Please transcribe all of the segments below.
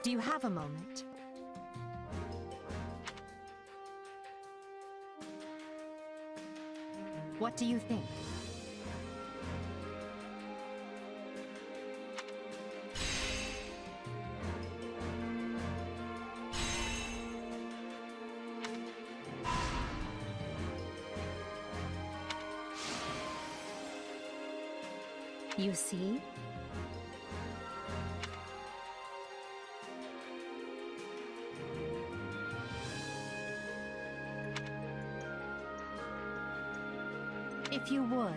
Do you have a moment? What do you think? You see? If you would.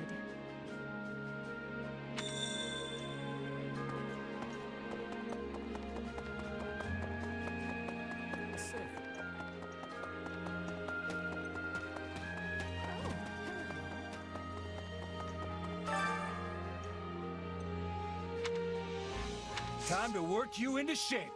Time to work you into shape.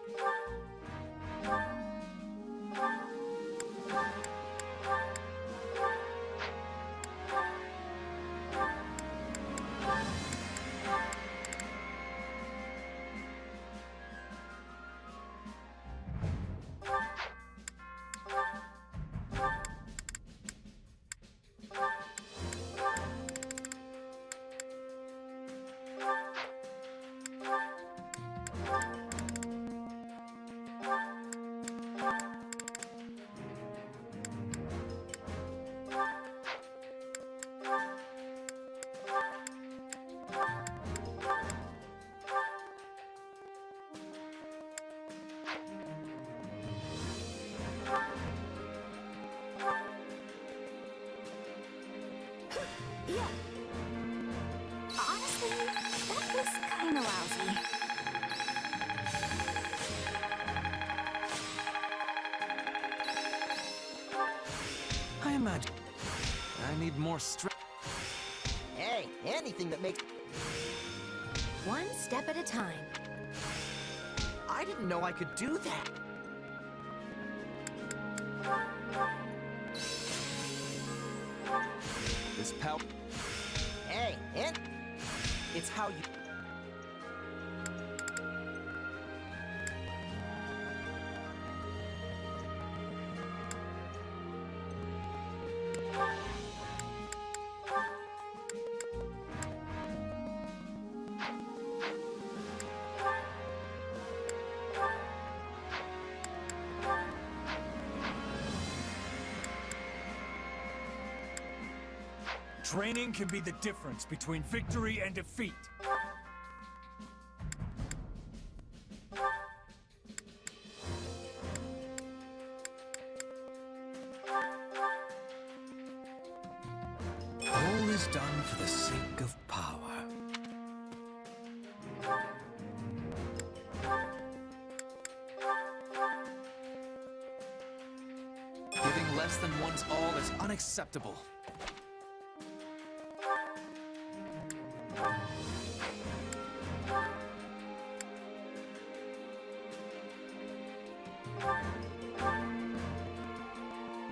Yeah. Honestly, that was kinda lousy. I imagine I need more strength. Hey, anything that makes... One step at a time. I didn't know I could do that. This power. Hey, and... It's how you... Training can be the difference between victory and defeat. All is done for the sake of power. Giving less than one's all is unacceptable.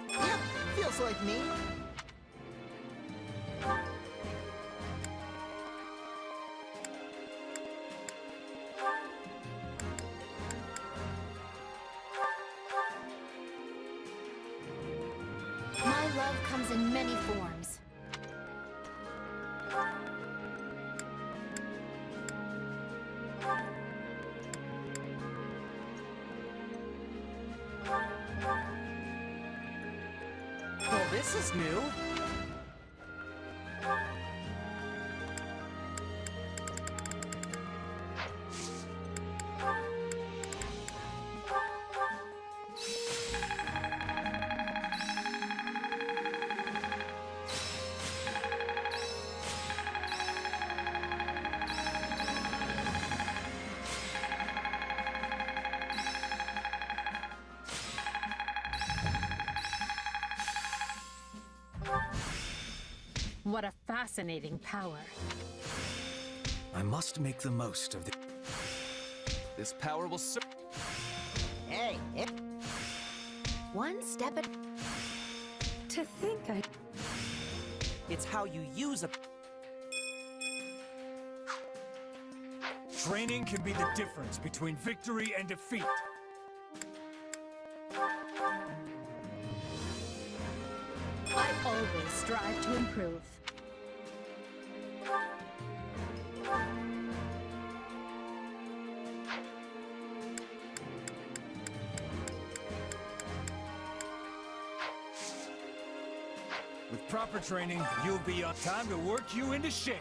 Yep, feels like me. My love comes in many forms. Well, this is new. What a fascinating power. I must make the most of the... This power will serve... Hey, One step at... To think I... it's how you use a... Training can be the difference between victory and defeat. strive to improve. With proper training, you'll be on time to work you into shape.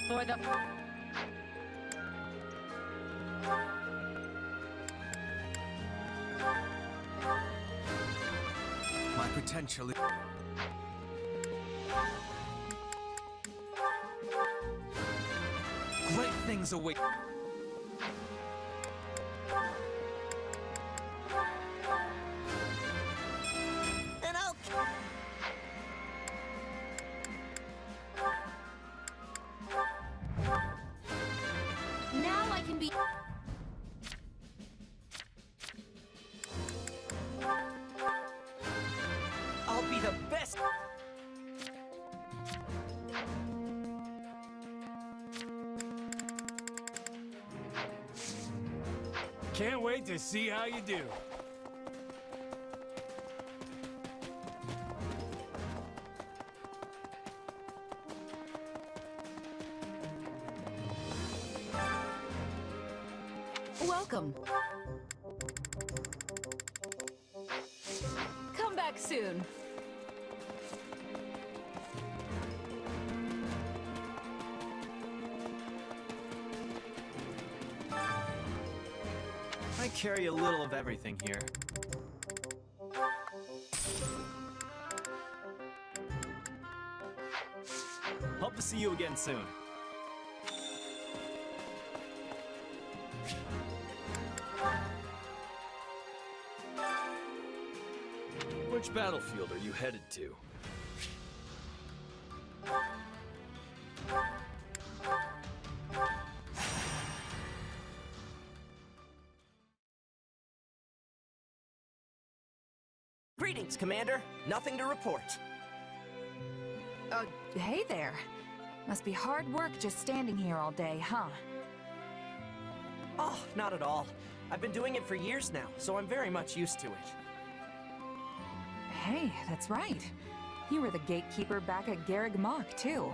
For the... My potential is... Great things await. And I'll... Now I can be... I'll be the best. Can't wait to see how you do. Welcome. Come back soon. I carry a little of everything here. Hope to see you again soon. Which battlefield are you headed to? Greetings, Commander. Nothing to report. Hey there. Must be hard work just standing here all day, huh? Oh, not at all. I've been doing it for years now, so I'm very much used to it. Hey, that's right. You were the gatekeeper back at Garreg Mach, too.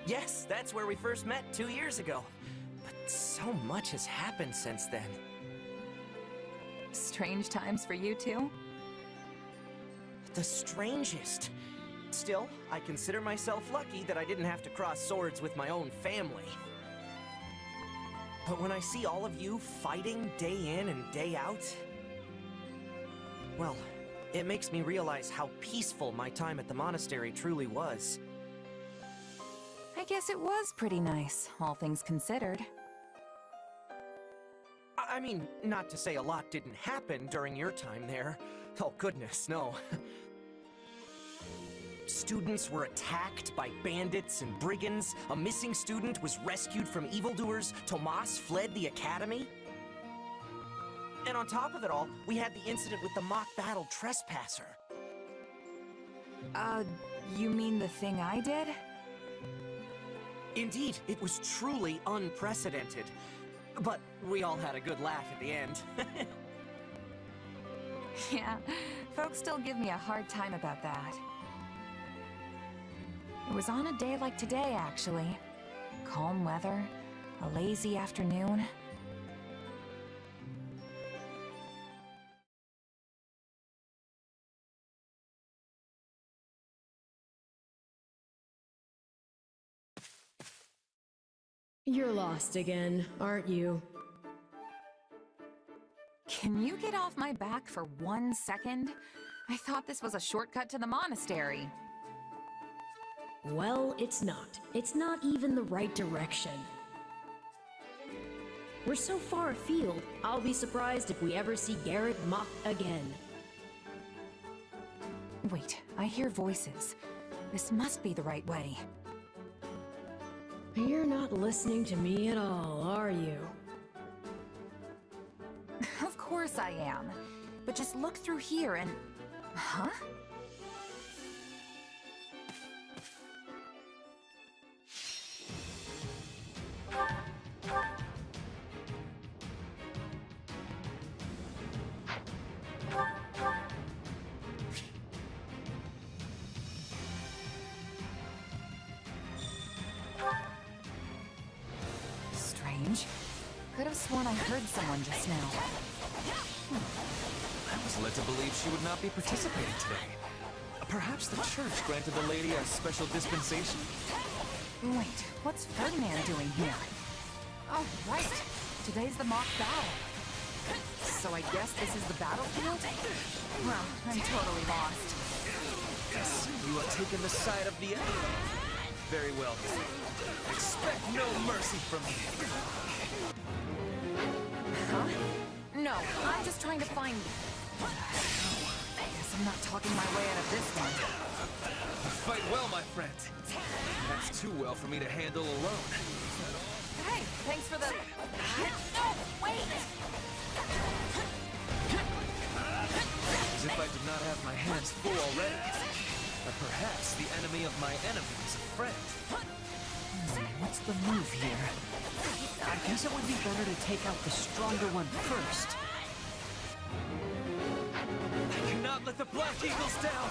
Yes, that's where we first met 2 years ago. But so much has happened since then. Strange times for you, too? The strangest. Still, I consider myself lucky that I didn't have to cross swords with my own family. But when I see all of you fighting day in and day out, well, it makes me realize how peaceful my time at the monastery truly was. I guess it was pretty nice, all things considered. I mean, not to say a lot didn't happen during your time there. Oh goodness, no. Students were attacked by bandits and brigands. A missing student was rescued from evildoers. Tomas fled the academy. And on top of it all, we had the incident with the mock battle trespasser. You mean the thing I did? Indeed, it was truly unprecedented. But we all had a good laugh at the end. Yeah, folks still give me a hard time about that. It was on a day like today, actually. Calm weather, a lazy afternoon. You're lost again, aren't you? Can you get off my back for 1 second? I thought this was a shortcut to the monastery. Well, it's not. It's not even the right direction. We're so far afield, I'll be surprised if we ever see Garreg Mach again. Wait, I hear voices. This must be the right way. You're not listening to me at all, are you? Of course I am. But just look through here and... Huh? Strange. Could have sworn I heard someone just now. I was led to believe she would not be participating today. Perhaps the church granted the lady a special dispensation? Wait, what's Ferdinand doing here? Oh, right. Today's the mock battle. So I guess this is the battlefield? Well, I'm totally lost. Yes, you have taken the side of the enemy. Very well. Expect no mercy from me. Huh? No, I'm just trying to find... Guess I'm not talking my way out of this one. Fight well, my friend. That's too well for me to handle alone. Hey, thanks for the... No, wait! As if I did not have my hands full already. Or perhaps the enemy of my enemy is a friend. What's the move here? I guess it would be better to take out the stronger one first. I cannot let the Black Eagles down!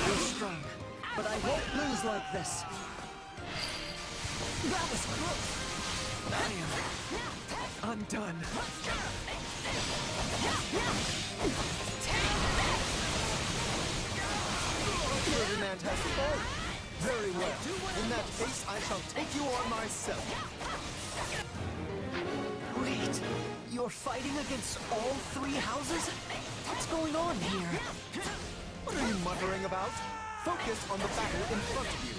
You're strong, but I won't lose like this. That was close. I am undone. Ferdinand has fallen. Very well. In that case, I shall take you on myself. Wait, you're fighting against all three houses? What's going on here? What are you muttering about? Focus on the battle in front of you.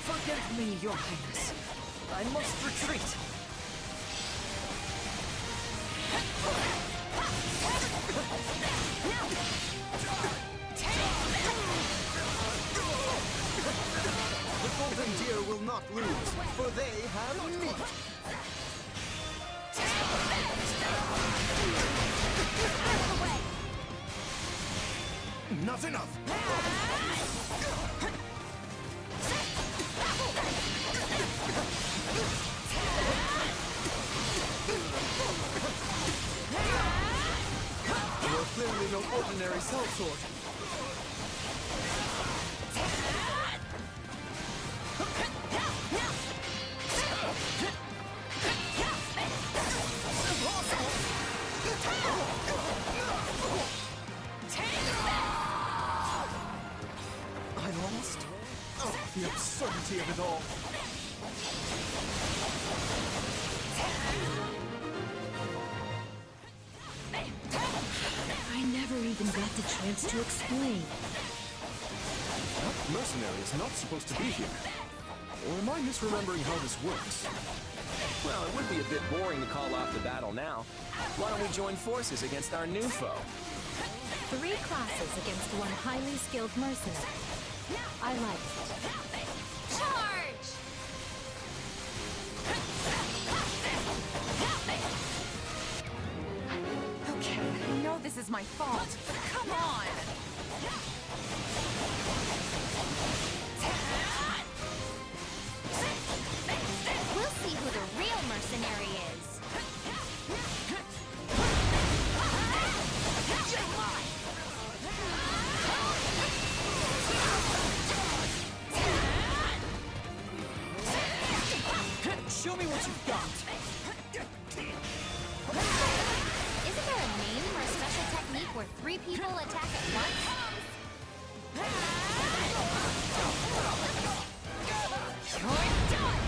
Forgive me, Your Highness. I must retreat. The golden deer will not lose, for they have meat. Not enough! You're clearly no ordinary sellsword. I'm lost. Oh, the absurdity of it all. I never even got the chance to explain. That mercenary is not supposed to be here. Or am I misremembering how this works? Well, it would be a bit boring to call off the battle now. Why don't we join forces against our new foe? 3 classes against 1 highly skilled mercenary. I like it. Charge! Okay, I know this is my fault, but come on! We'll see who the real mercenary is. Show me what you've got. Isn't there a name or a special technique where 3 people attack at once? You're done!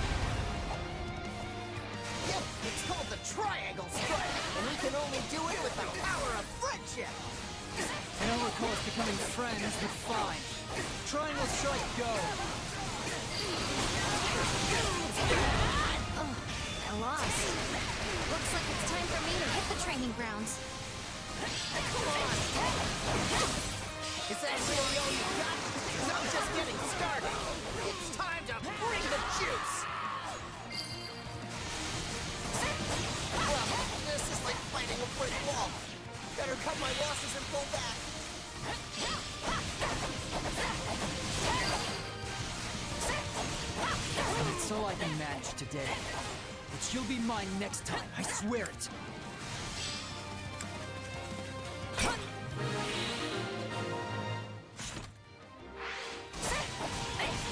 It's called the Triangle Strike, and we can only do it with the power of friendship! I don't recall us becoming friends, but fine. Triangle strike, go! I lost. Looks like it's time for me to hit the training grounds. Is that really all you got? 'Cause I'm just getting started. It's time to bring the juice. Well, this is like fighting a brick wall. Better cut my losses and pull back. That's all I can manage today. But she'll be mine next time, I swear it.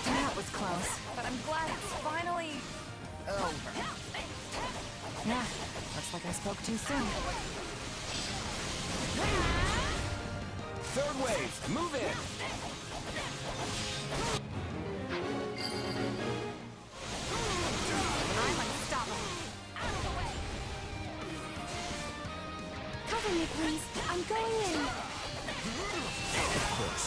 That was close, but I'm glad it's finally over. Yeah, looks like I spoke too soon. Third wave, move in! I'm unstoppable. Cover me, please. I'm going in. Of course.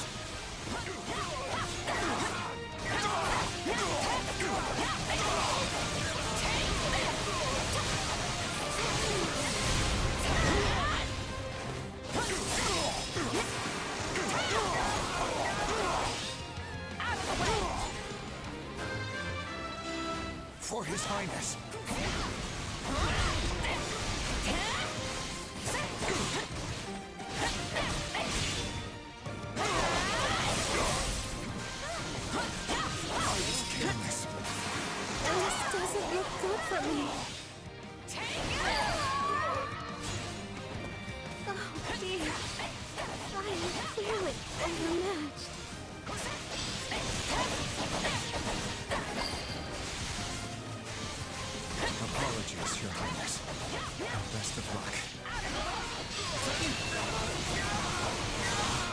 For His Highness. This doesn't look good for me. Oh dear. I am clearly overmatched. Apologies, Your Highness. Best of luck.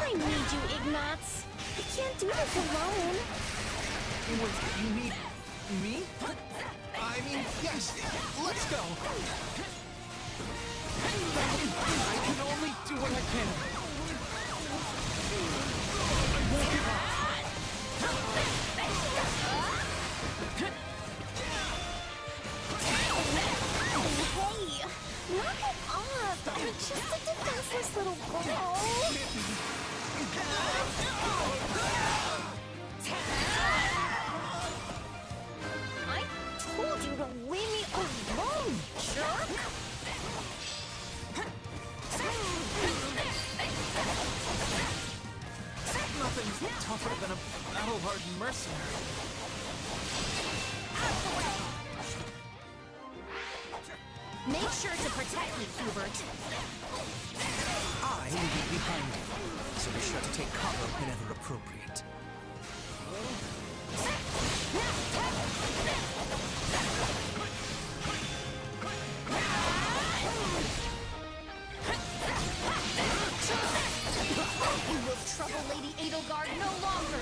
I need you, Ignatz. I can't do this alone. Wait, you need me? I mean, yes, let's go. I can only do what I can. I won't give up. Hey, knock it off. I'm just a defenseless little girl. I told you to leave me alone, jerk. Nothing's tougher than a battle-hardened mercenary. Make sure to protect me, Hubert. I will be behind you, so be sure to take cover whenever appropriate. You will trouble Lady Edelgard no longer.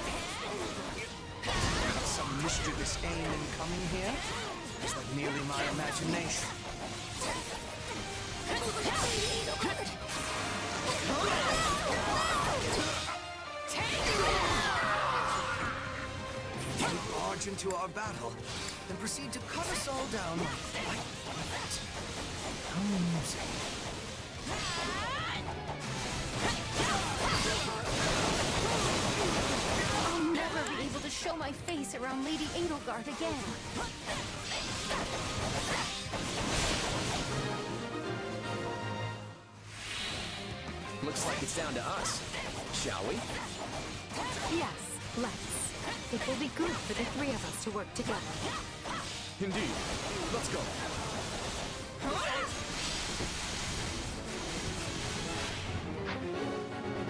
Some mischievous aim incoming here? Is that merely my imagination? You barge into our battle, then proceed to cut us all down like that. How amusing. I'll never be able to show my face around Lady Edelgard again. Looks like it's down to us. Shall we? Yes, let's. It will be good for the three of us to work together. Indeed. Let's go.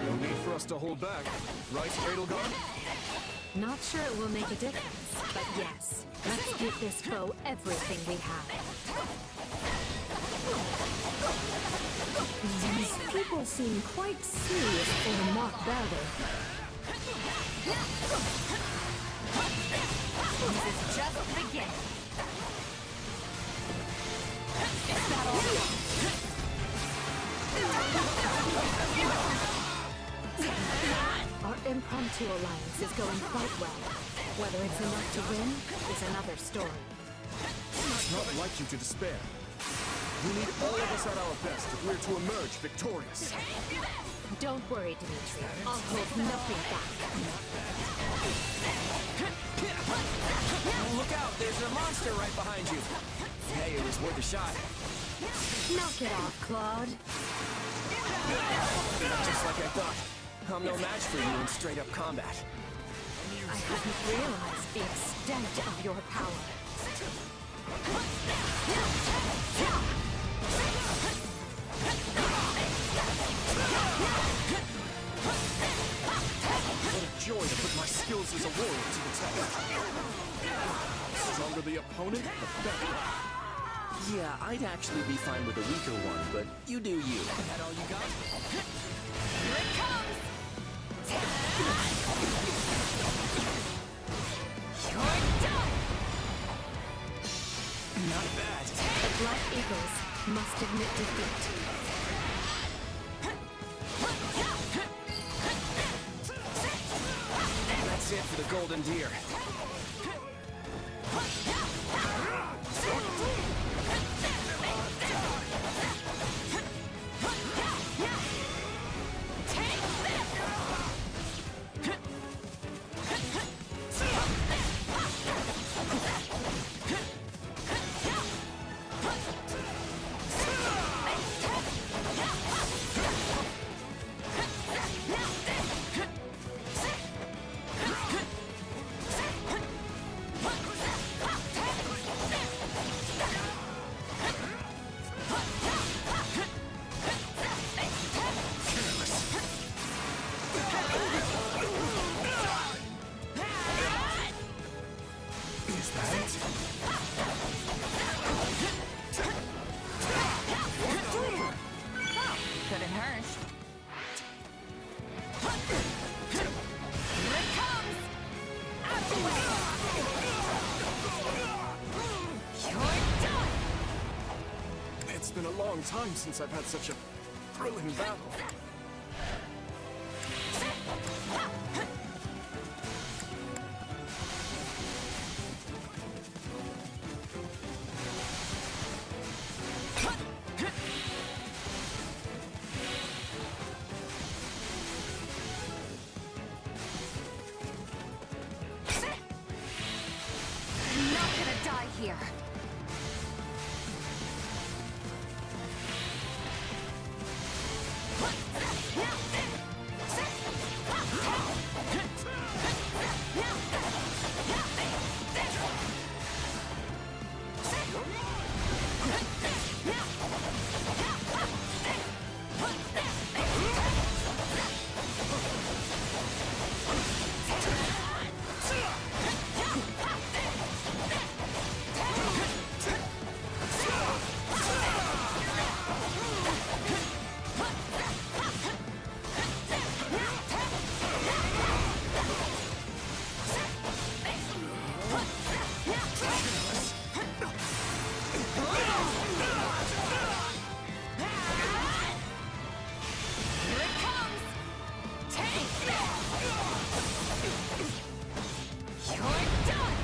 No need for us to hold back, right, Edelgard? Not sure it will make a difference, but yes, let's give this foe everything we have. These people seem quite serious for the mock battle. This is just the beginning. Our impromptu alliance is going quite well. Whether it's enough to win is another story. It's not like you to despair. We need all of us at our best if we're to emerge victorious. Don't worry, Dimitri. I'll hold nothing back. Look out, there's a monster right behind you. Hey, it was worth a shot. Knock it off, Claude. Just like I thought. I'm no match for you in straight-up combat. I hadn't realized the extent of your power. What a joy to put my skills as a warrior to the test. The stronger the opponent, the better. Yeah, I'd actually be fine with a weaker one, but you do you. That all you got? Here it comes! You're done! Not bad. The Black Eagles must admit defeat. That's it for the Golden Deer. Couldn't hurt. Here it comes! Out of the way! You're done! It's been a long time since I've had such a thrilling battle. I'm not gonna die here. Here it comes! Take this! You're done!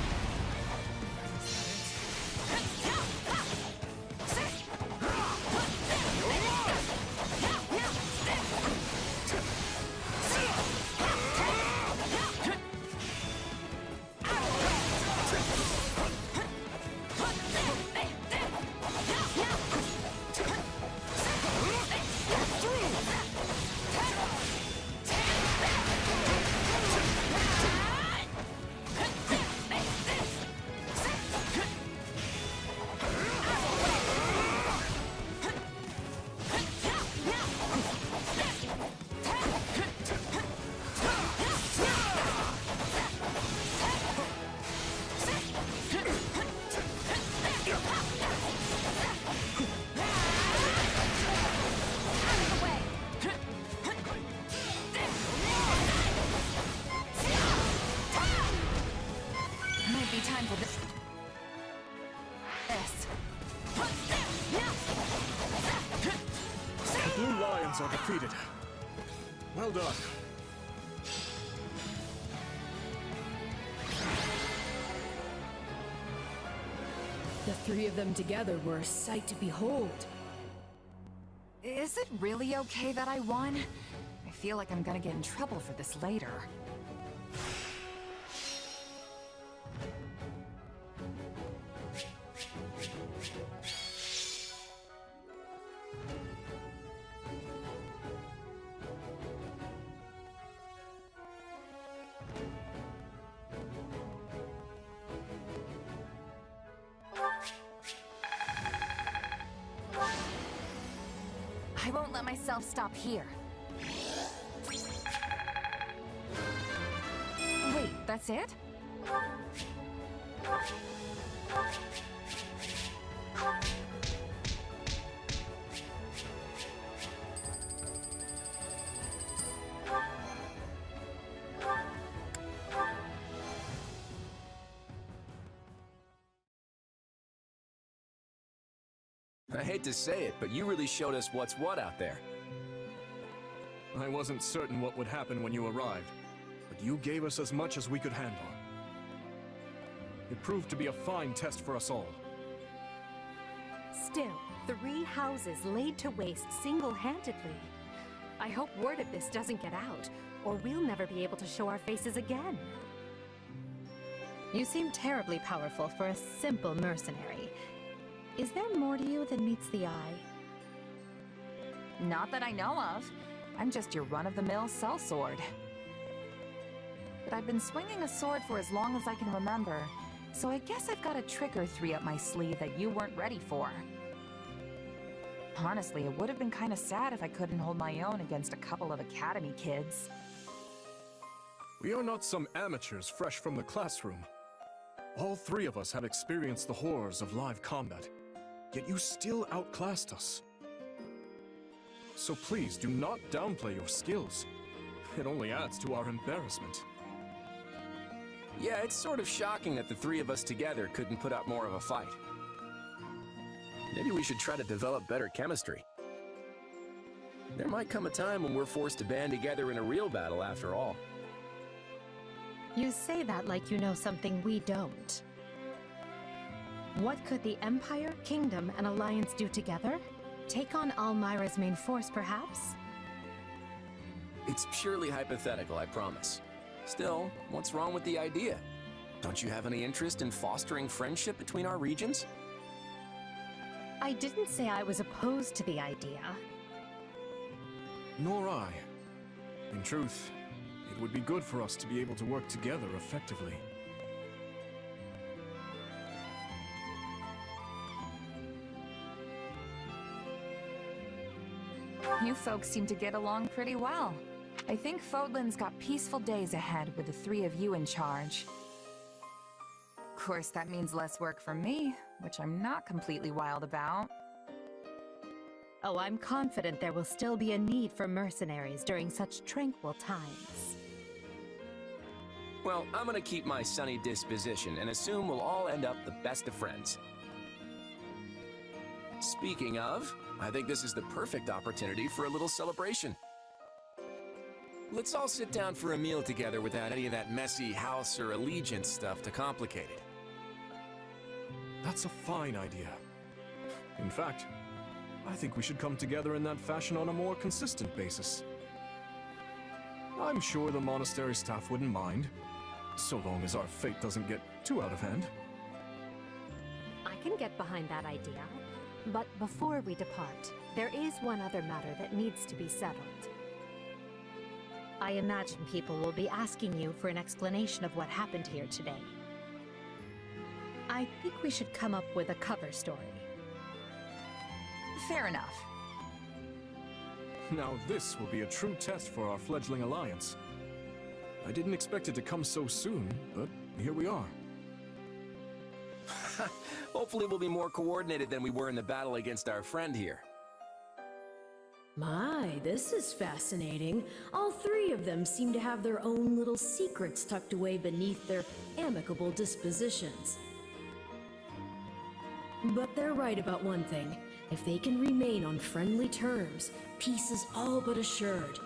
Might be time for this. The Blue Lions are defeated. Well done. The three of them together were a sight to behold. Is it really okay that I won? I feel like I'm gonna get in trouble for this later. I won't let myself stop here. Wait, that's it? I hate to say it, but you really showed us what's what out there. I wasn't certain what would happen when you arrived, but you gave us as much as we could handle. It proved to be a fine test for us all. Still, 3 houses laid to waste single-handedly. I hope word of this doesn't get out, or we'll never be able to show our faces again. You seem terribly powerful for a simple mercenary. Is there more to you than meets the eye? Not that I know of. I'm just your run-of-the-mill sellsword. But I've been swinging a sword for as long as I can remember, so I guess I've got a trick or 3 up my sleeve that you weren't ready for. Honestly, it would have been kind of sad if I couldn't hold my own against a couple of academy kids. We are not some amateurs fresh from the classroom. All 3 of us have experienced the horrors of live combat, yet you still outclassed us. So please do not downplay your skills. It only adds to our embarrassment. Yeah, it's sort of shocking that the 3 of us together couldn't put up more of a fight. Maybe we should try to develop better chemistry. There might come a time when we're forced to band together in a real battle after all. You say that like you know something we don't. What could the Empire, Kingdom, and Alliance do together? Take on Almyra's main force, perhaps? It's purely hypothetical, I promise. Still, what's wrong with the idea? Don't you have any interest in fostering friendship between our regions? I didn't say I was opposed to the idea. Nor I. In truth, it would be good for us to be able to work together effectively. You folks seem to get along pretty well. I think Fodlan's got peaceful days ahead with the 3 of you in charge. Of course, that means less work for me, which I'm not completely wild about. Oh, I'm confident there will still be a need for mercenaries during such tranquil times. Well, I'm gonna keep my sunny disposition and assume we'll all end up the best of friends. Speaking of, I think this is the perfect opportunity for a little celebration. Let's all sit down for a meal together without any of that messy house or allegiance stuff to complicate it. That's a fine idea. In fact, I think we should come together in that fashion on a more consistent basis. I'm sure the monastery staff wouldn't mind, so long as our fate doesn't get too out of hand. I can get behind that idea. But before we depart, there is one other matter that needs to be settled. I imagine people will be asking you for an explanation of what happened here today. I think we should come up with a cover story. Fair enough. Now this will be a true test for our fledgling alliance. I didn't expect it to come so soon, but here we are. Hopefully we'll be more coordinated than we were in the battle against our friend here. My, this is fascinating. All 3 of them seem to have their own little secrets tucked away beneath their amicable dispositions. But they're right about one thing. If they can remain on friendly terms, peace is all but assured.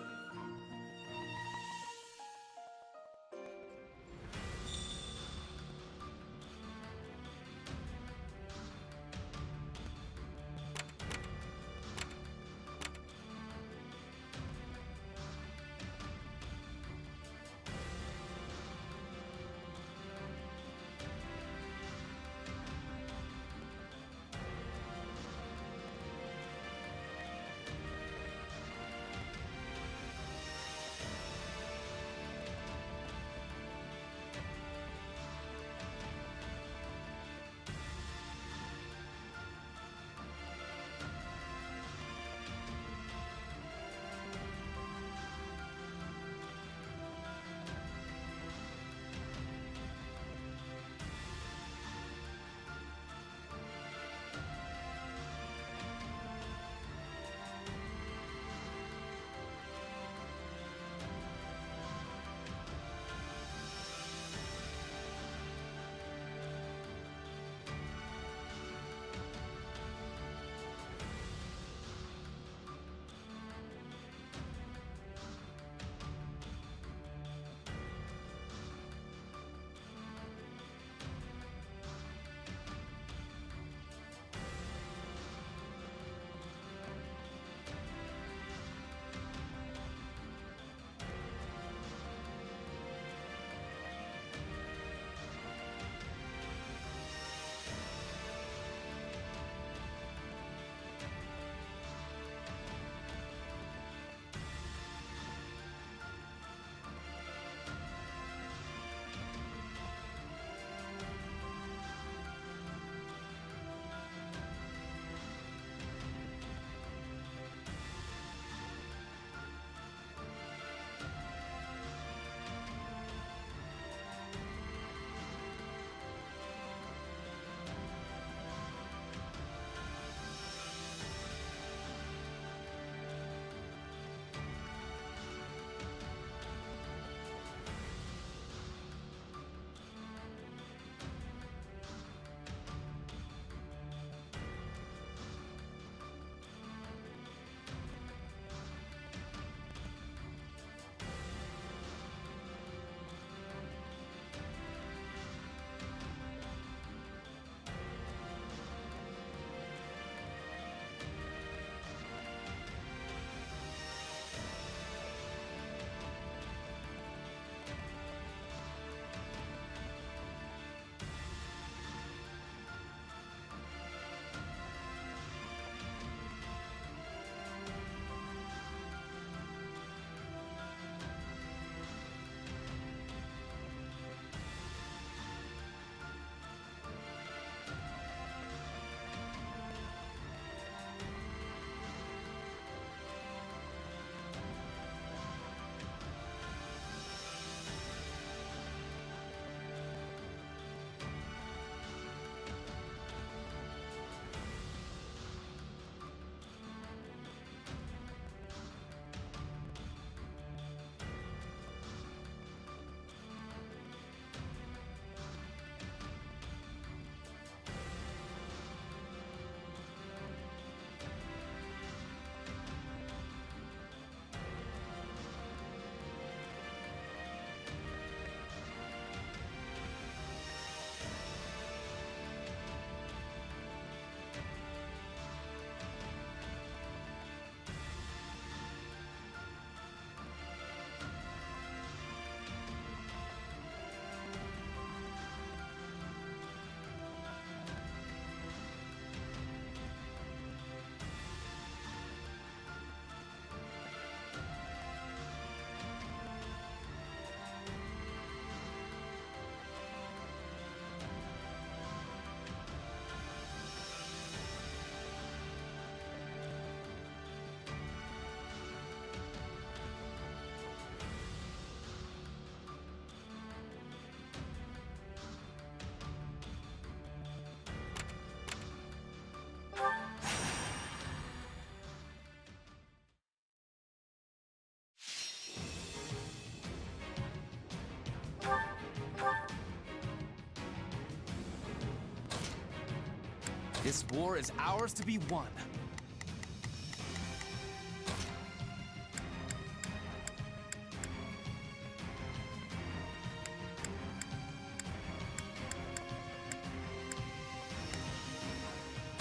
This war is ours to be won.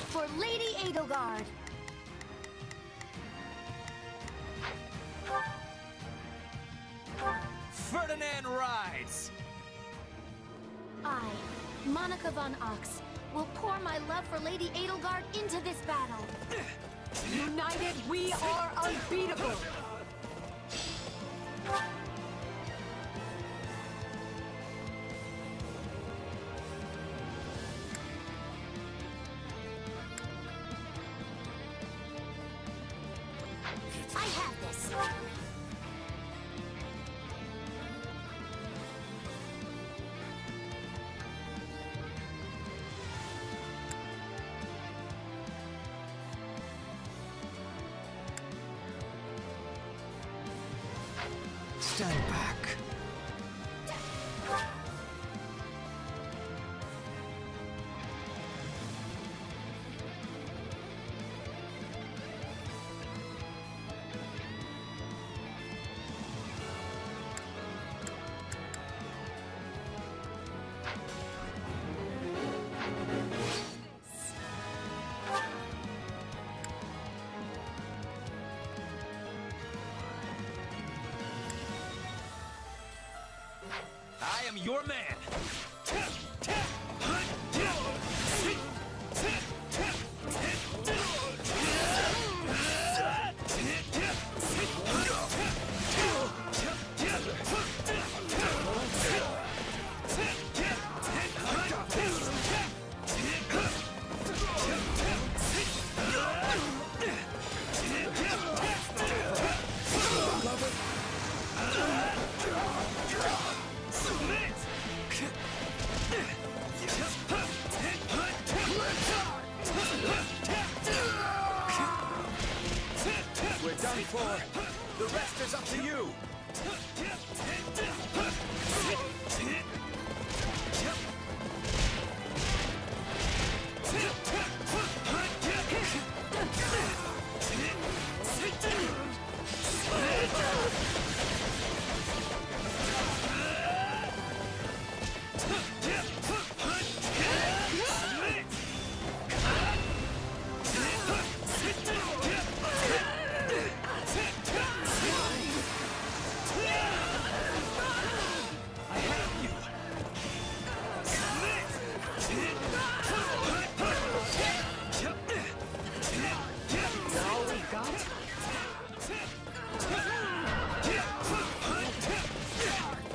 For Lady Edelgard. Ferdinand rides! I, Monica von Ox, will pour my love for Lady Edelgard into this battle. United, we are unbeatable! I have this. Stand back. I am your man! We're done for. The rest is up to you.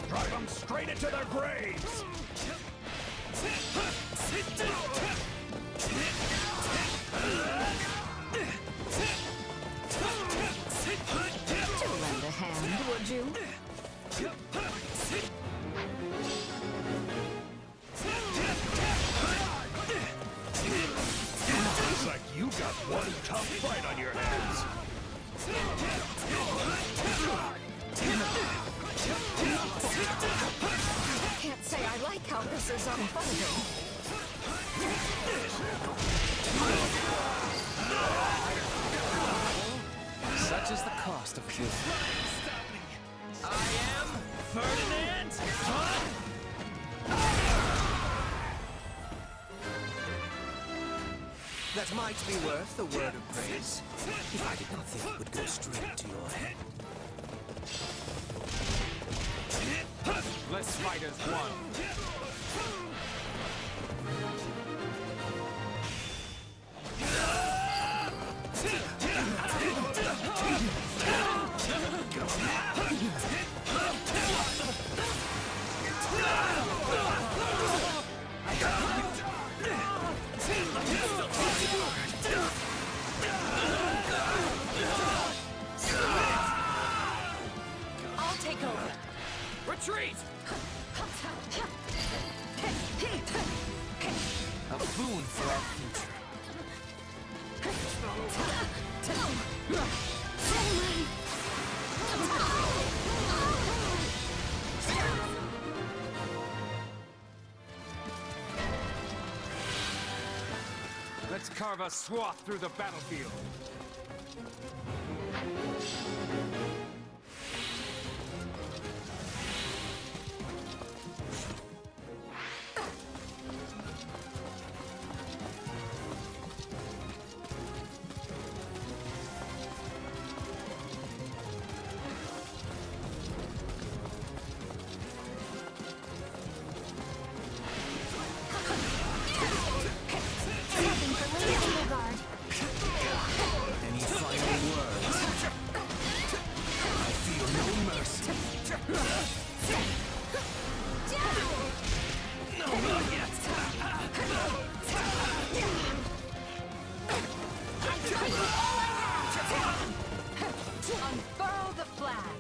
Drive them straight into their graves! Lend a hand, would you? Looks like you got one tough fight on your hands. Can't say I like how this is unfolding. Such is the cost of truth. I am Ferdinand von... That might be worth a word of praise, if I did not think it would go straight to your head. Let's fight as one. I'll take over. Retreat! A boon for our future. Let's carve a swath through the battlefield. Any final words? I feel no mercy. No, not yet. Unfurl the flag!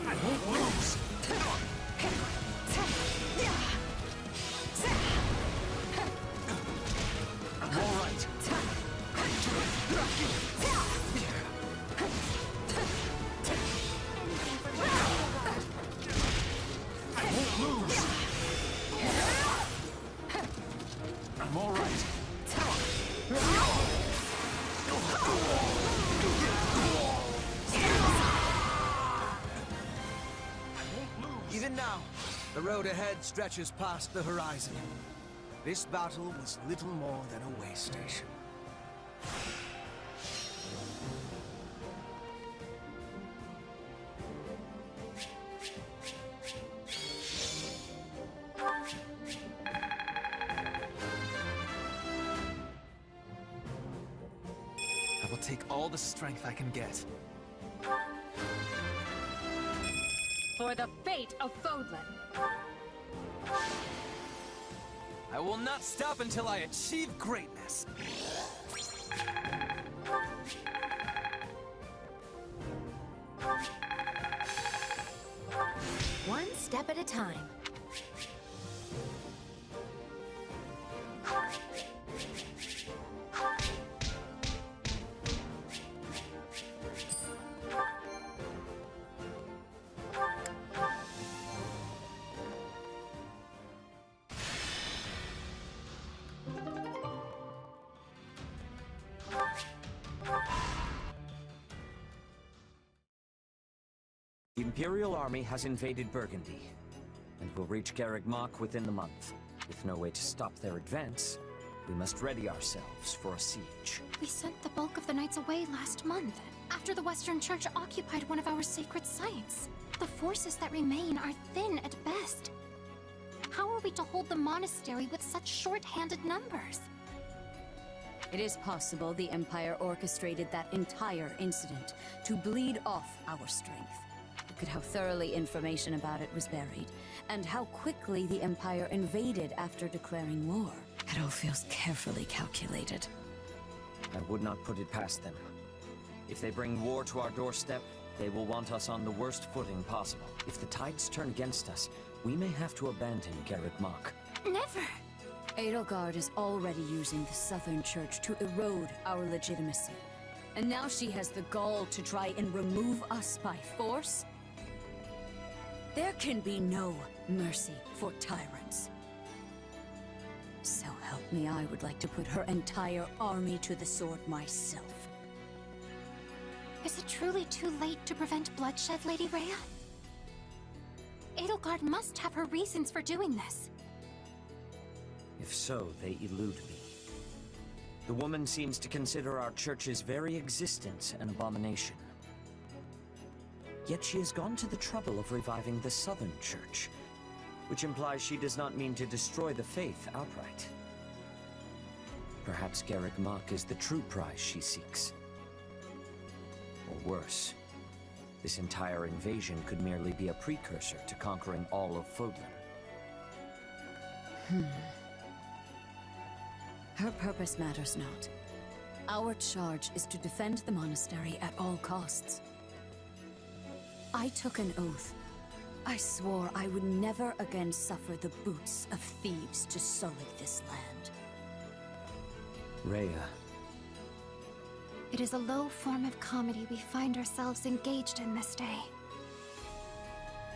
I won't lose. I'm all right. I won't lose. I'm all right. Even now, The road ahead stretches past the horizon. This battle was little more than a way station. I will take all the strength I can get. For the fate of Fodlan. I will not stop until I achieve greatness. One step at a time. the Imperial army has invaded Burgundy, and will reach Garreg Mach within the month. With no way to stop their advance, we must ready ourselves for a siege. We sent the bulk of the knights away last month, after the Western Church occupied one of our sacred sites. The forces that remain are thin at best. How are we to hold the monastery with such short-handed numbers? It is possible the Empire orchestrated that entire incident to bleed off our strength. Look at how thoroughly information about it was buried, and how quickly the Empire invaded after declaring war. It all feels carefully calculated. I would not put it past them. If they bring war to our doorstep, they will want us on the worst footing possible. If the tides turn against us, we may have to abandon Garreg Mach. Never! Edelgard is already using the Southern Church to erode our legitimacy. And now she has the gall to try and remove us by force? There can be no mercy for tyrants. So help me, I would like to put her entire army to the sword myself. Is it truly too late to prevent bloodshed, Lady Rhea? Edelgard must have her reasons for doing this. If so, they elude me. The woman seems to consider our church's very existence an abomination. Yet she has gone to the trouble of reviving the Southern Church, which implies she does not mean to destroy the faith outright. Perhaps Garreg Mach is the true prize she seeks. Or worse, this entire invasion could merely be a precursor to conquering all of Fodlan. Her purpose matters not. Our charge is to defend the monastery at all costs. I took an oath. I swore I would never again suffer the boots of thieves to sully this land. Rhea. It is a low form of comedy we find ourselves engaged in this day.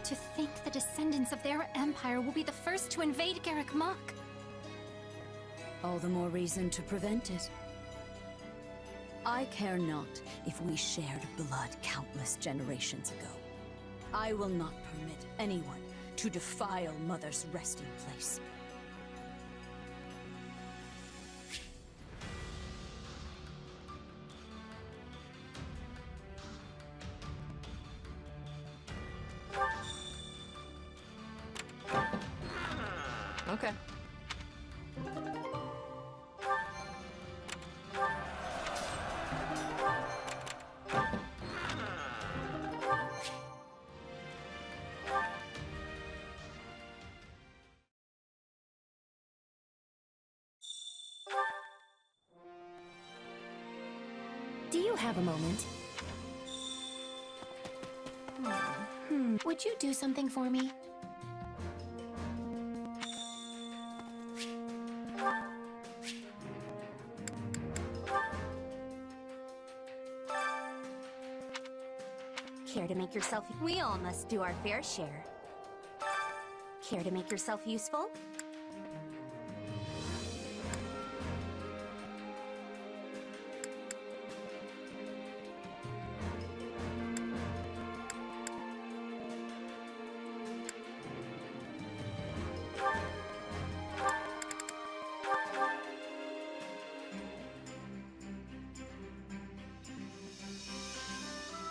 To think the descendants of their empire will be the first to invade Garrick Mach. All the more reason to prevent it. I care not if we shared blood countless generations ago. I will not permit anyone to defile Mother's resting place. Okay. Do you have a moment? Would you do something for me? Care to make yourself... We all must do our fair share. Care to make yourself useful?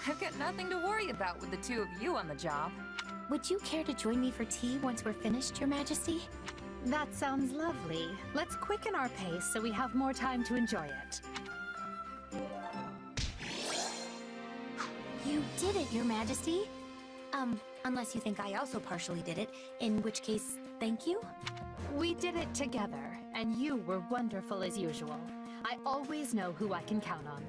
I've got nothing to worry about with the two of you on the job. Would you care to join me for tea once we're finished, Your Majesty? That sounds lovely. Let's quicken our pace so we have more time to enjoy it. You did it, Your Majesty. Unless you think I also partially did it, in which case, thank you? We did it together, and you were wonderful as usual. I always know who I can count on.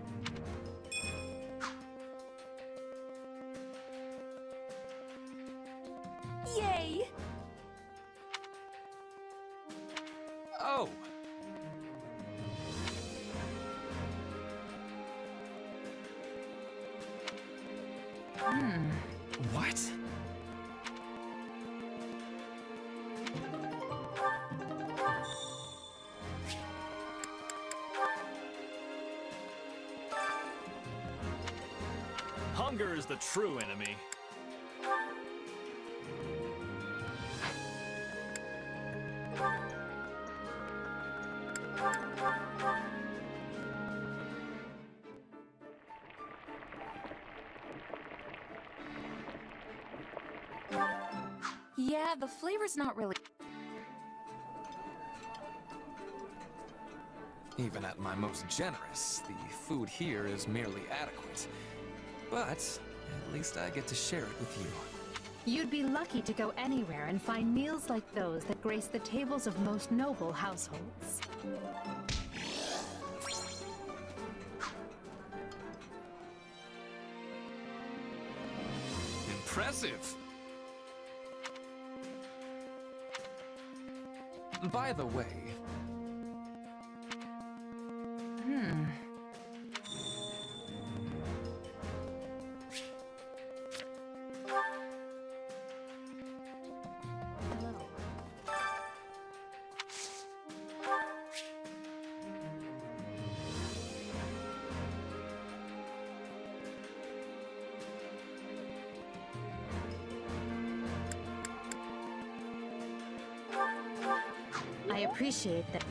Yay! Oh! What? Hunger is the true enemy. Yeah, the flavor's not really... Even at my most generous, the food here is merely adequate. But at least I get to share it with you. You'd be lucky to go anywhere and find meals like those that grace the tables of most noble households. Impressive! By the way... I appreciate that.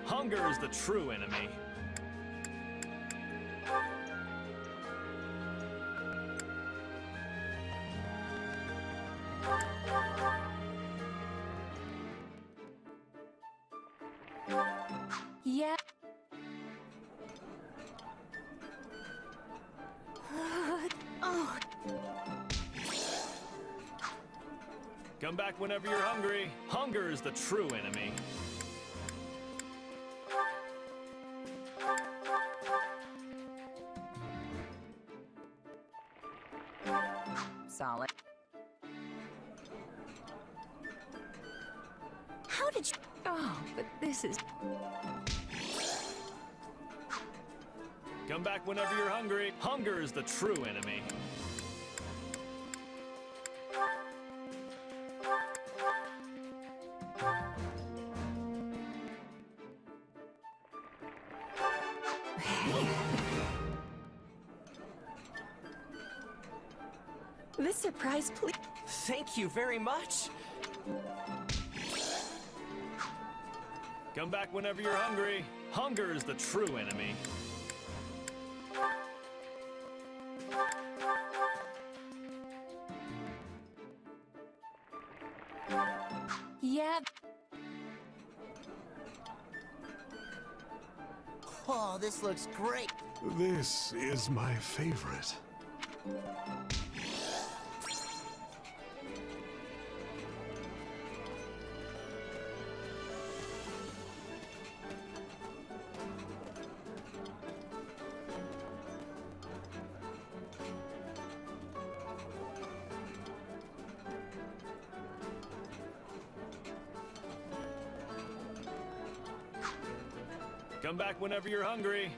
Hunger is the true enemy. Yeah. Oh. Come back whenever you're hungry. Hunger is the true enemy. Solid. How did you... Oh, but this is... Come back whenever you're hungry. Hunger is the true enemy. This surprise, please. Thank you very much. Come back whenever you're hungry. Hunger is the true enemy. Yeah. Oh, this looks great. This is my favorite. Come back whenever you're hungry.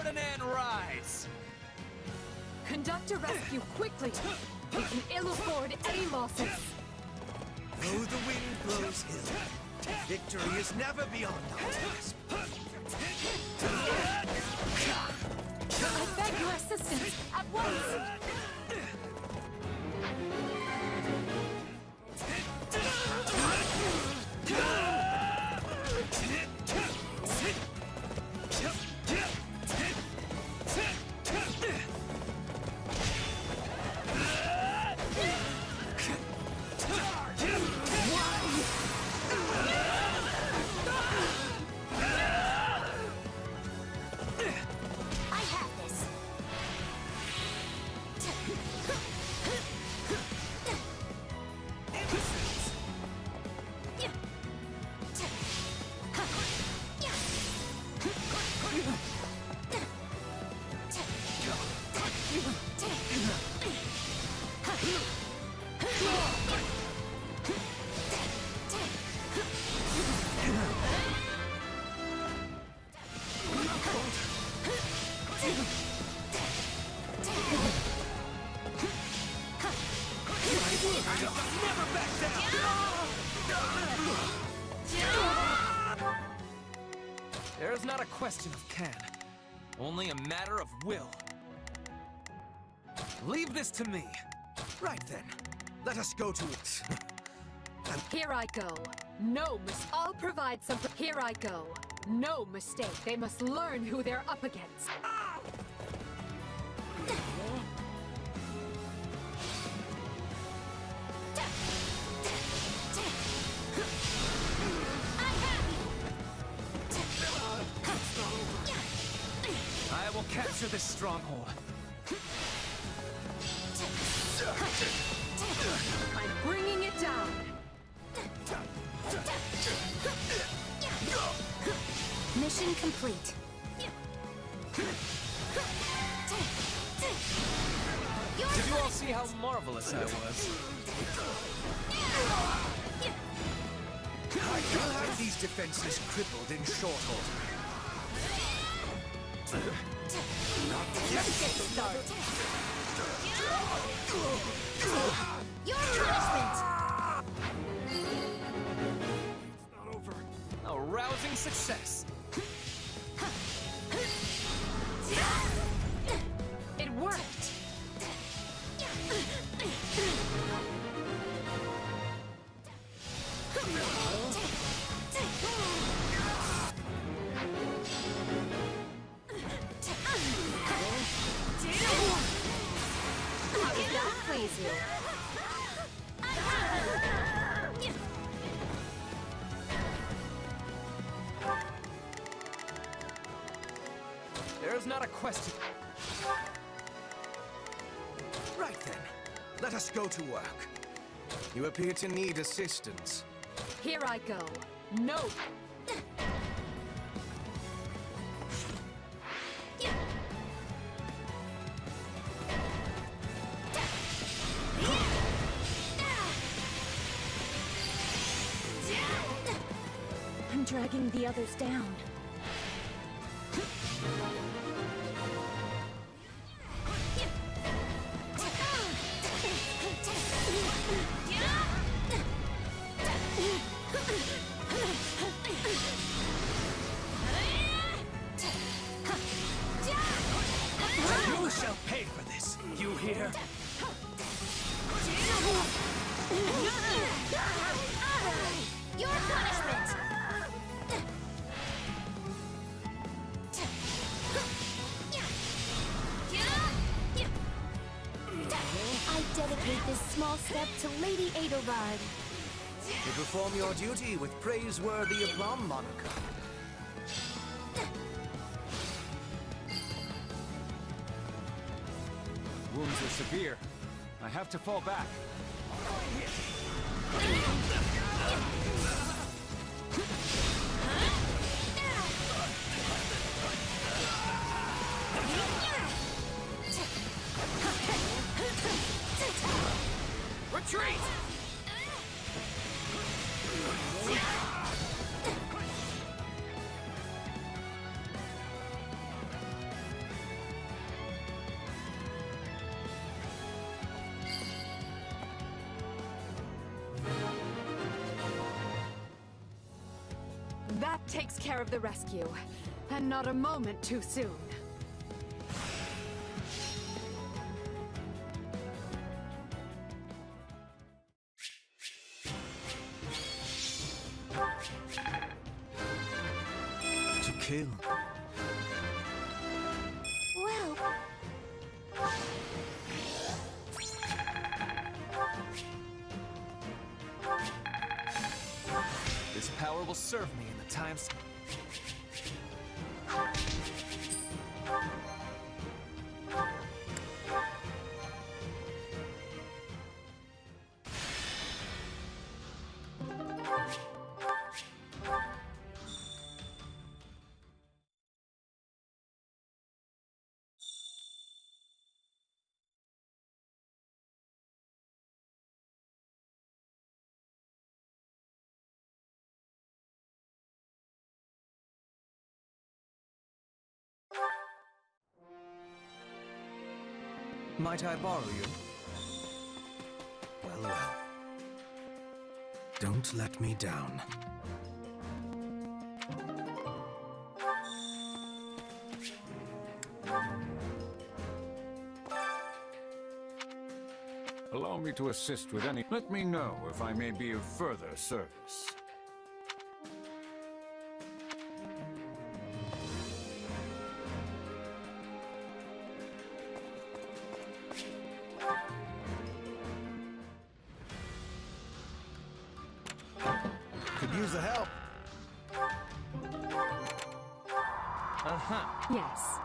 Ferdinand rides! Conduct a rescue quickly! We can ill afford any losses! Though the wind blows ill, victory is never beyond our grasp. I beg your assistance, at once! I have this. There's not a question of can, only a matter of will. Leave this to me. Right then, let us go to it. Here I go. No, I'll provide some. Here I go. No mistake. They must learn who they're up against. I will capture this stronghold. I'm bringing it down. Mission complete. Did you all see how marvelous I was? I'll have these defenses crippled in short order. Your punishment! A rousing success. It worked. How did that please you? There's not a question. Right then, let us go to work. You appear to need assistance. Here I go. No. I'm dragging the others down. You shall pay for this. You hear? Your punishment! I dedicate this small step to Lady Edelgard. You perform your duty with praiseworthy aplomb, Monica. Wounds are severe. I have to fall back. Retreat! takes care of the rescue, and not a moment too soon. To kill. Well, This power will serve me in the times... Might I borrow you? Well, well. Don't let me down. Allow me to assist with any... Let me know if I may be of further service. Could use the help. Yes.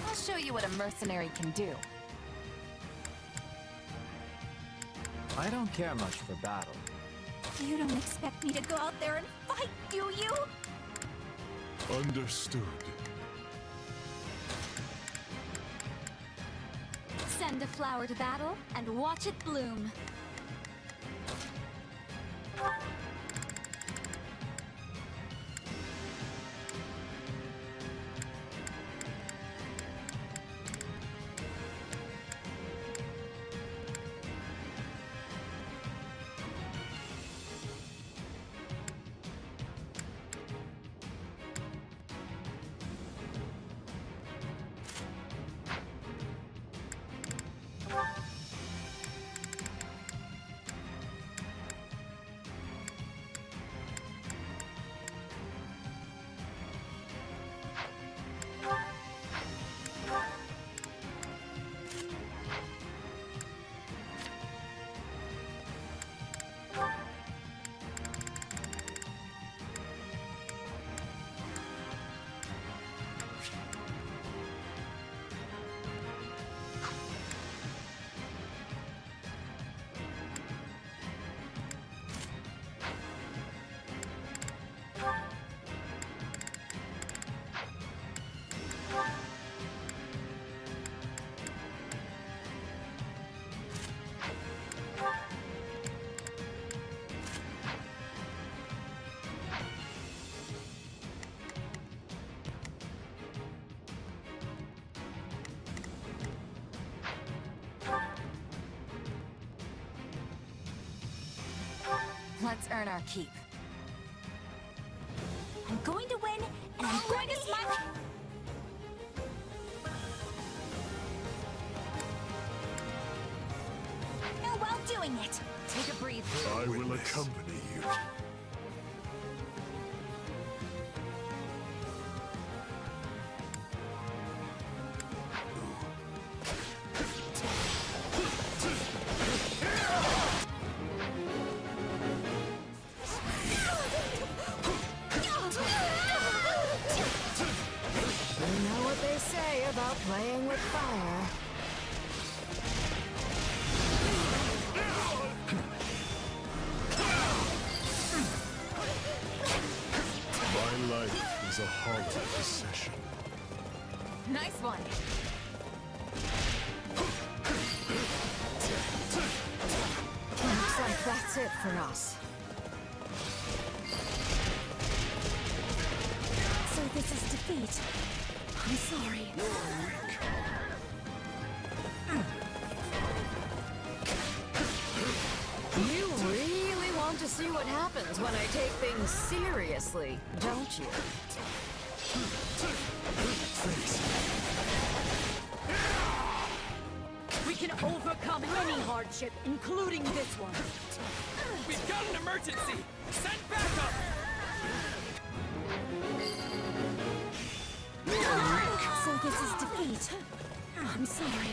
I'll show you what a mercenary can do. I don't care much for battle. you don't expect me to go out there and fight, do you? Understood. Send a flower to battle and watch it bloom. Let's earn our keep. I'm going to win, and I'm going to smash. No, while doing it. Take a breather. I will accompany you. You know what they say about playing with fire. was a hollow decision. Nice one. Looks like that's it for us. So this is defeat. I'm sorry. You really want to see what happens when I take things seriously, don't you? We can overcome any hardship, including this one. We've got an emergency! Send backup! So this is defeat. I'm sorry.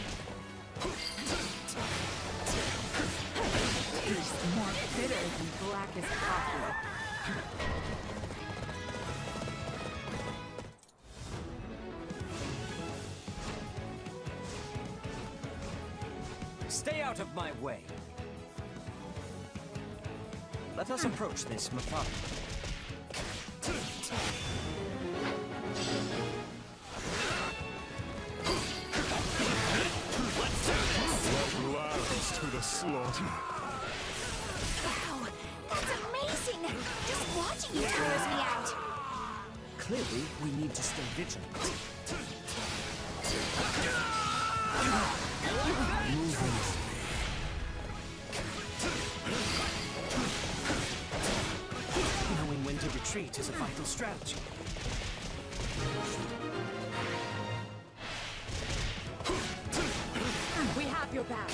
It's more bitter than black as coffee. Stay out of my way. Let us approach this methodically. Last to the slaughter. Wow, that's amazing! Just watching you tires me out. Clearly, we need to stay vigilant. Knowing when to retreat is a vital strategy. We have your back.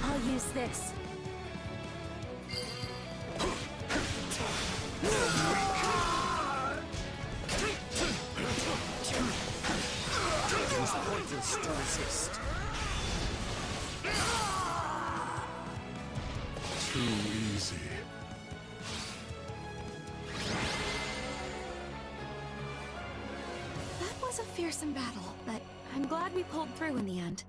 I'll use this. It was pointless to resist. Too easy. That was a fearsome battle, but I'm glad we pulled through in the end.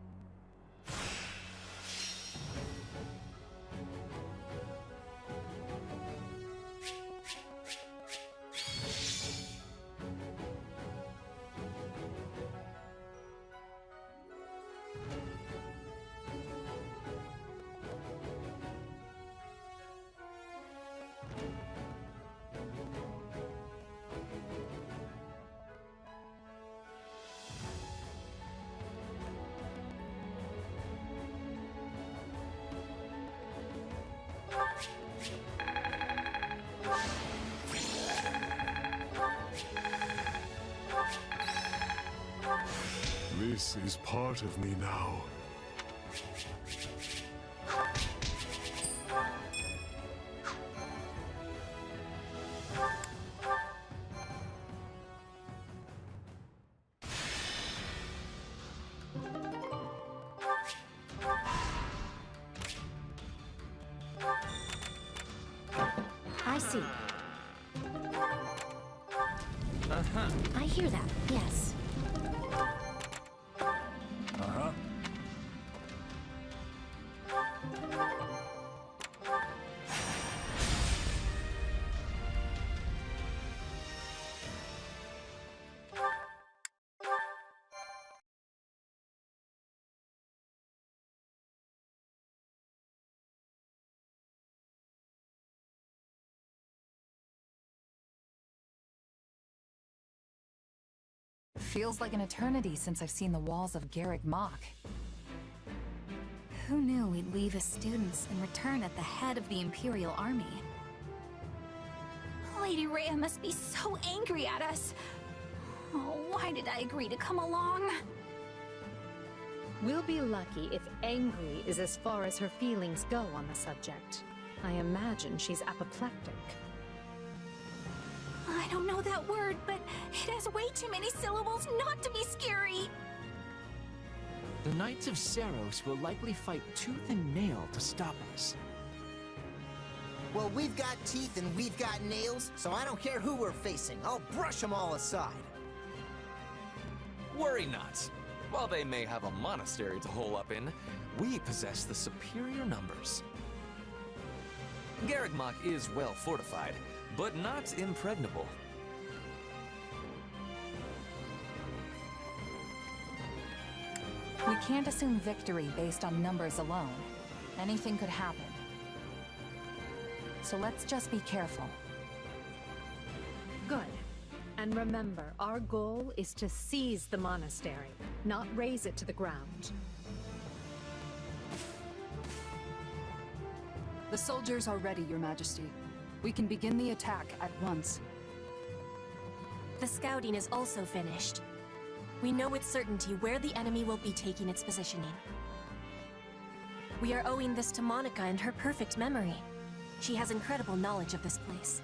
This is part of me now. I see. I hear that, yes. Uh-huh. Feels like an eternity since I've seen the walls of Garrick Mach. Who knew we'd leave as students and return at the head of the Imperial Army? Lady Rhea must be so angry at us. Oh, why did I agree to come along? We'll be lucky if angry is as far as her feelings go on the subject. I imagine she's apoplectic. I don't know that word, but it has way too many syllables not to be scary. The Knights of Saros will likely fight tooth and nail to stop us. Well, we've got teeth and we've got nails, so I don't care who we're facing. I'll brush them all aside. Worry not. While they may have a monastery to hole up in, we possess the superior numbers. Garrigmach is well fortified, but not impregnable. We can't assume victory based on numbers alone. Anything could happen. So let's just be careful. Good. And remember, our goal is to seize the monastery, not raze it to the ground. The soldiers are ready, Your Majesty. We can begin the attack at once. The scouting is also finished. We know with certainty where the enemy will be taking its positioning. We are owing this to Monica and her perfect memory. She has incredible knowledge of this place.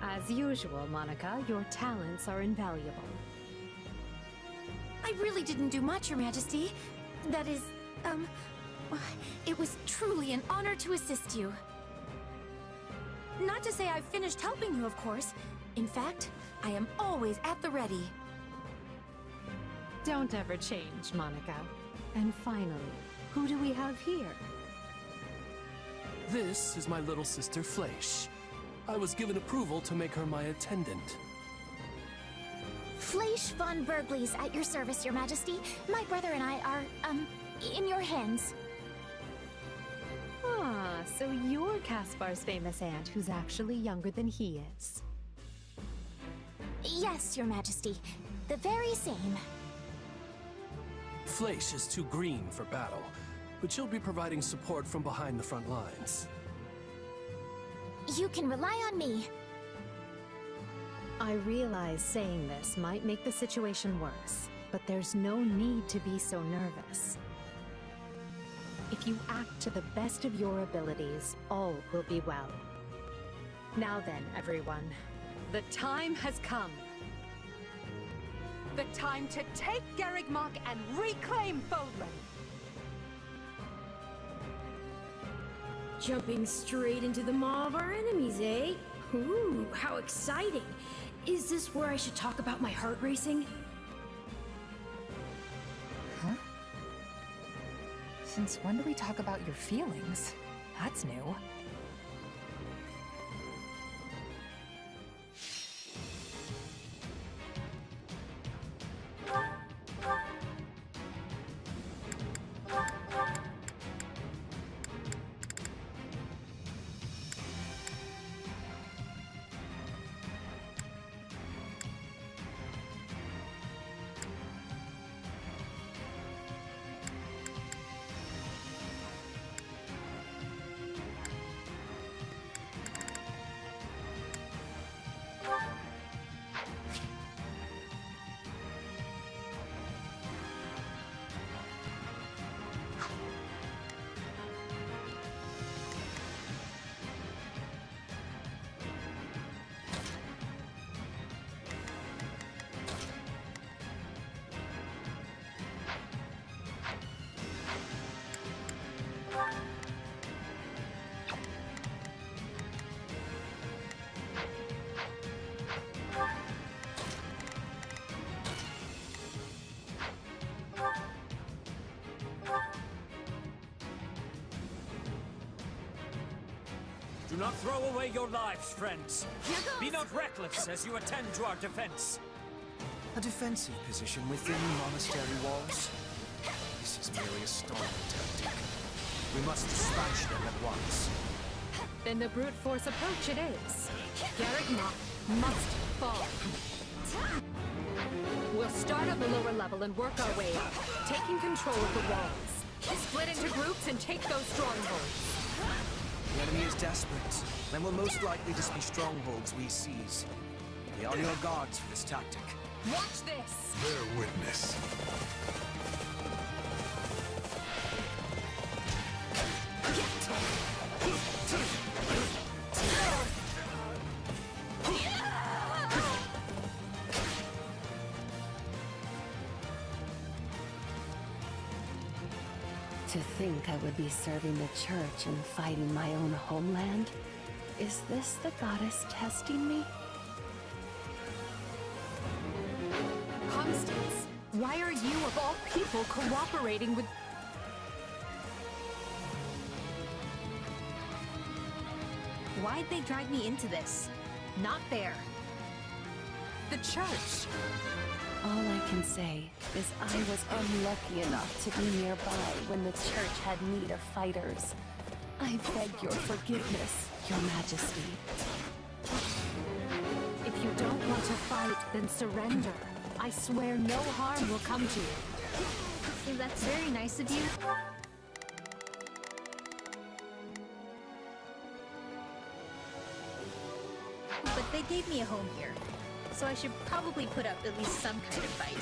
As usual, Monica, your talents are invaluable. I really didn't do much, Your Majesty. That is, it was truly an honor to assist you. Not to say I've finished helping you, of course. In fact, I am always at the ready. Don't ever change, Monica. And finally, who do we have here? This is my little sister Fleisch. I was given approval to make her my attendant. Fleisch von Bergley's at your service, Your Majesty. My brother and I are, in your hands. Ah, so you're Caspar's famous aunt who's actually younger than he is. Yes, Your Majesty. The very same. Fleisch is too green for battle, but she'll be providing support from behind the front lines. You can rely on me. I realize saying this might make the situation worse, but there's no need to be so nervous. If you act to the best of your abilities, all will be well. Now then, everyone, the time has come. The time to take Garrigmach and reclaim Fodlan. Jumping straight into the maw of our enemies, eh? Ooh, how exciting! Is this where I should talk about my heart racing? Huh? Since when do we talk about your feelings? That's new. Do not throw away your lives, friends. Be not reckless as you attend to our defense. A defensive position within monastery walls? This is merely a stalling tactic. We must dispatch them at once. Then the brute force approach it is. Garrigmach must fall. We'll start at the lower level and work our way up, taking control of the walls. Split into groups and take those strongholds. The enemy is desperate, and will most likely just be strongholds we seize. Be on your guards for this tactic. Watch this! Bear witness. To think I would be serving the church and fighting my own homeland? Is this the goddess testing me? Constance, why are you, of all people, cooperating with... Why'd they drag me into this? Not there. The church! All I can say is I was unlucky enough to be nearby when the church had need of fighters. I beg your forgiveness, Your Majesty. If you don't want to fight, then surrender. I swear no harm will come to you. That's very nice of you. But they gave me a home here, so I should probably put up at least some kind of fight.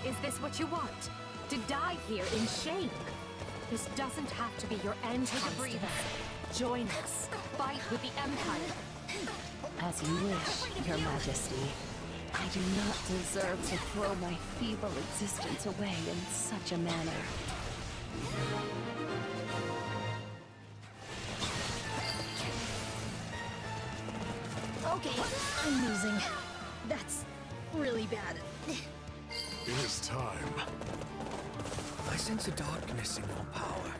Is this what you want? To die here in shame? This doesn't have to be your end. Take a breather. Join us. Fight with the Empire. As you wish, Your Majesty. I do not deserve to throw my feeble existence away in such a manner. Okay, I'm losing. That's really bad. It is time. I sense a darkness in your power.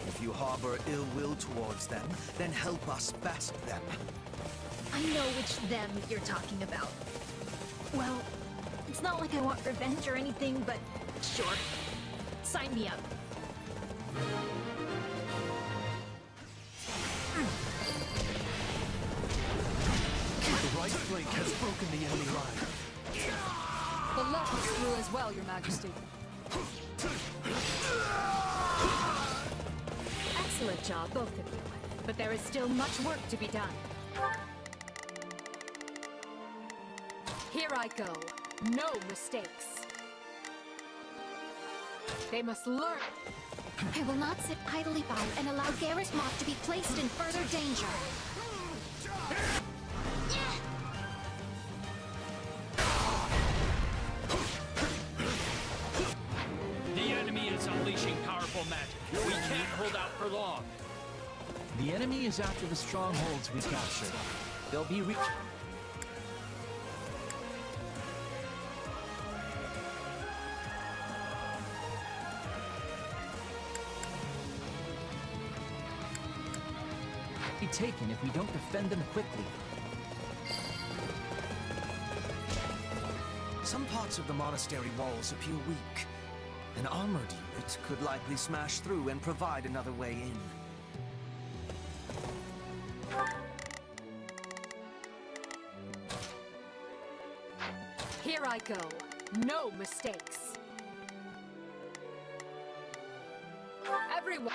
If you harbor ill will towards them, then help us best them. I know which them you're talking about. Well, it's not like I want revenge or anything, but sure. Sign me up. The right flank has broken the enemy line. The left is through as well, Your Majesty. Excellent job, both of you. But there is still much work to be done. Here I go. No mistakes. They must learn. I will not sit idly by and allow Garrus Moth to be placed in further danger. The enemy is unleashing powerful magic. We can't hold out for long. The enemy is after the strongholds we captured. They'll be taken if we don't defend them quickly. Some parts of the monastery walls appear weak. An armored unit could likely smash through and provide another way in. Here I go. No mistakes. Everyone.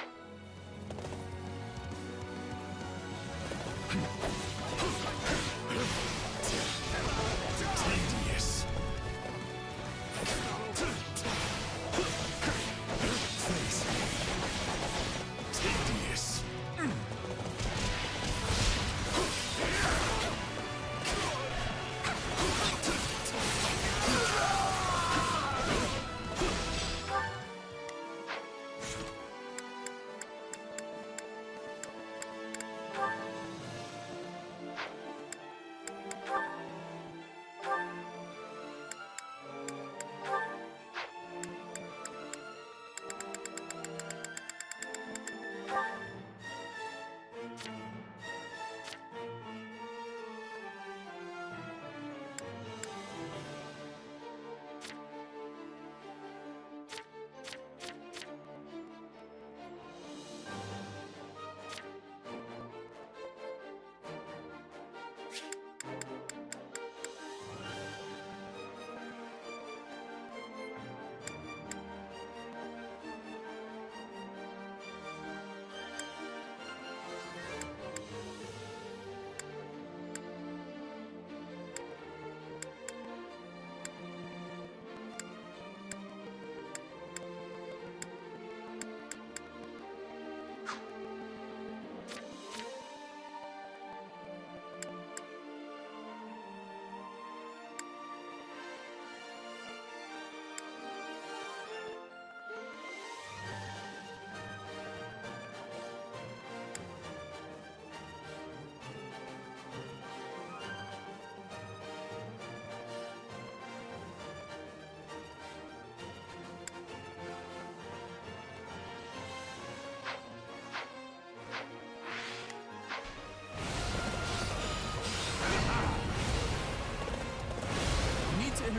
Tedious. Tedious.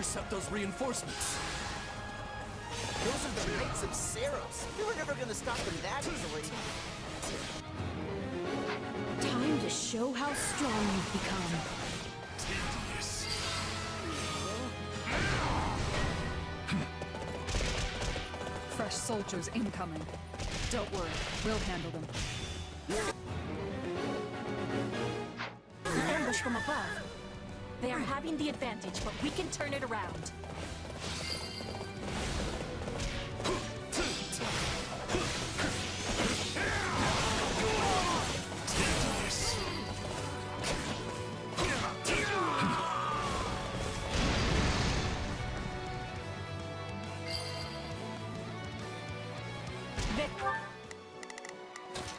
intercept those reinforcements. Those are the Knights of Saros. We were never gonna stop them that easily. Time to show how strong you've become. Fresh soldiers incoming. Don't worry, we'll handle them. An ambush from above. They are having the advantage, but we can turn it around.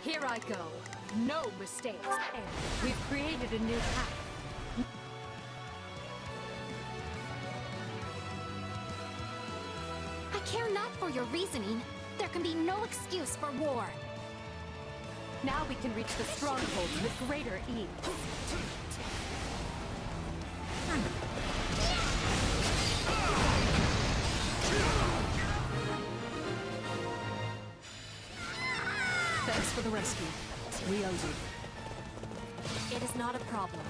Here I go. No mistakes. And we've created a new path. I care not for your reasoning. There can be no excuse for war. Now we can reach the strongholds with greater ease. Thanks for the rescue. We owe you. It is not a problem.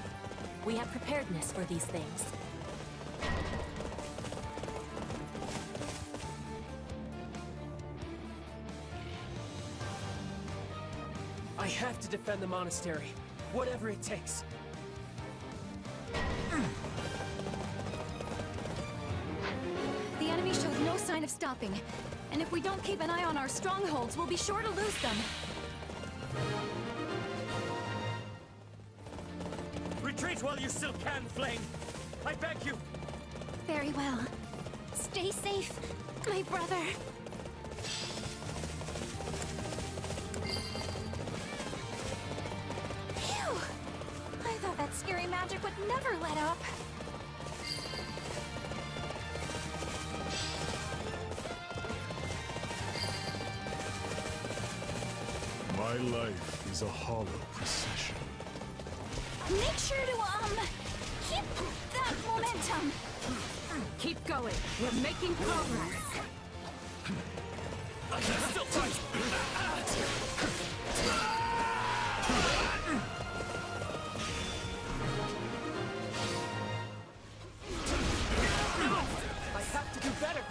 We have preparedness for these things. I have to defend the monastery, whatever it takes. The enemy shows no sign of stopping. And if we don't keep an eye on our strongholds, we'll be sure to lose them. Retreat while you still can, Flame. I beg you. Very well. Stay safe, my brother. Phew! I thought that scary magic would never let up. My life is a hollow procession. Make sure to, keep that momentum. Keep going. We're making progress. I can still fight! I have to do better!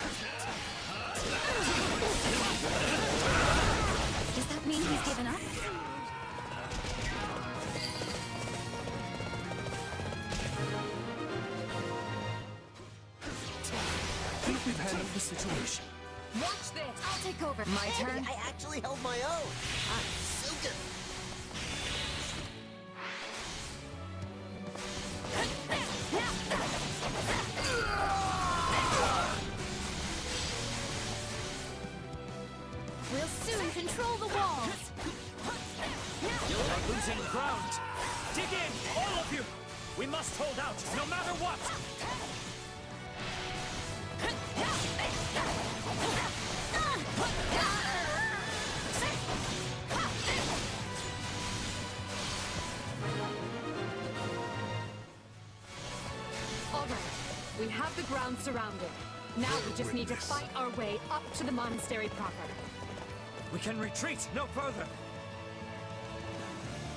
Does that mean he's given up? I think we've handled the situation. Watch this! I'll take over. My turn? I actually held my own. I'm so good. We'll soon control the walls. You're losing ground. Dig in, all of you. We must hold out, no matter what. All right. We have the ground surrounded. Now we just need to fight our way up to the monastery proper. We can retreat no further.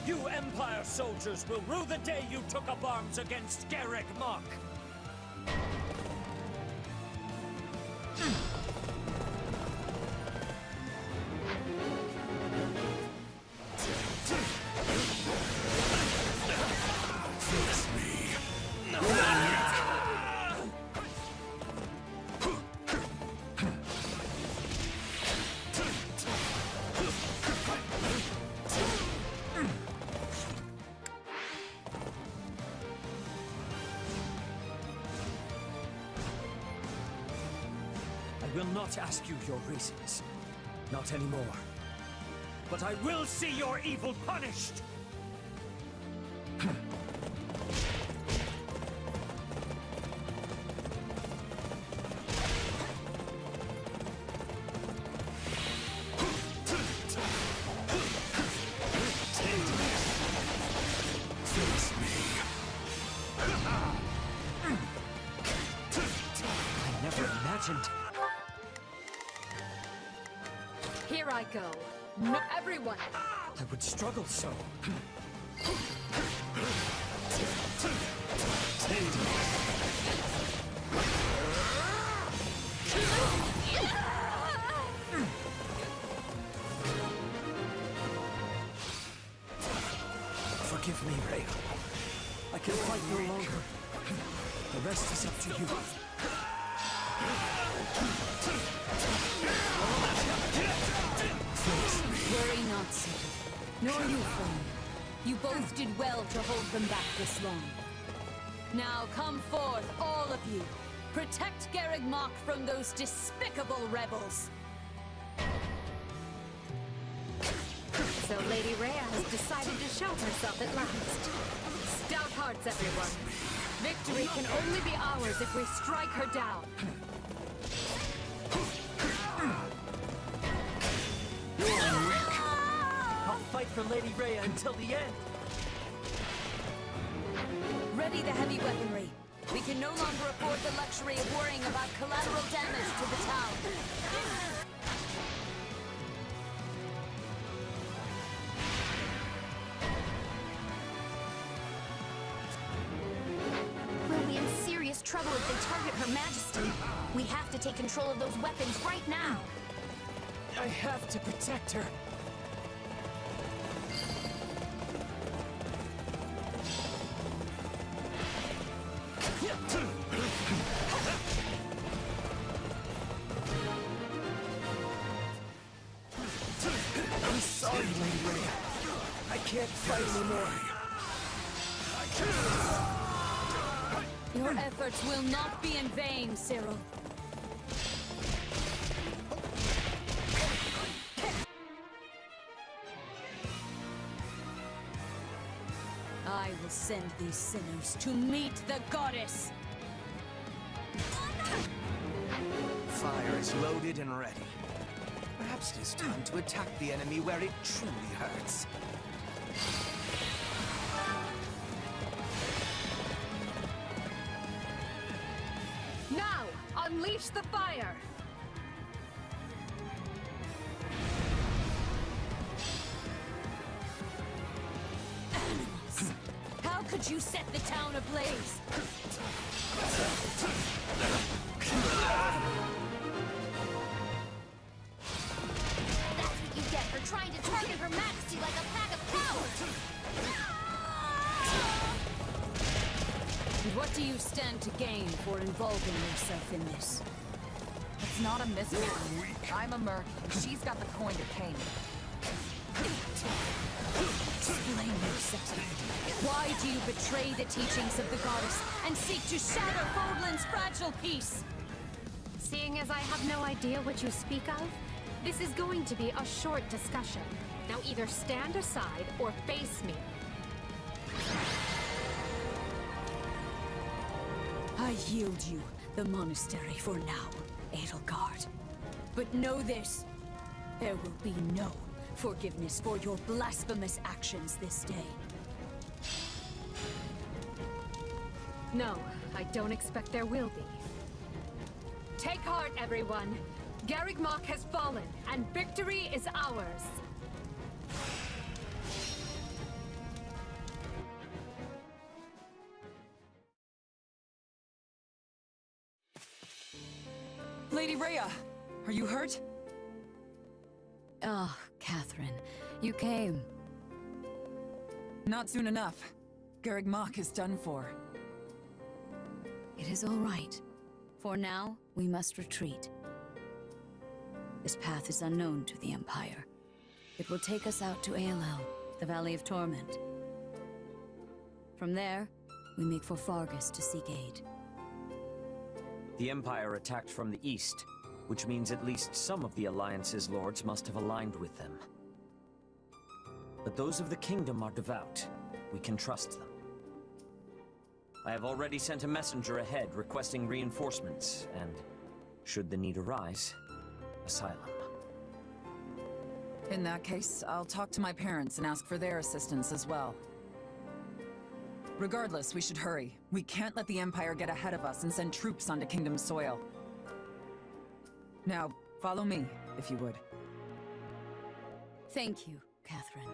You Empire soldiers will rue the day you took up arms against Garrick Mark. I will not ask you your reasons. Not anymore. But I will see your evil punished! never imagined. Here I go. No, everyone! I would struggle so. Forgive me, Rhea. I can fight no longer. The rest is up to you. Worry not, Cyril. Nor you, friend. You both did well to hold them back this long. Now come forth, all of you. Protect Garreg Mach from those despicable rebels. So Lady Rhea has decided to show herself at last. Stout hearts, everyone. Victory can only be ours if we strike her down. I'll fight for Lady Rhea until the end. Ready the heavy weaponry. We can no longer afford the luxury of worrying about collateral damage to the town. We'll be in serious trouble if they target Her Majesty. We have to take control of those weapons right now. I have to protect her. I'm sorry, Lady Rhea. I can't fight anymore. Your efforts will not be in vain, Cyril. I will send these sinners to meet the goddess! Fire is loaded and ready. Perhaps it is time to attack the enemy where it truly hurts. Now, unleash the fire! Animals! How could you set the town ablaze? That's what you get for trying to target Her Majesty like a pack of cowards! And what do you stand to gain for involving yourself in this? It's not a mystery. I'm a merc. She's got the coin to pay me. Explain yourself. Why do you betray the teachings of the goddess and seek to shatter Fodlan's fragile peace? Seeing as I have no idea what you speak of, this is going to be a short discussion. Now either stand aside or face me. I yield you the monastery for now, Edelgard. But know this, there will be no forgiveness for your blasphemous actions this day. No, I don't expect there will be. Take heart, everyone. Garreg Mach has fallen, and victory is ours. Lady Rhea, are you hurt? Ah, Catherine, you came. Not soon enough. Garreg Mach is done for. It is all right. For now, we must retreat. This path is unknown to the Empire. It will take us out to Aelel, the Valley of Torment. From there, we make for Fargus to seek aid. The Empire attacked from the east, which means at least some of the Alliance's lords must have aligned with them. But those of the Kingdom are devout. We can trust them. I have already sent a messenger ahead requesting reinforcements, and, should the need arise, asylum. In that case, I'll talk to my parents and ask for their assistance as well. Regardless, we should hurry. We can't let the Empire get ahead of us and send troops onto Kingdom soil. Now, follow me, if you would. Thank you, Catherine.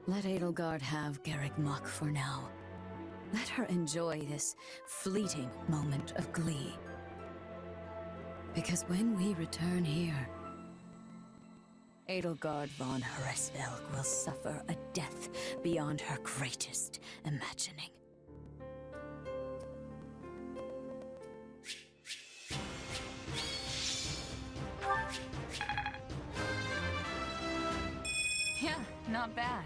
Let Edelgard have Garrick Mach for now. Let her enjoy this fleeting moment of glee. Because when we return here, Edelgard von Hresvelg will suffer a death beyond her greatest imagining. Yeah, not bad.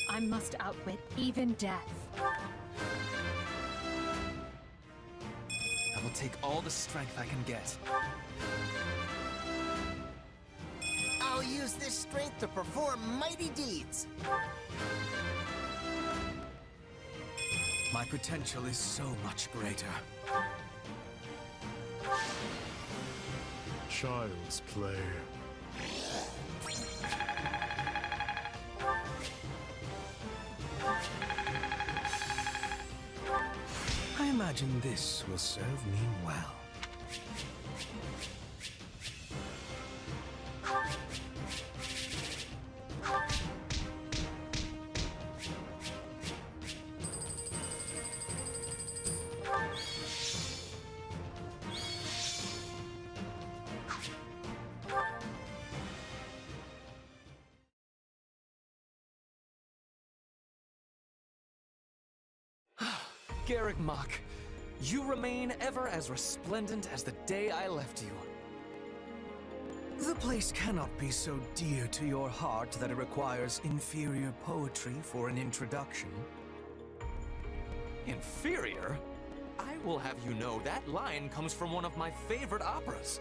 I must outwit even death. I will take all the strength I can get. I'll use this strength to perform mighty deeds. My potential is so much greater. Child's play. I imagine this will serve me well. Garrick Mach, you remain ever as resplendent as the day I left you. The place cannot be so dear to your heart that it requires inferior poetry for an introduction. Inferior? I will have you know that line comes from one of my favorite operas.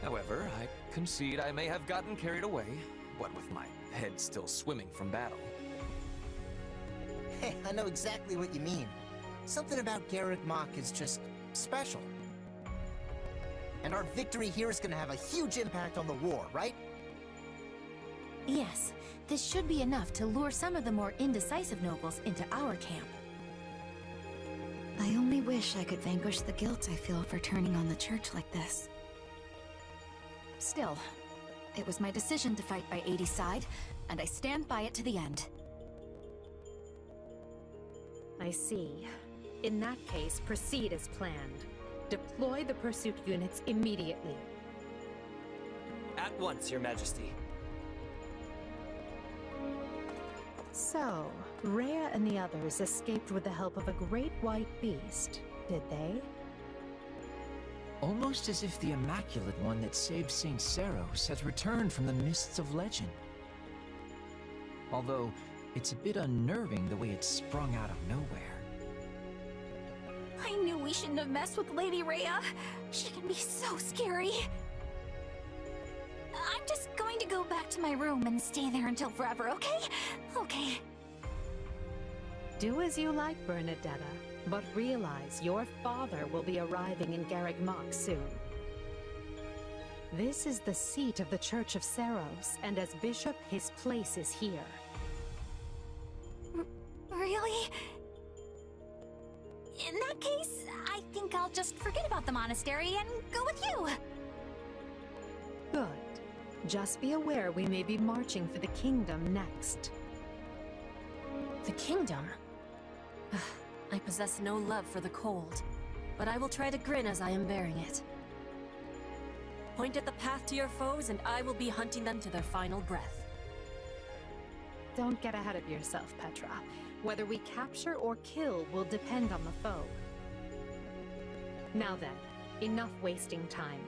However, I concede I may have gotten carried away, what with my head still swimming from battle. Hey, I know exactly what you mean. Something about Garrick Mach is just special. And our victory here is gonna have a huge impact on the war, right? Yes, this should be enough to lure some of the more indecisive nobles into our camp. I only wish I could vanquish the guilt I feel for turning on the church like this. Still, it was my decision to fight by 80's side, and I stand by it to the end. I see. In that case, proceed as planned. Deploy the pursuit units immediately. At once, Your Majesty. So, Rhea and the others escaped with the help of a great white beast, did they? Almost as if the Immaculate One that saved St. Seros has returned from the mists of legend. Although, it's a bit unnerving the way it sprung out of nowhere. I knew we shouldn't have messed with Lady Rhea. She can be so scary. I'm just going to go back to my room and stay there until forever, okay? Okay. Do as you like, Bernadetta, but realize your father will be arriving in Garrick Mach soon. This is the seat of the Church of Seros, and as bishop, his place is here. Really? In that case, I think I'll just forget about the monastery and go with you. Good. Just be aware we may be marching for the kingdom next. The kingdom? I possess no love for the cold, but I will try to grin as I am bearing it. Point at the path to your foes, and I will be hunting them to their final breath. Don't get ahead of yourself, Petra. Whether we capture or kill will depend on the foe. Now then, enough wasting time.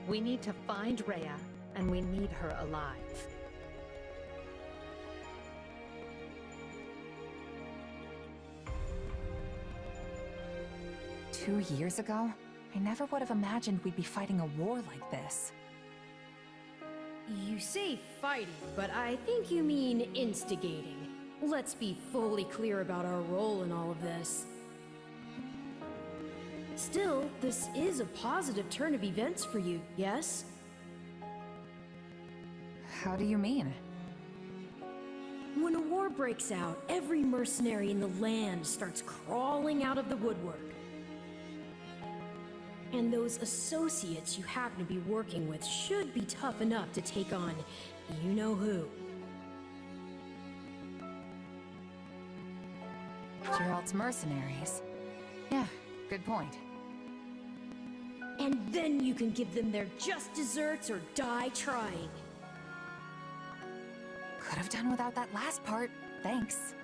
We need to find Rhea, and we need her alive. Two years ago, I never would have imagined we'd be fighting a war like this. You say fighting, but I think you mean instigating. Let's be fully clear about our role in all of this. Still, this is a positive turn of events for you, yes? How do you mean? When a war war breaks out, every mercenary in the land starts crawling out of the woodwork. And those associates you happen to be working with should be tough enough to take on you-know-who. Gerald's mercenaries. Yeah, good point. And then you can give them their just desserts or die trying. Could have done without that last part. Thanks.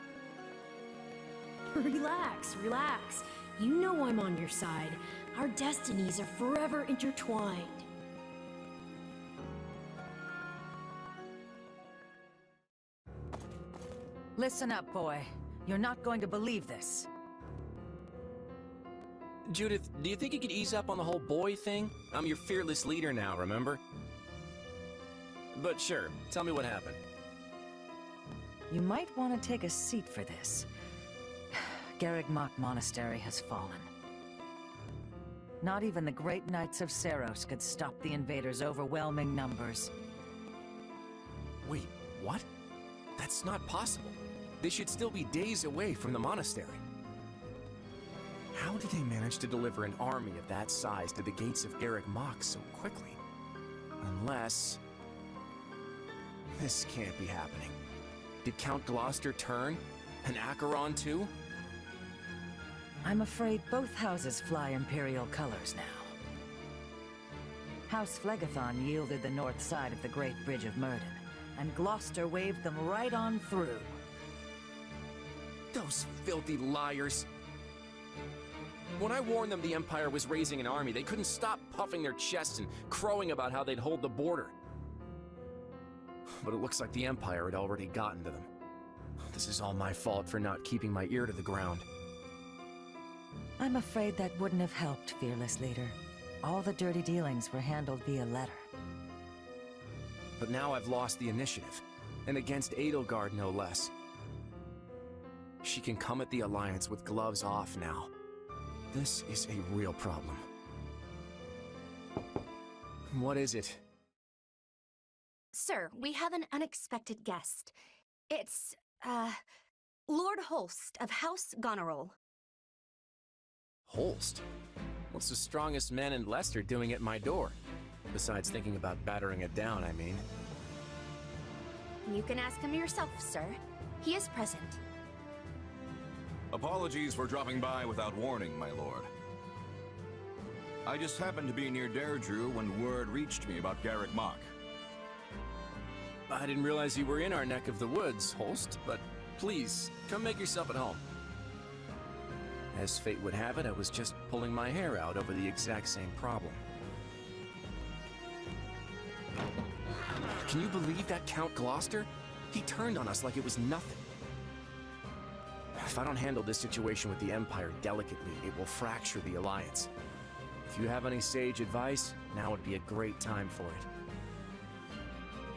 Relax, relax. You know I'm on your side. Our destinies are forever intertwined. Listen up, boy. You're not going to believe this. Judith, do you think you could ease up on the whole boy thing? I'm your fearless leader now, remember? But sure, tell me what happened. You might want to take a seat for this. Garreg Mach Monastery has fallen. Not even the great knights of Seros could stop the invaders' overwhelming numbers. Wait, what? That's not possible. They should still be days away from the monastery. How did they manage to deliver an army of that size to the gates of Garreg Mach so quickly? Unless... this can't be happening. Did Count Gloucester turn? And Acheron too? I'm afraid both houses fly Imperial colors now. House Phlegethon yielded the north side of the Great Bridge of Myrden, and Gloucester waved them right on through. Those filthy liars! When I warned them the Empire was raising an army, they couldn't stop puffing their chests and crowing about how they'd hold the border. But it looks like the Empire had already gotten to them. This is all my fault for not keeping my ear to the ground. I'm afraid that wouldn't have helped, fearless leader. All the dirty dealings were handled via letter. But now I've lost the initiative, and against Edelgard no less. She can come at the Alliance with gloves off now. This is a real problem. What is it? Sir, we have an unexpected guest. It's, Lord Holst of House Goneril. Holst? What's the strongest man in Leicester doing at my door? Besides thinking about battering it down, I mean. You can ask him yourself, sir. He is present. Apologies for dropping by without warning, my lord. I just happened to be near Deirdre when word reached me about Garreg Mach. I didn't realize you were in our neck of the woods, Holst, but please, come make yourself at home. As fate would have it, I was just pulling my hair out over the exact same problem. Can you believe that Count Gloucester? He turned on us like it was nothing. If I don't handle this situation with the Empire delicately, it will fracture the Alliance. If you have any sage advice, now would be a great time for it.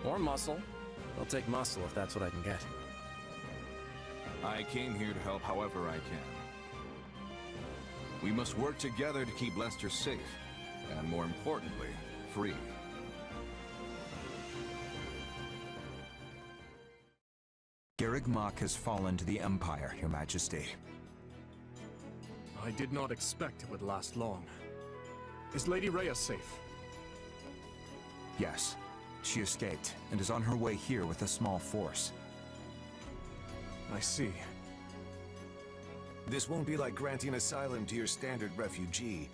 Or muscle. I'll take muscle if that's what I can get. I came here to help however I can. We must work together to keep Leicester safe, and more importantly, free. Garreg Mach has fallen to the Empire, Your Majesty. I did not expect it would last long. Is Lady Rhea safe? Yes. She escaped, and is on her way here with a small force. I see. This won't be like granting asylum to your standard refugee.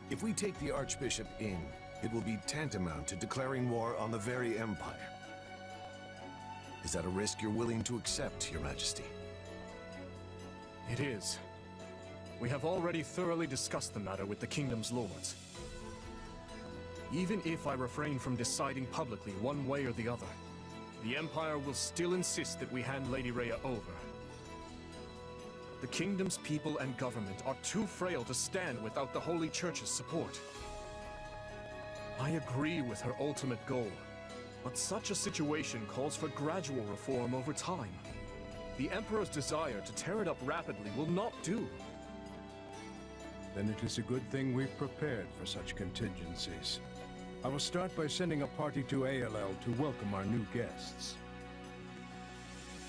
If we take the Archbishop in, it will be tantamount to declaring war on the very Empire. Is that a risk you're willing to accept, Your Majesty? It is. We have already thoroughly discussed the matter with the Kingdom's lords. Even if I refrain from deciding publicly one way or the other, the Empire will still insist that we hand Lady Rhea over. The Kingdom's people and government are too frail to stand without the Holy Church's support. I agree with her ultimate goal, but such a situation calls for gradual reform over time. The Emperor's desire to tear it up rapidly will not do. Then it is a good thing we've prepared for such contingencies. I will start by sending a party to ALL to welcome our new guests.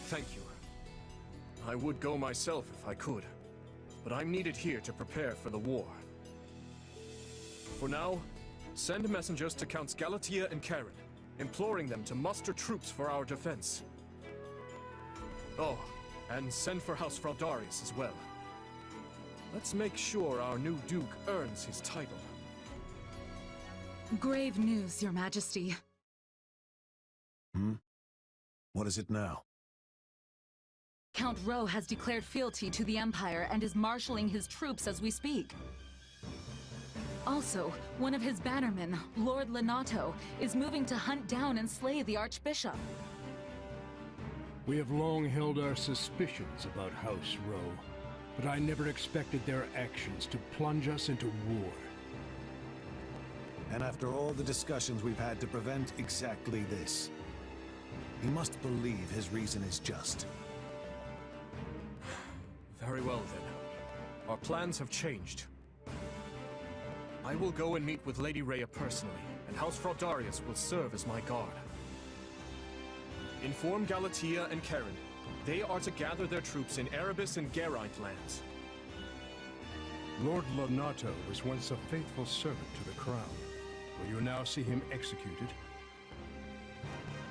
Thank you. I would go myself if I could, but I'm needed here to prepare for the war. For now, send messengers to Counts Galatea and Karen, imploring them to muster troops for our defense. Oh, and send for House Fraldarius as well. Let's make sure our new Duke earns his title. Grave news, Your Majesty. What is it now? Count Ro has declared fealty to the Empire and is marshaling his troops as we speak. Also, one of his bannermen, Lord Lenato, is moving to hunt down and slay the Archbishop. We have long held our suspicions about House Ro, but I never expected their actions to plunge us into war. And after all the discussions we've had to prevent exactly this, you must believe his reason is just. Very well then. Our plans have changed. I will go and meet with Lady Rhea personally, and House Fraldarius will serve as my guard. Inform Galatea and Karen. They are to gather their troops in Erebus and Geraint lands. Lord Lenato was once a faithful servant to the crown. Will you now see him executed?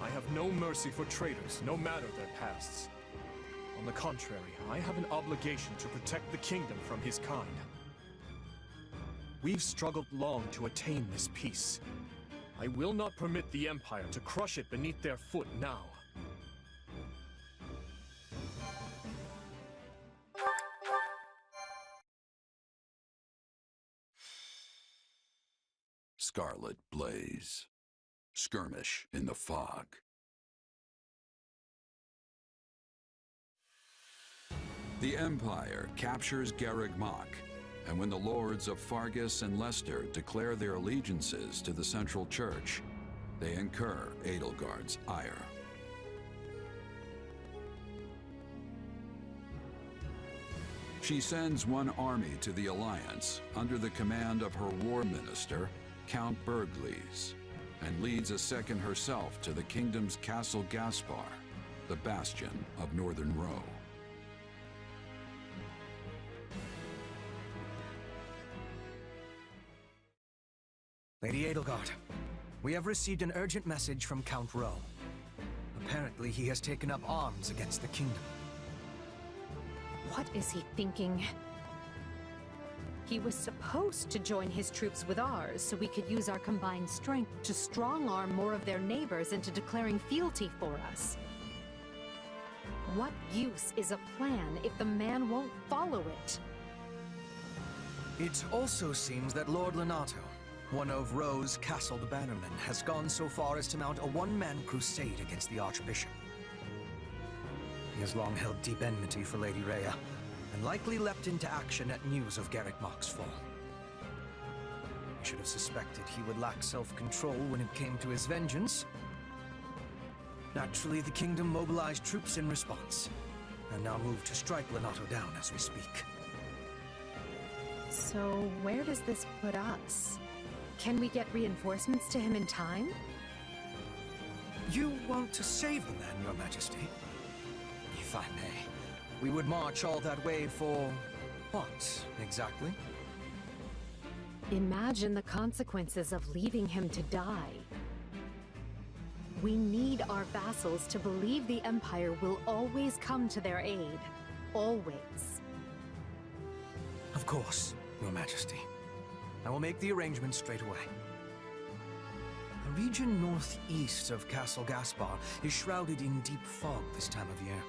I have no mercy for traitors, no matter their pasts. On the contrary, I have an obligation to protect the kingdom from his kind. We've struggled long to attain this peace. I will not permit the Empire to crush it beneath their foot now. Scarlet Blaze. Skirmish in the fog. The Empire captures Garreg Mach, and when the lords of Fargus and Leicester declare their allegiances to the Central Church, they incur Edelgard's ire. She sends one army to the Alliance under the command of her war minister, Count Bergles, and leads a second herself to the kingdom's Castle Gaspar, the bastion of Northern Row. Lady Edelgard, we have received an urgent message from Count Ro. Apparently he has taken up arms against the kingdom. What is he thinking? He was supposed to join his troops with ours so we could use our combined strength to strong-arm more of their neighbors into declaring fealty for us. What use is a plan if the man won't follow it? It also seems that Lord Lenato, one of Ro's castled bannermen, has gone so far as to mount a one-man crusade against the Archbishop. He has long held deep enmity for Lady Rhea, and likely leapt into action at news of Garreg Mach's fall. I should have suspected he would lack self-control when it came to his vengeance. Naturally, the kingdom mobilized troops in response, and now move to strike Lenato down as we speak. So, where does this put us? Can we get reinforcements to him in time? You want to save the man, Your Majesty? If I may. We would march all that way for... what, exactly? Imagine the consequences of leaving him to die. We need our vassals to believe the Empire will always come to their aid. Always. Of course, Your Majesty. I will make the arrangements straight away. The region northeast of Castle Gaspar is shrouded in deep fog this time of year.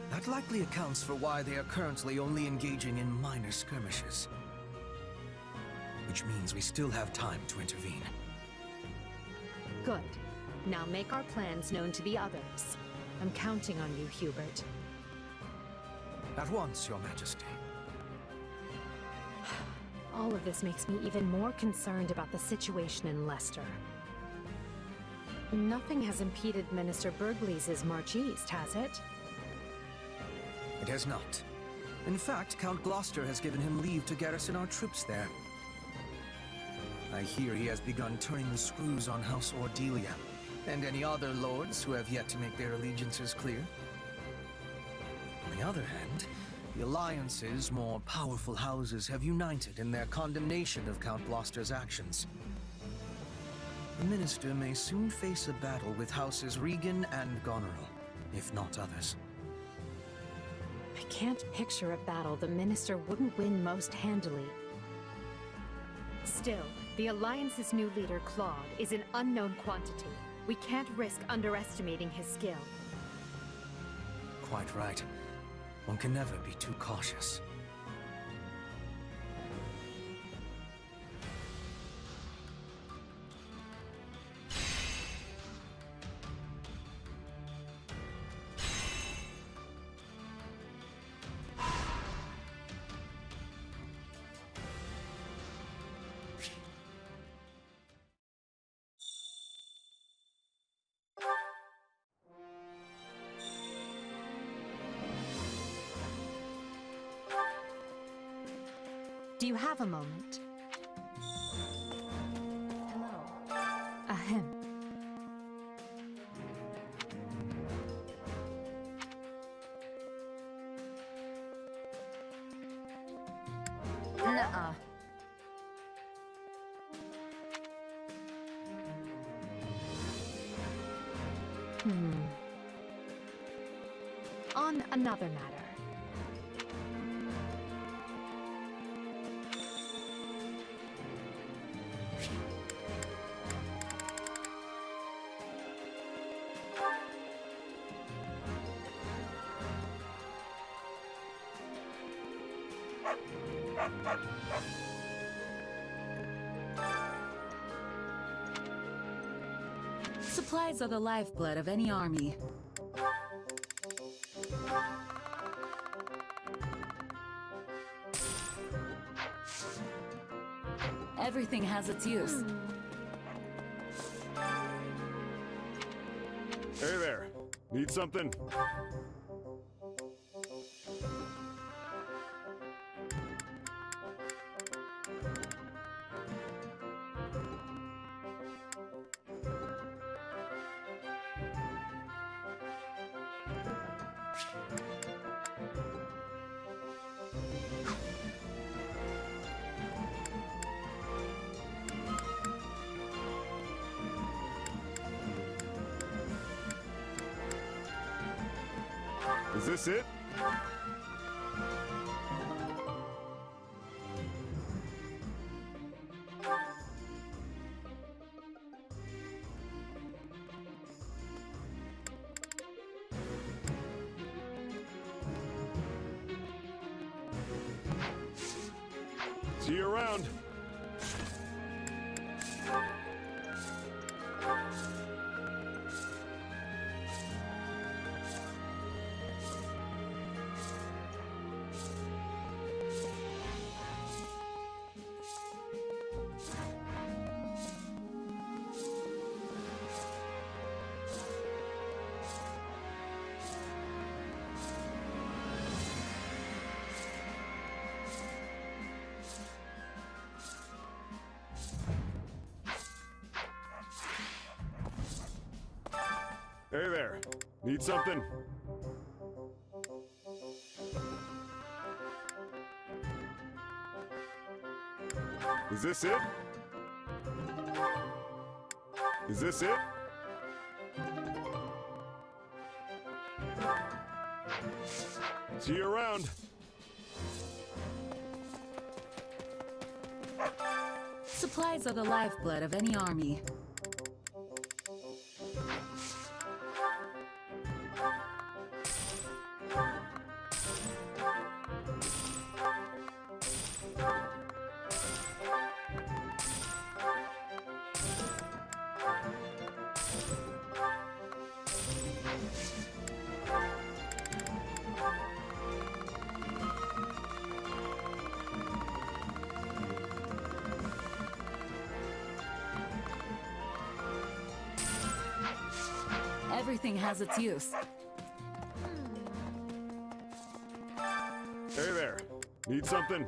That likely accounts for why they are currently only engaging in minor skirmishes. Which means we still have time to intervene. Good. Now make our plans known to the others. I'm counting on you, Hubert. At once, Your Majesty. All of this makes me even more concerned about the situation in Leicester. Nothing has impeded Minister Bergles' march east, has it? It has not. In fact, Count Gloucester has given him leave to garrison our troops there. I hear he has begun turning the screws on House Ordelia, and any other lords who have yet to make their allegiances clear. the other hand, the Alliance's more powerful houses have united in their condemnation of Count Gloucester's actions. The Minister may soon face a battle with Houses Regan and Goneril, if not others. I can't picture a battle the Minister wouldn't win most handily. Still, the Alliance's new leader, Claude, is an unknown quantity. We can't risk underestimating his skill. Quite right. One can never be too cautious. Do you have a moment? Hello. Ahem. Nuh-uh. On another matter. Supplies are the lifeblood of any army. Everything has its use. Hey there. Need something? Is this it? See you around. Hey there. Need something? Is this it? Is this it? See you around. Supplies are the lifeblood of any army. Everything has its use. Hey there. Need something?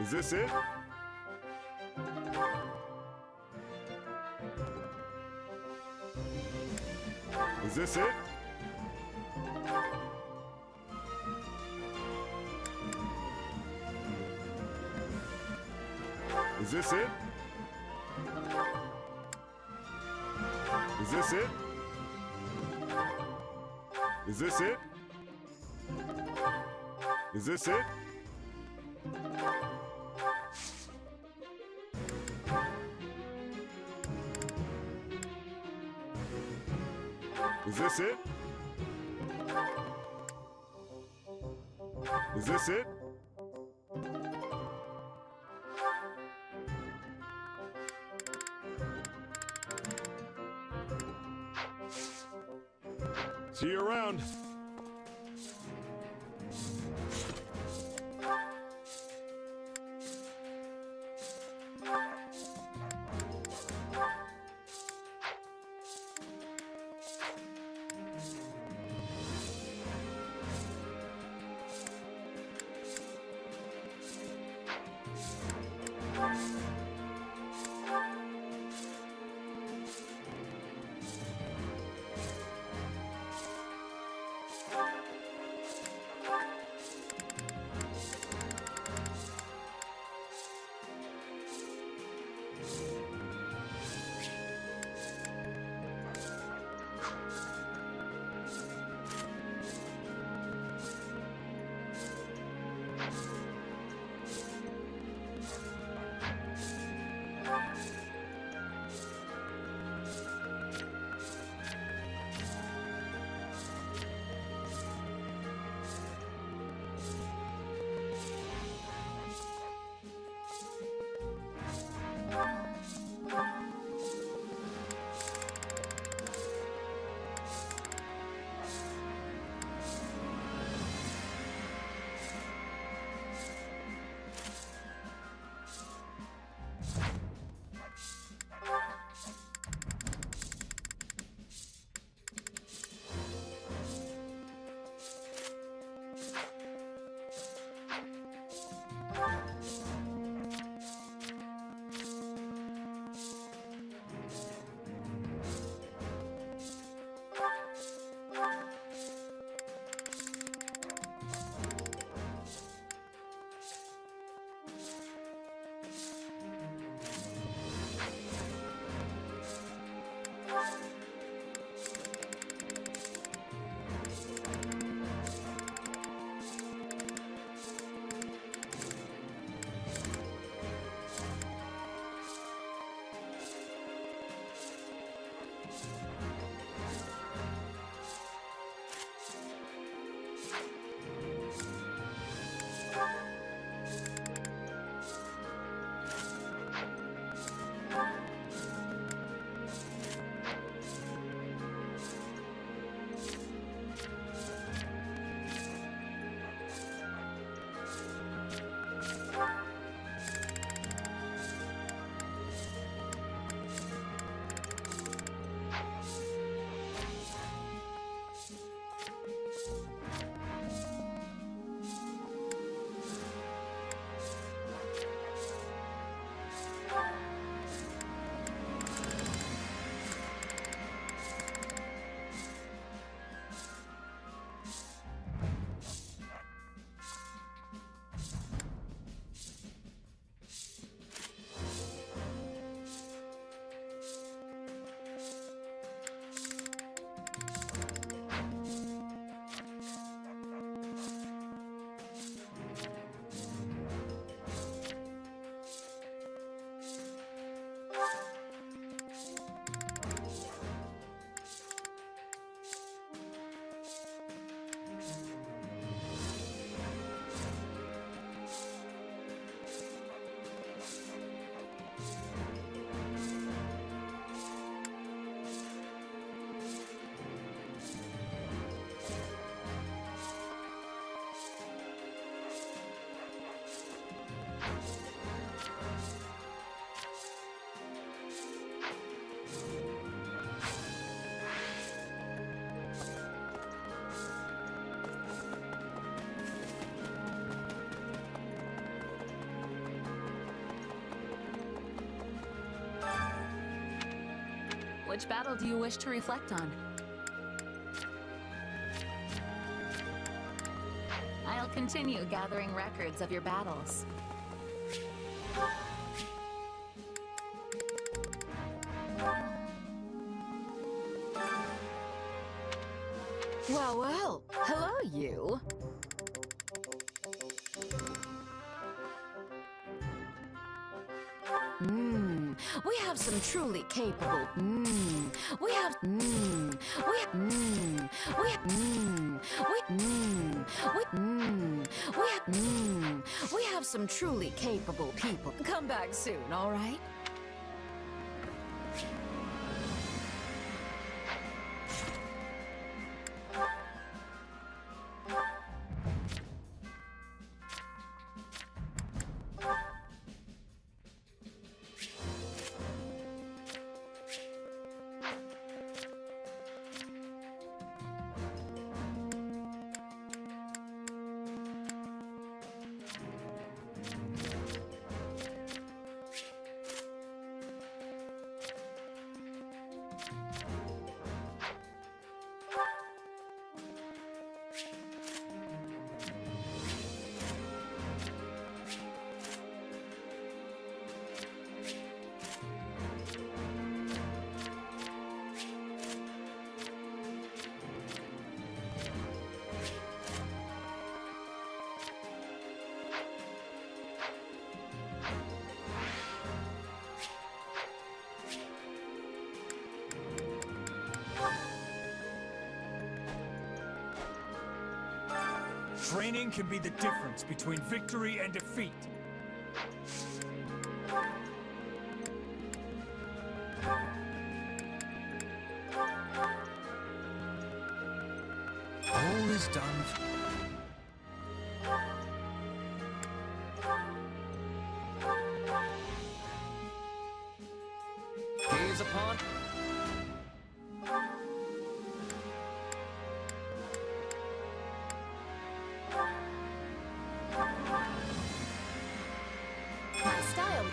Is this it? Is this it? Is this it? Is this it? Is this it? Is this it? Is this it? Is this it? See you around. Which battle do you wish to reflect on? I'll continue gathering records of your battles. Well, well. Hello, you. We have some truly capable. We have. We have some truly capable people. Come back soon, all right? Training can be the difference between victory and defeat. All is done. Gaze upon. My style.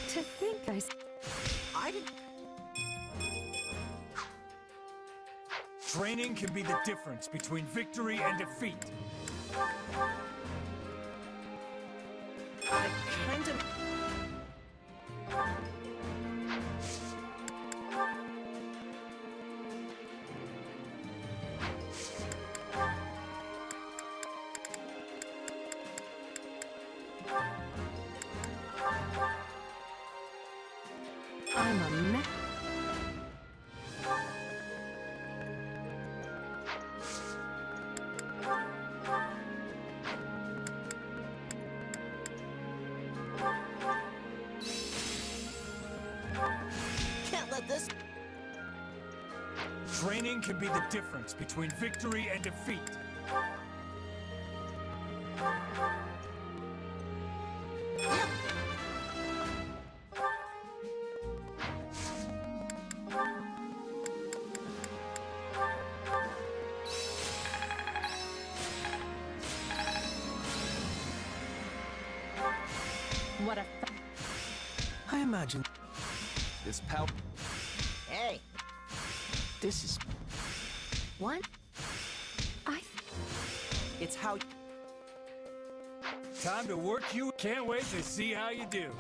To think I didn't. Training can be the difference between victory and defeat. I kind of. I'm a mess. Can't let this. Training can be the difference between victory and defeat. What a I imagine This power. Hey. This is. What? It's how. Time to work you. Can't wait to see how you do.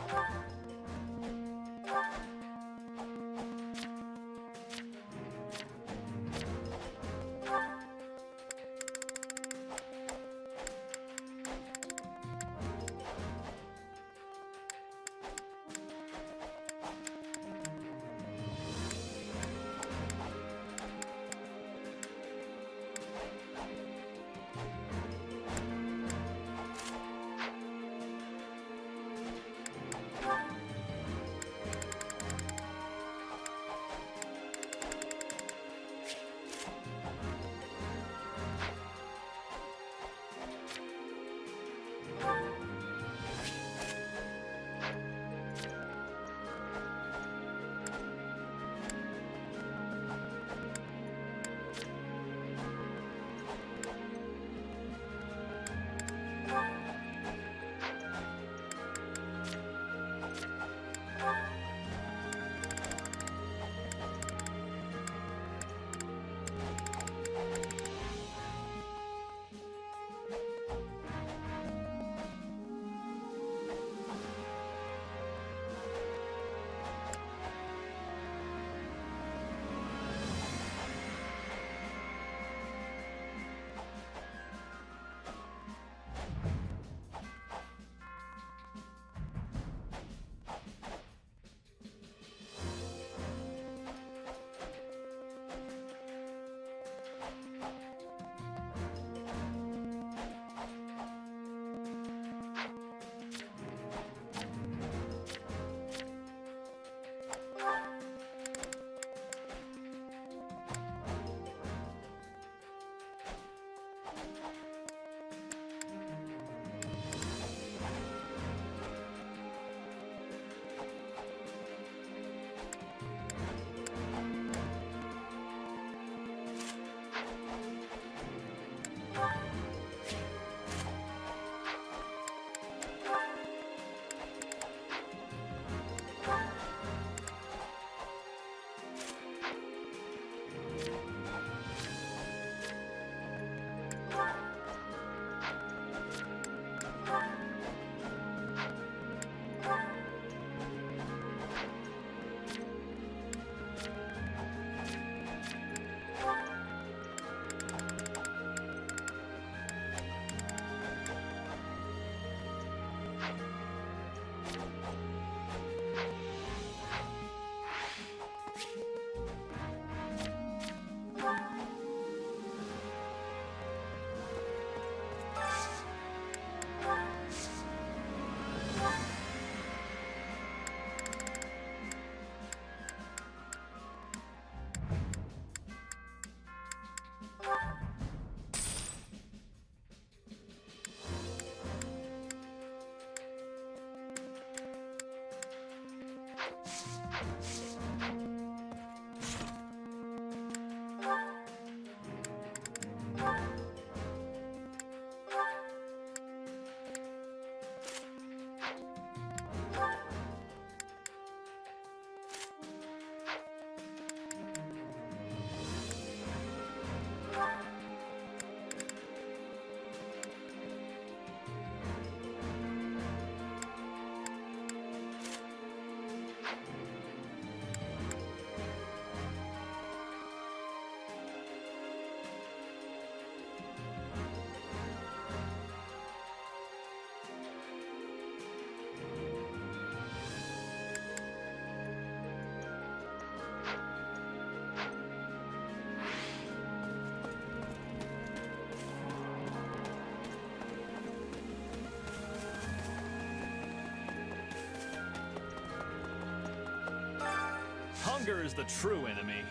Hunger is the true enemy.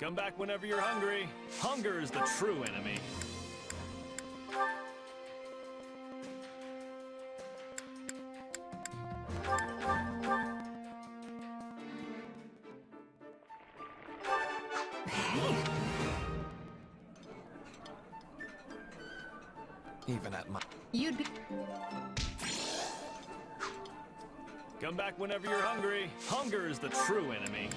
Come back whenever you're hungry. Hunger is the true enemy. Even at my... You'd be... Come back whenever you're hungry. Hunger is the true enemy.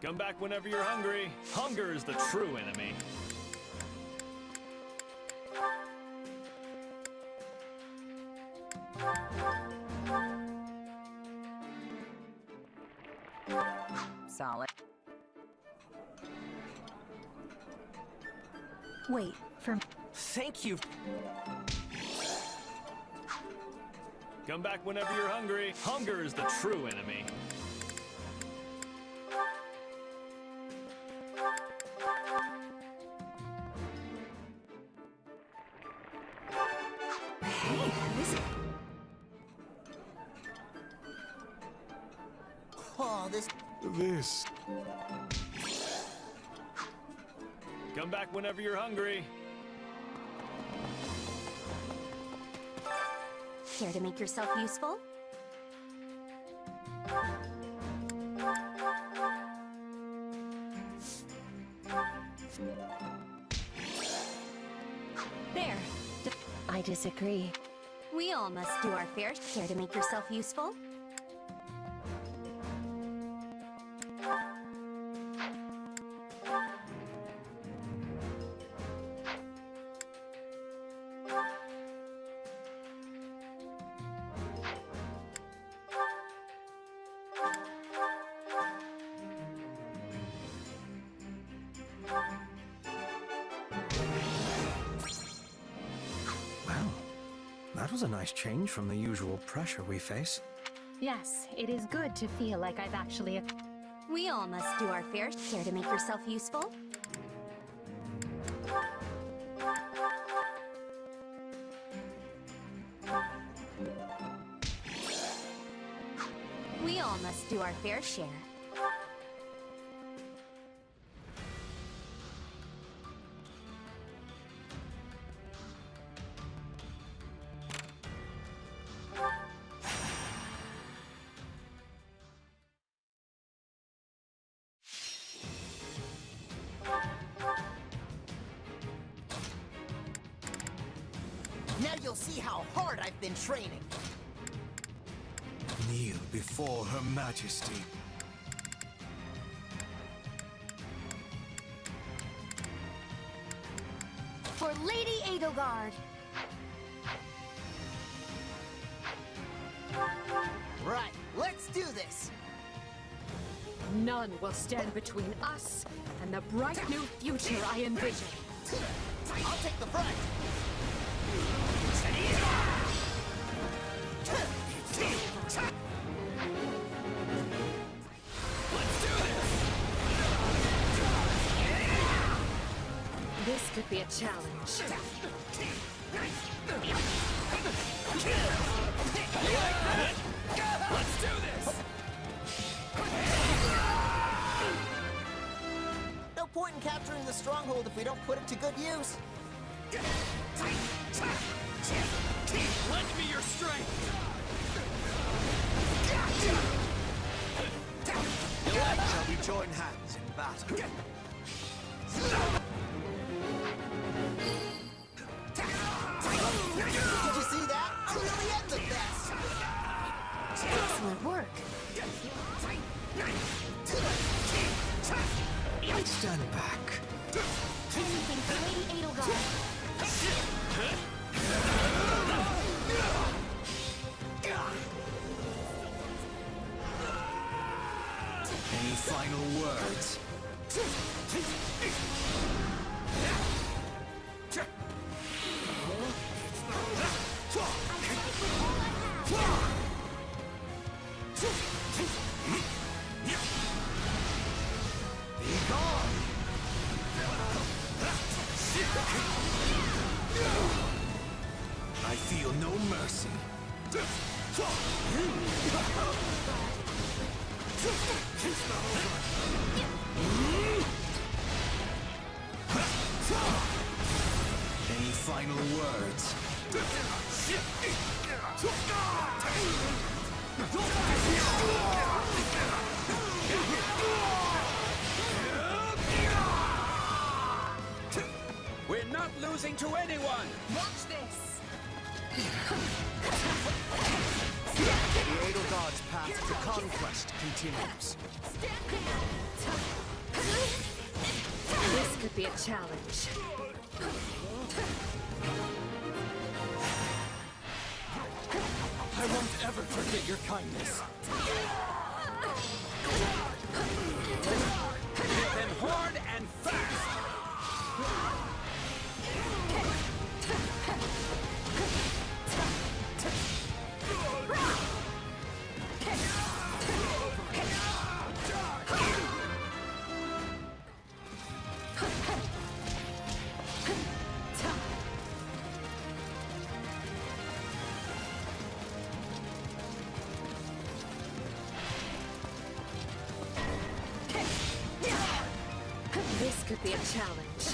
Come back whenever you're hungry. Hunger is the true enemy. Solid. Wait, for... Thank you. Come back whenever you're hungry. Hunger is the true enemy. Oh, this... Come back whenever you're hungry. Care to make yourself useful? There. I disagree. We all must do our fair share to make yourself useful. That was a nice change from the usual pressure we face. Yes, it is good to feel like I've actually... We all must do our fair share to make yourself useful. We all must do our fair share. Now you'll see how hard I've been training. Kneel before Her Majesty. For Lady Edelgard. Right, let's do this. None will stand between us and the bright new future I envision. I'll take the front. This could be a challenge. Let's do this! No point in capturing the stronghold if we don't put it to good use. Lend me your strength! Shall we join hands in battle? Did you see that? I really am the best! Excellent work. Stand back. Anything for Lady Edelgard. Any final words? Be gone! I feel no mercy. Any final words? We're not losing to anyone! Watch this! The Edelgard's path to conquest continues. This could be a challenge. I won't ever forget your kindness. Hit them hard and fast! This could be a challenge.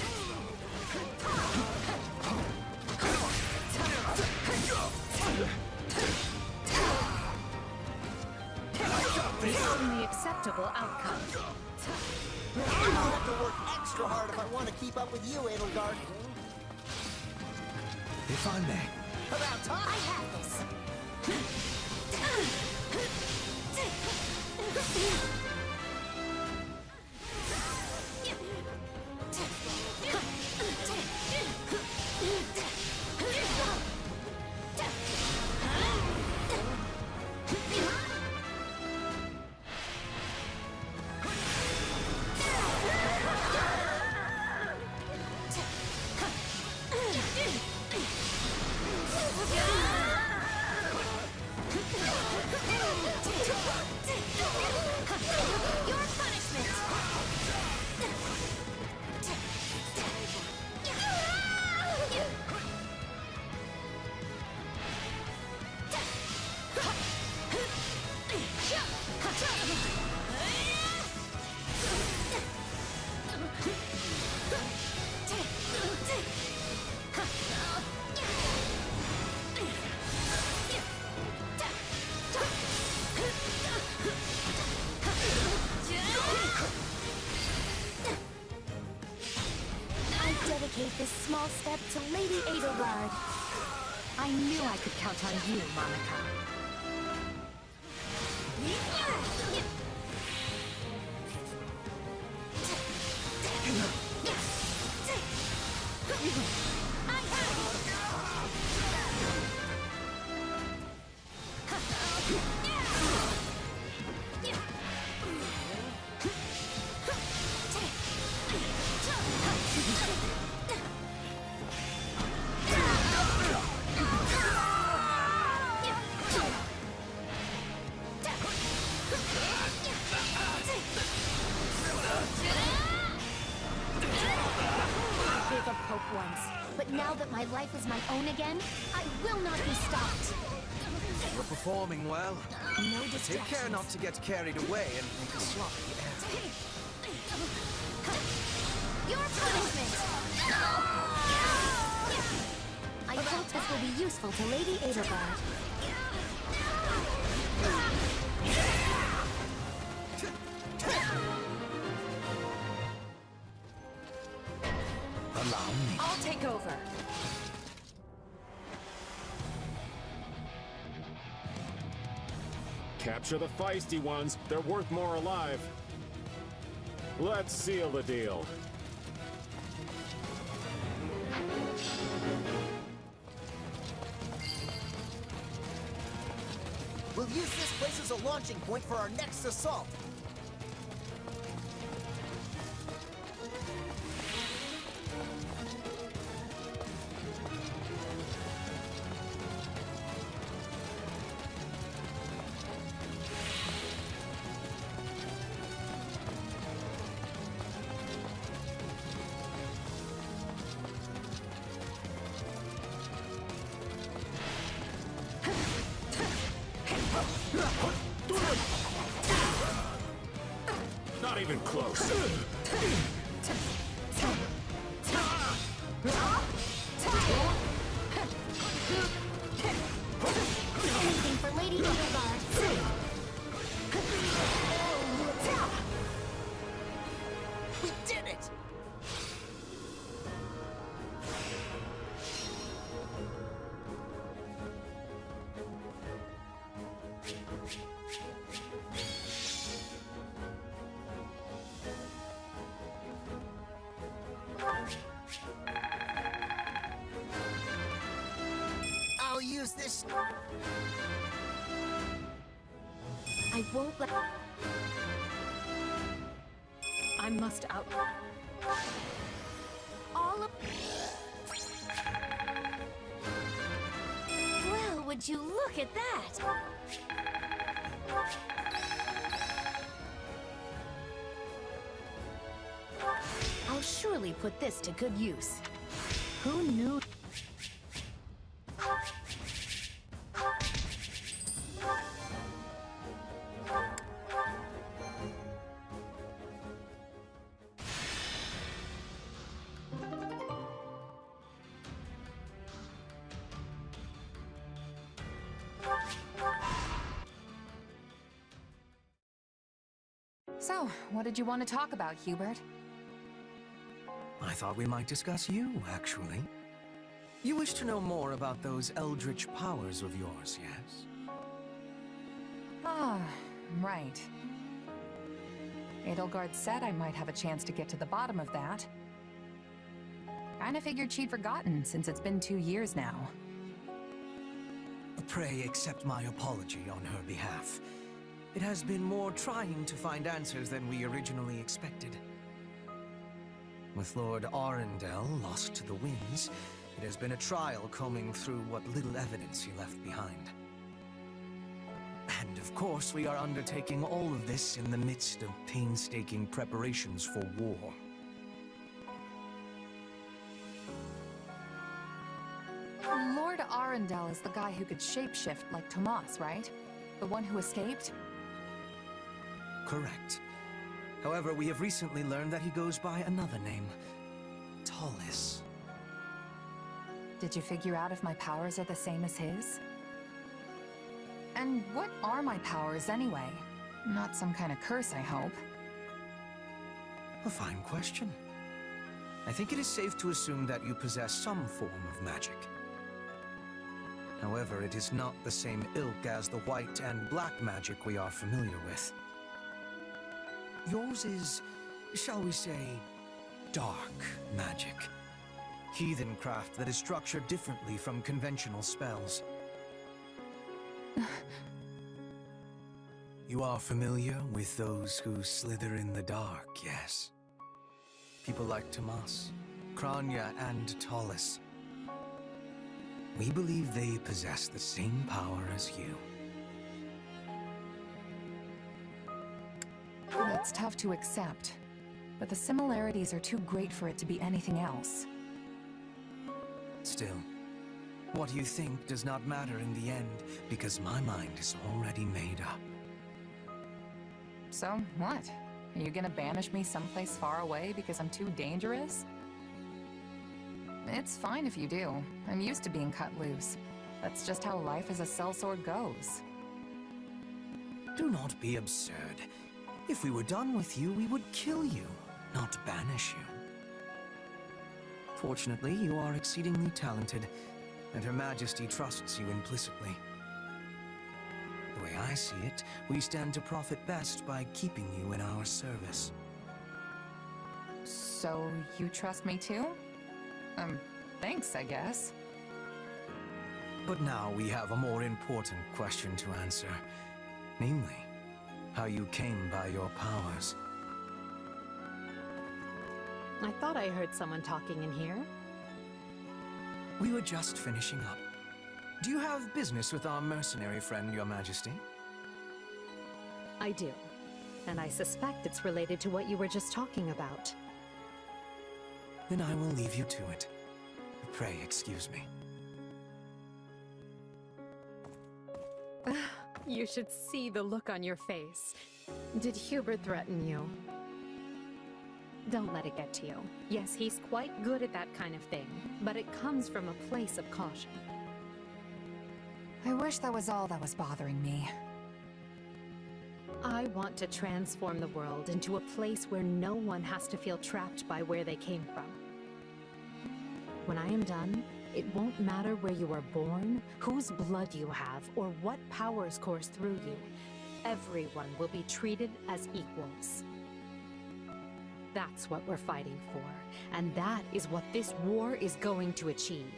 This is the acceptable outcome. I'll have to work extra hard if I want to keep up with you, Edelgard. If I may. About time! I have this. Dedicate this small step to Lady Edelgard. I knew I could count on you, Monica. life as my own again, I will not be stopped. You're performing well. No Take distractions. care not to get carried away and make a sloppy end. Your punishment! I hope this will be useful to Lady Edelgard. Allow me. I'll take over. Capture the feisty ones. They're worth more alive. Let's seal the deal. We'll use this place as a launching point for our next assault. Not even close. Anything for Lady Edelgard. We did it! I'll use this. I won't let... I must out. all of... Well, would you look at that? I'll surely put this to good use. Who knew? So, what did you want to talk about, Hubert? I thought we might discuss you, actually. You wish to know more about those eldritch powers of yours, yes? Ah, right. Edelgard said I might have a chance to get to the bottom of that. Kinda figured she'd forgotten, since it's been 2 years now. Pray accept my apology on her behalf. It has been more trying to find answers than we originally expected. With Lord Arundel lost to the winds, it has been a trial combing through what little evidence he left behind. And of course, we are undertaking all of this in the midst of painstaking preparations for war. Lord Arundel is the guy who could shapeshift like Tomas, right? The one who escaped? Correct. However, we have recently learned that he goes by another name. Tallis. Did you figure out if my powers are the same as his? And what are my powers anyway? Not some kind of curse, I hope. A fine question. I think it is safe to assume that you possess some form of magic. However, it is not the same ilk as the white and black magic we are familiar with. Yours is, shall we say, dark magic. Heathen craft that is structured differently from conventional spells. You are familiar with those who slither in the dark, yes? People like Tomas, Kranya, and Tallis. We believe they possess the same power as you. That's tough to accept, but the similarities are too great for it to be anything else. Still, what you think does not matter in the end, because my mind is already made up. So, what? Are you gonna banish me someplace far away because I'm too dangerous? It's fine if you do. I'm used to being cut loose. That's just how life as a sellsword goes. Do not be absurd. If we were done with you, we would kill you, not banish you. Fortunately, you are exceedingly talented, and Her Majesty trusts you implicitly. The way I see it, we stand to profit best by keeping you in our service. So, you trust me too? Thanks, I guess. But now we have a more important question to answer. Namely, how you came by your powers. I thought I heard someone talking in here. We were just finishing up. Do you have business with our mercenary friend, Your Majesty? I do. And I suspect it's related to what you were just talking about. Then I will leave you to it. Pray excuse me. You should see the look on your face. Did Hubert threaten you? Don't let it get to you. Yes, he's quite good at that kind of thing, but it comes from a place of caution. I wish that was all that was bothering me. I want to transform the world into a place where no one has to feel trapped by where they came from. When I am done, it won't matter where you were born, whose blood you have, or what powers course through you. Everyone will be treated as equals. That's what we're fighting for, and that is what this war is going to achieve.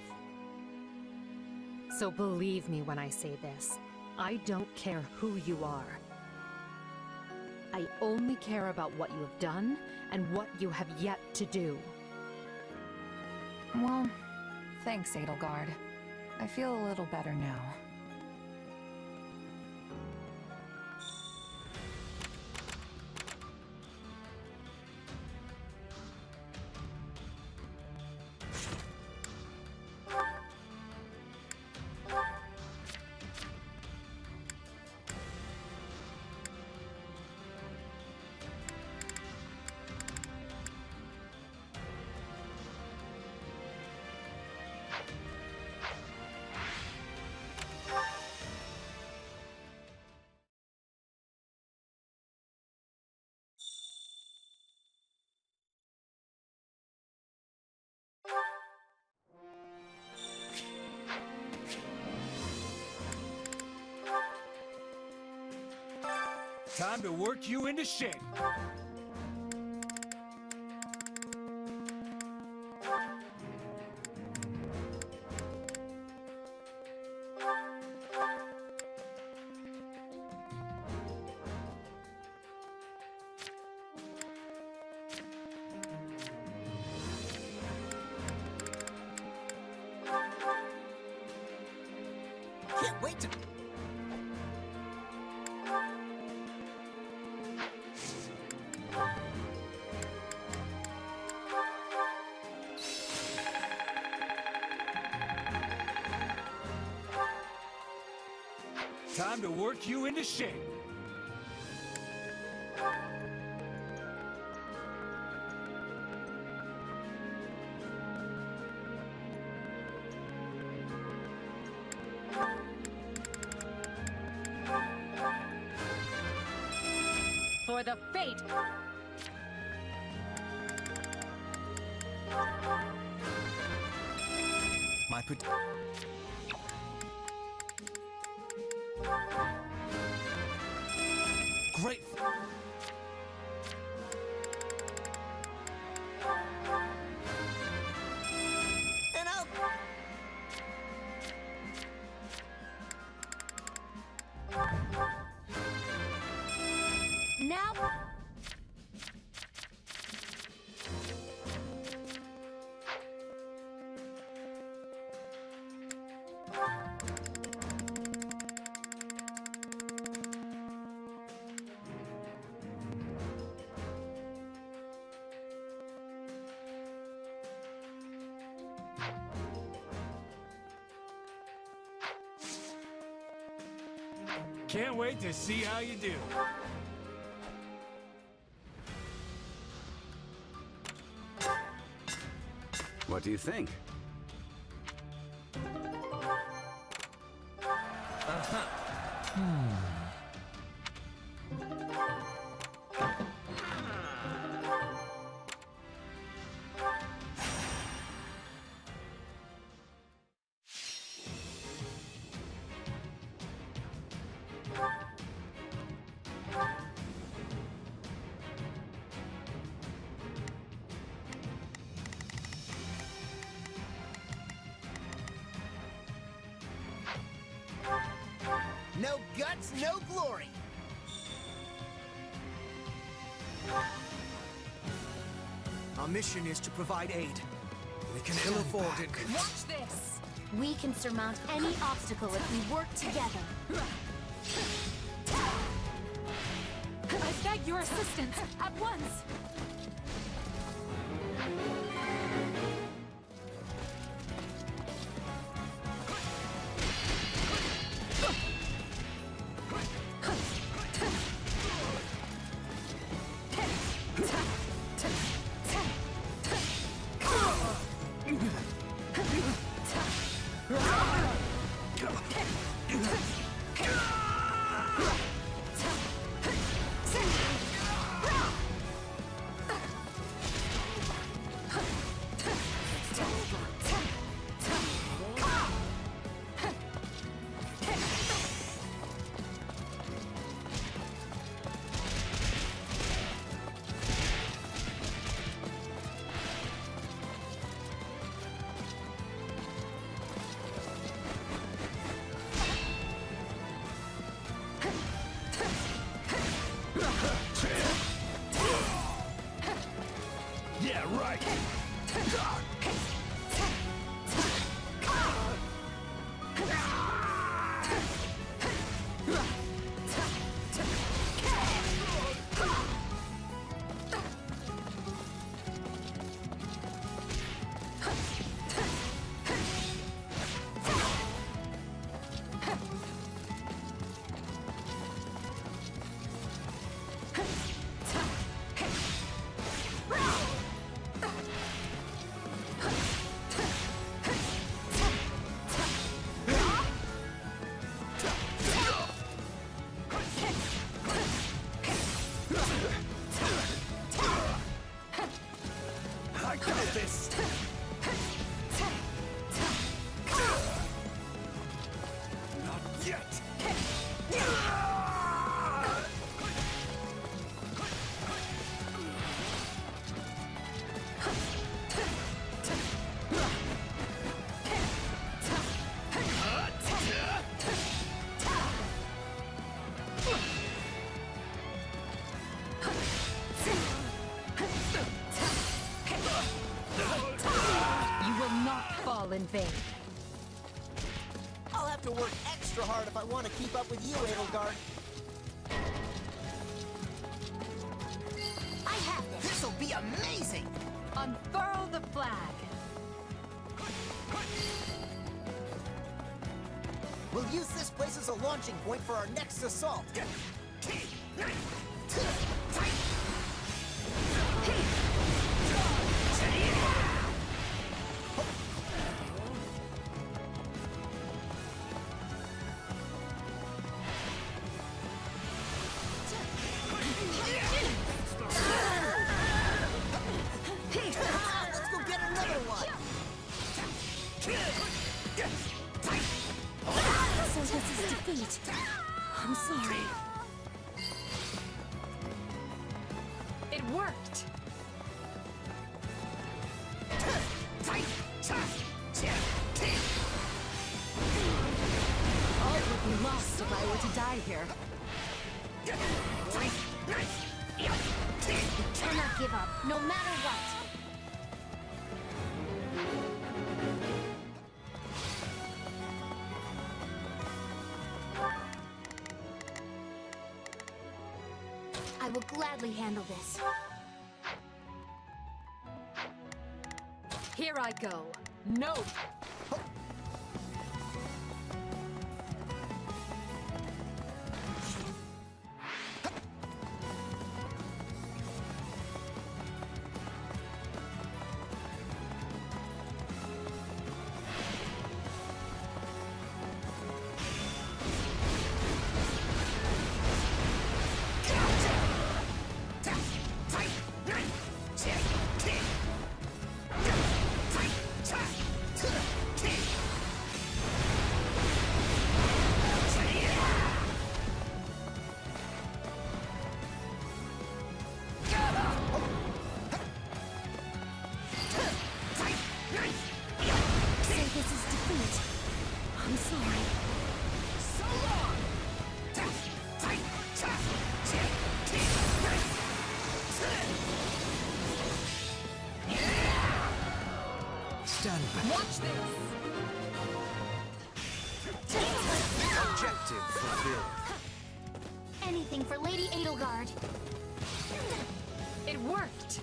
So believe me when I say this, I don't care who you are. I only care about what you have done and what you have yet to do. Well, thanks, Edelgard. I feel a little better now. Time to work you into shape. Can't wait to... Time to work you into shape. For the fate! My Great! And out! Now... Can't wait to see how you do. What do you think? No guts, no glory. Our mission is to provide aid. We can ill afford it. Watch this! We can surmount any obstacle if we work together. I beg your assistance at once! Yeah, right. I got this. Not yet. You will not fall in vain. I'll have to work extra hard if I want to keep up with you, Edelgard. I have this. This'll be amazing. Unfurl the flag. We'll use this place as a launching point for our next assault. Let's go get another one. So this is defeat. I'm sorry. It worked. All would be lost if I were to die here. You cannot give up, no matter what. I will gladly handle this. Here I go. No! commandment. Watch this! Objective fulfilled. Anything for Lady Edelgard. It worked!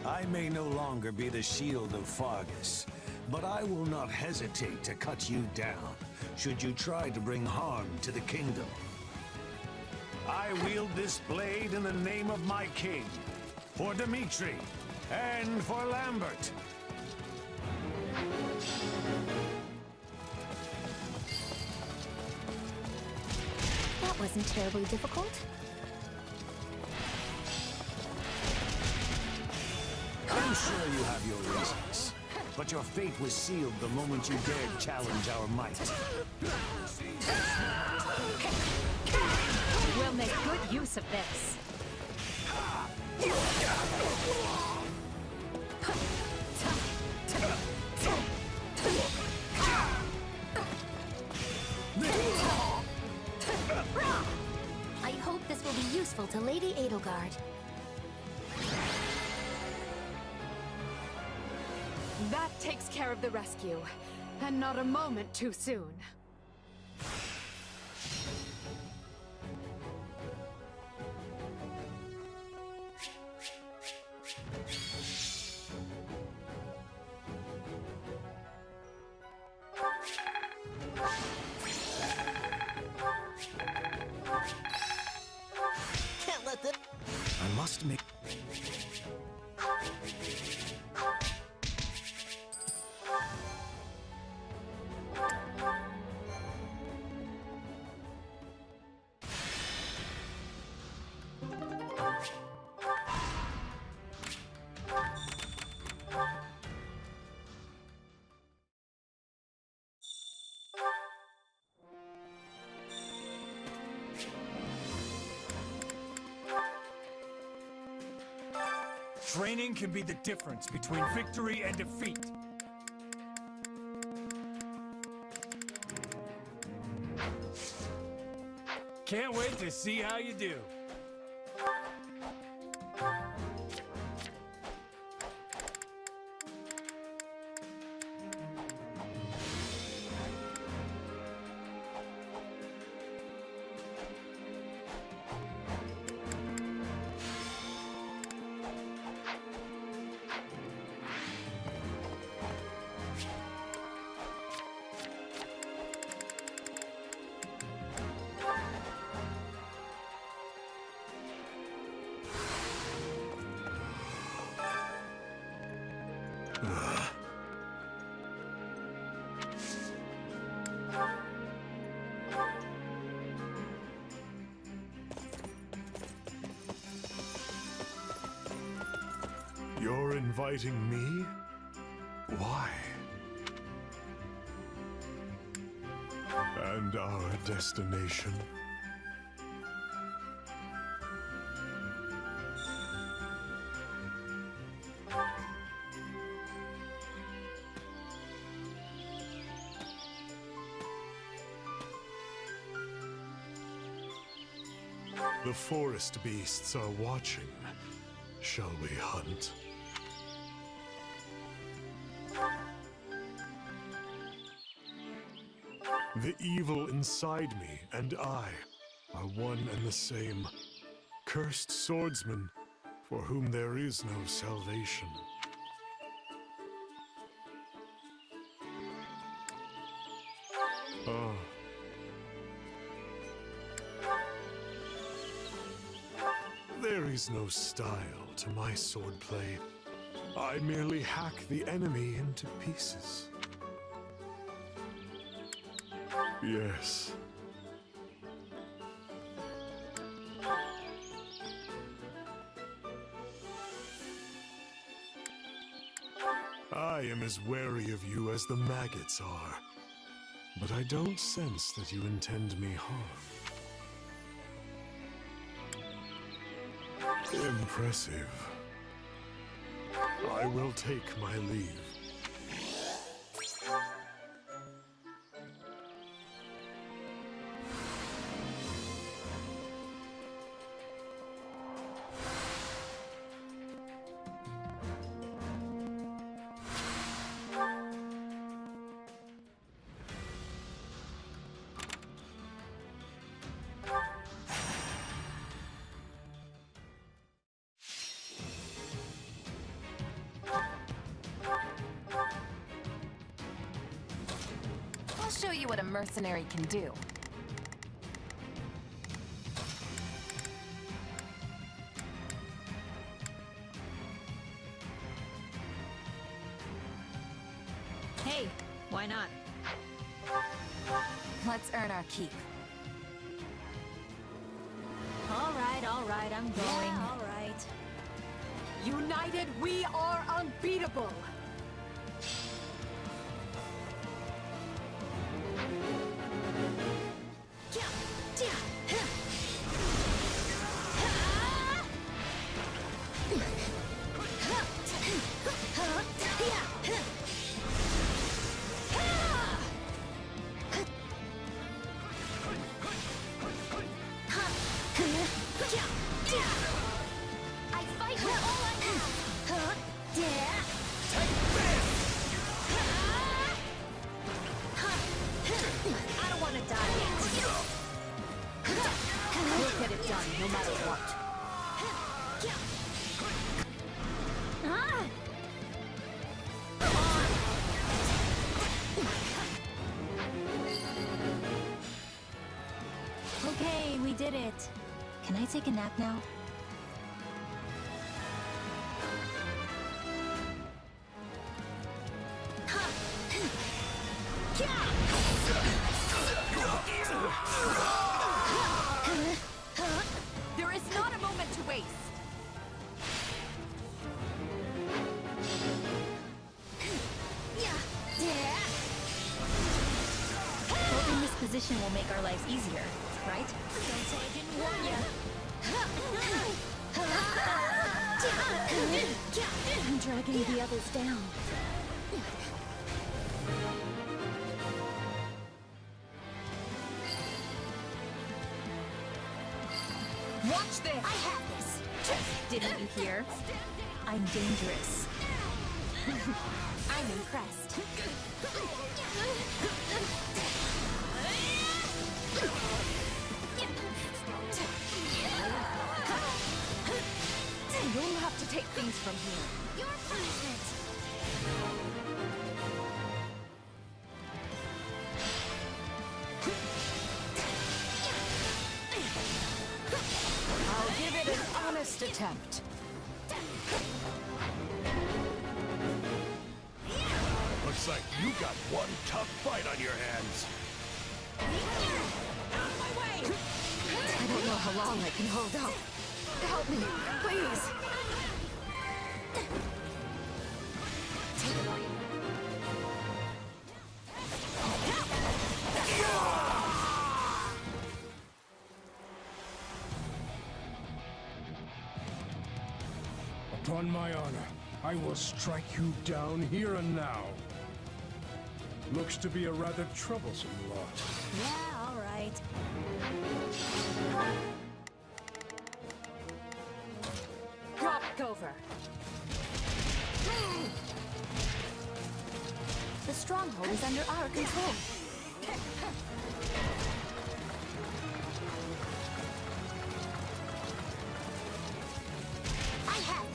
I may no longer be the shield of Fargus, but I will not hesitate to cut you down, should you try to bring harm to the kingdom. I wield this blade in the name of my king, for Dimitri, and for Lambert. That wasn't terribly difficult. I'm sure you have your reasons, but your fate was sealed the moment you dared challenge our might. We'll make good use of this. I hope this will be useful to Lady Edelgard. That takes care of the rescue, and not a moment too soon. Can't let them. I must make... Training can be the difference between victory and defeat. Can't wait to see how you do. You're inviting me? Why? And our destination? The forest beasts are watching. Shall we hunt? The evil inside me and I are one and the same. Cursed swordsman, for whom there is no salvation. Ah. There is no style to my swordplay. I merely hack the enemy into pieces. Yes. I am as wary of you as the maggots are, but I don't sense that you intend me harm. Impressive. I will take my leave. you what a mercenary can do. Hey, why not? Let's earn our keep. All right, I'm going. Yeah, all right. United, we are unbeatable! I fight with all I have! I don't want to die yet. We'll get it done, no matter what. Okay, we did it. Can I take a nap now? There is not a moment to waste! Holding this position will make our lives easier, right? Don't say I didn't warn you. I'm dragging the others down. Watch this! I have this! Didn't you hear? I'm dangerous. I'm impressed. You'll have to take things from here. Your punishment! I'll give it an honest attempt. Looks like you got one tough fight on your hands. Out of my way! I don't know how long I can hold out. Help me, please. Upon my honor, I will strike you down here and now. Looks to be a rather troublesome lot. Yeah, all right. Drop over. The stronghold is under our control.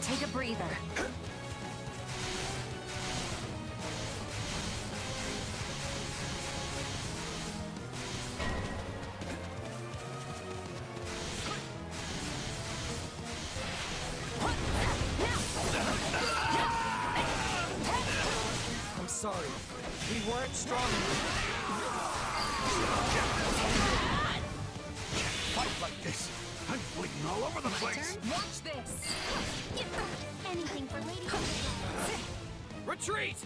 Take a breather. I'm sorry. We weren't strong enough. Fight like this. I'm bleeding all over the place. Watch this. Anything for Lady. Retreat!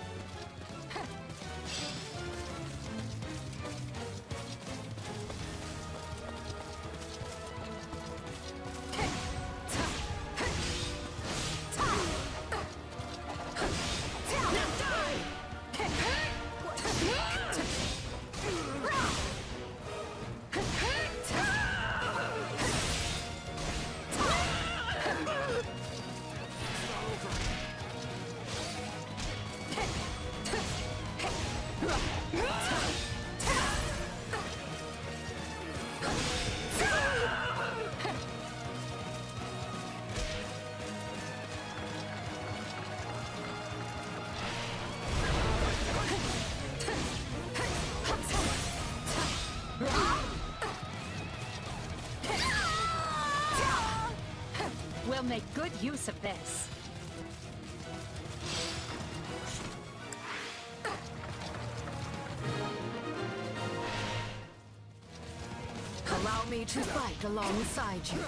We'll make good use of this. Allow me to fight alongside you.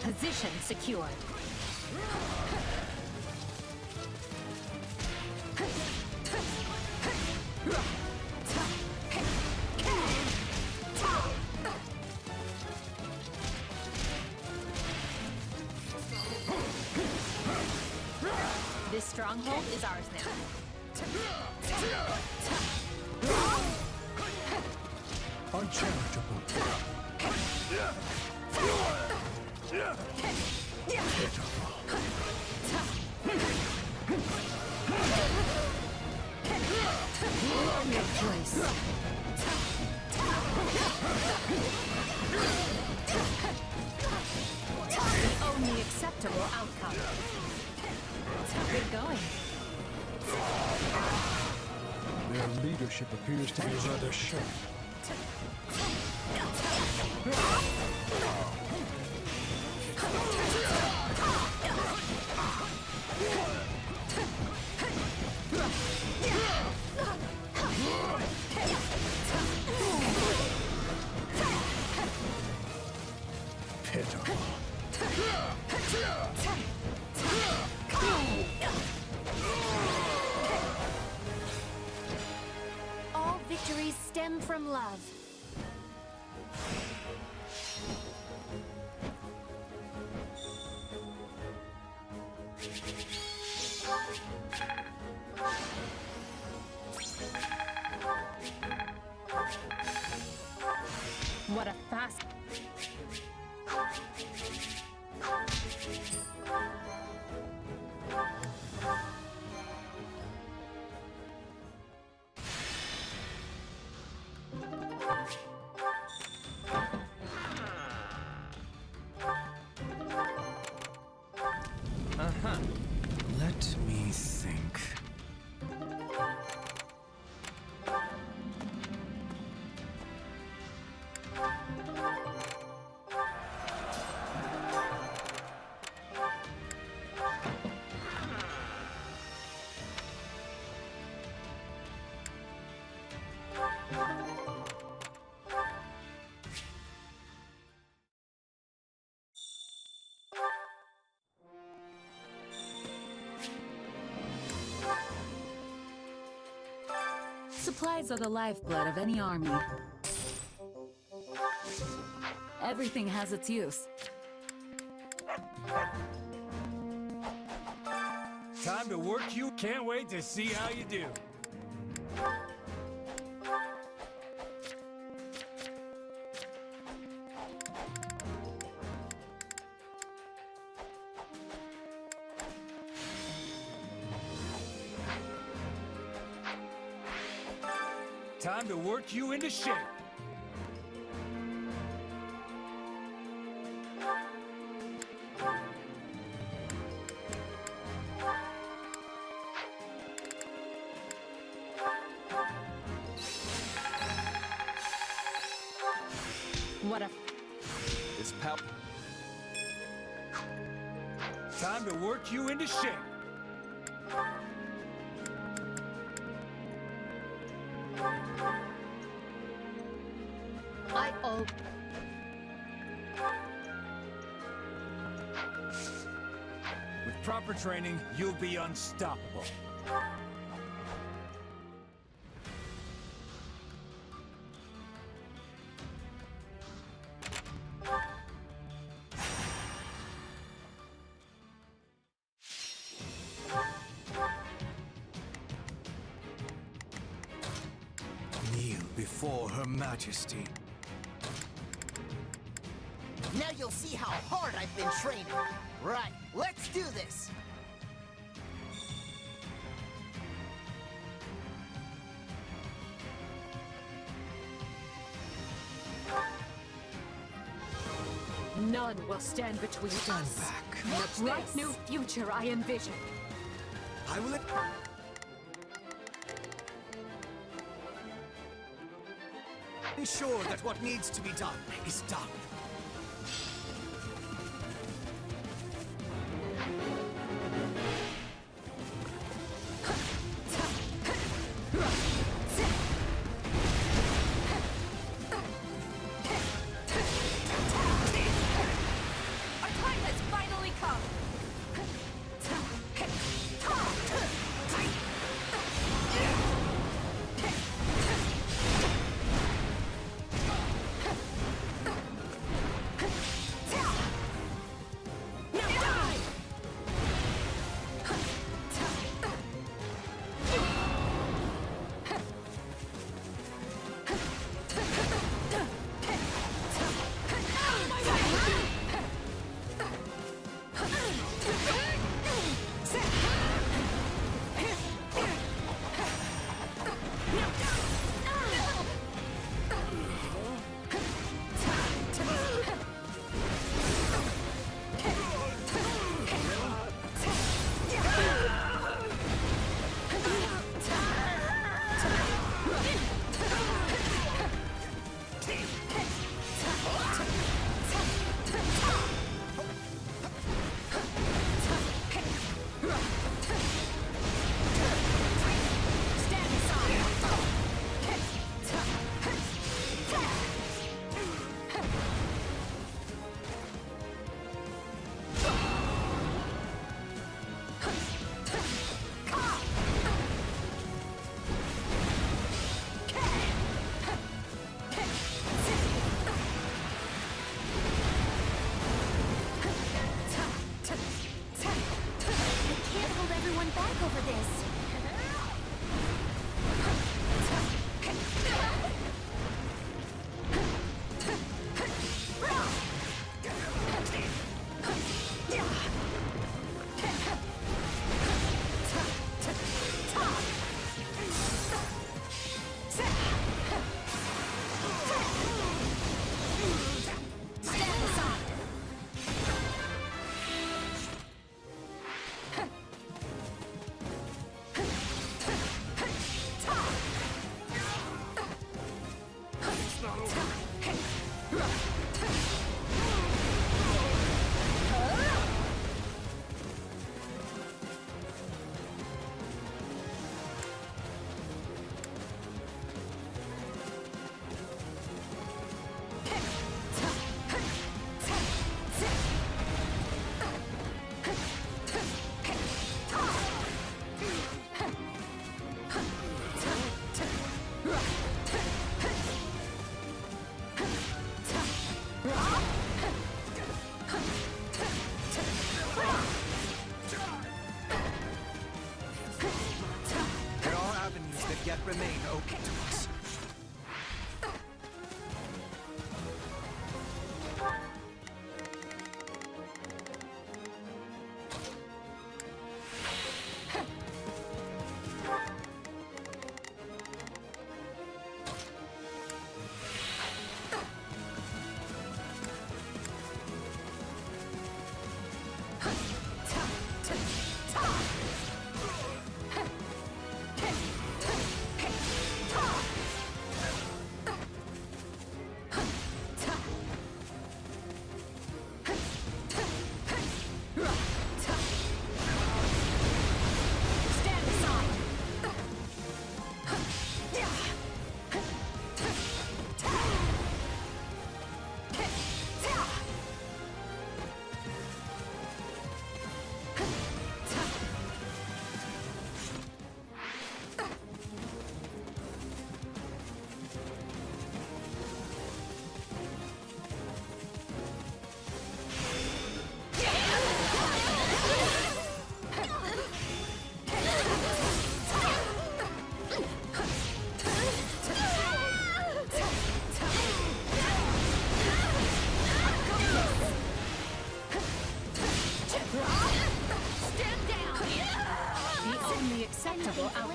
Position secured. This stronghold is ours now. Uncharitable. Your place. The only acceptable outcome. Good going. Their leadership appears to be rather sharp. All victories stem from love. What a fast... Let me think. Supplies are the lifeblood of any army. Everything has its use. Time to work you. Can't wait to see how you do. Time to work you into shape. What a... It's pal. Time to work you into shape. I owe... With proper training, you'll be unstoppable. Kneel before Her Majesty. Now you'll see how hard I've been training. Right, let's do this. None will stand between us and the bright new future I envision. I will... ensure that what needs to be done is done. Our time has finally come!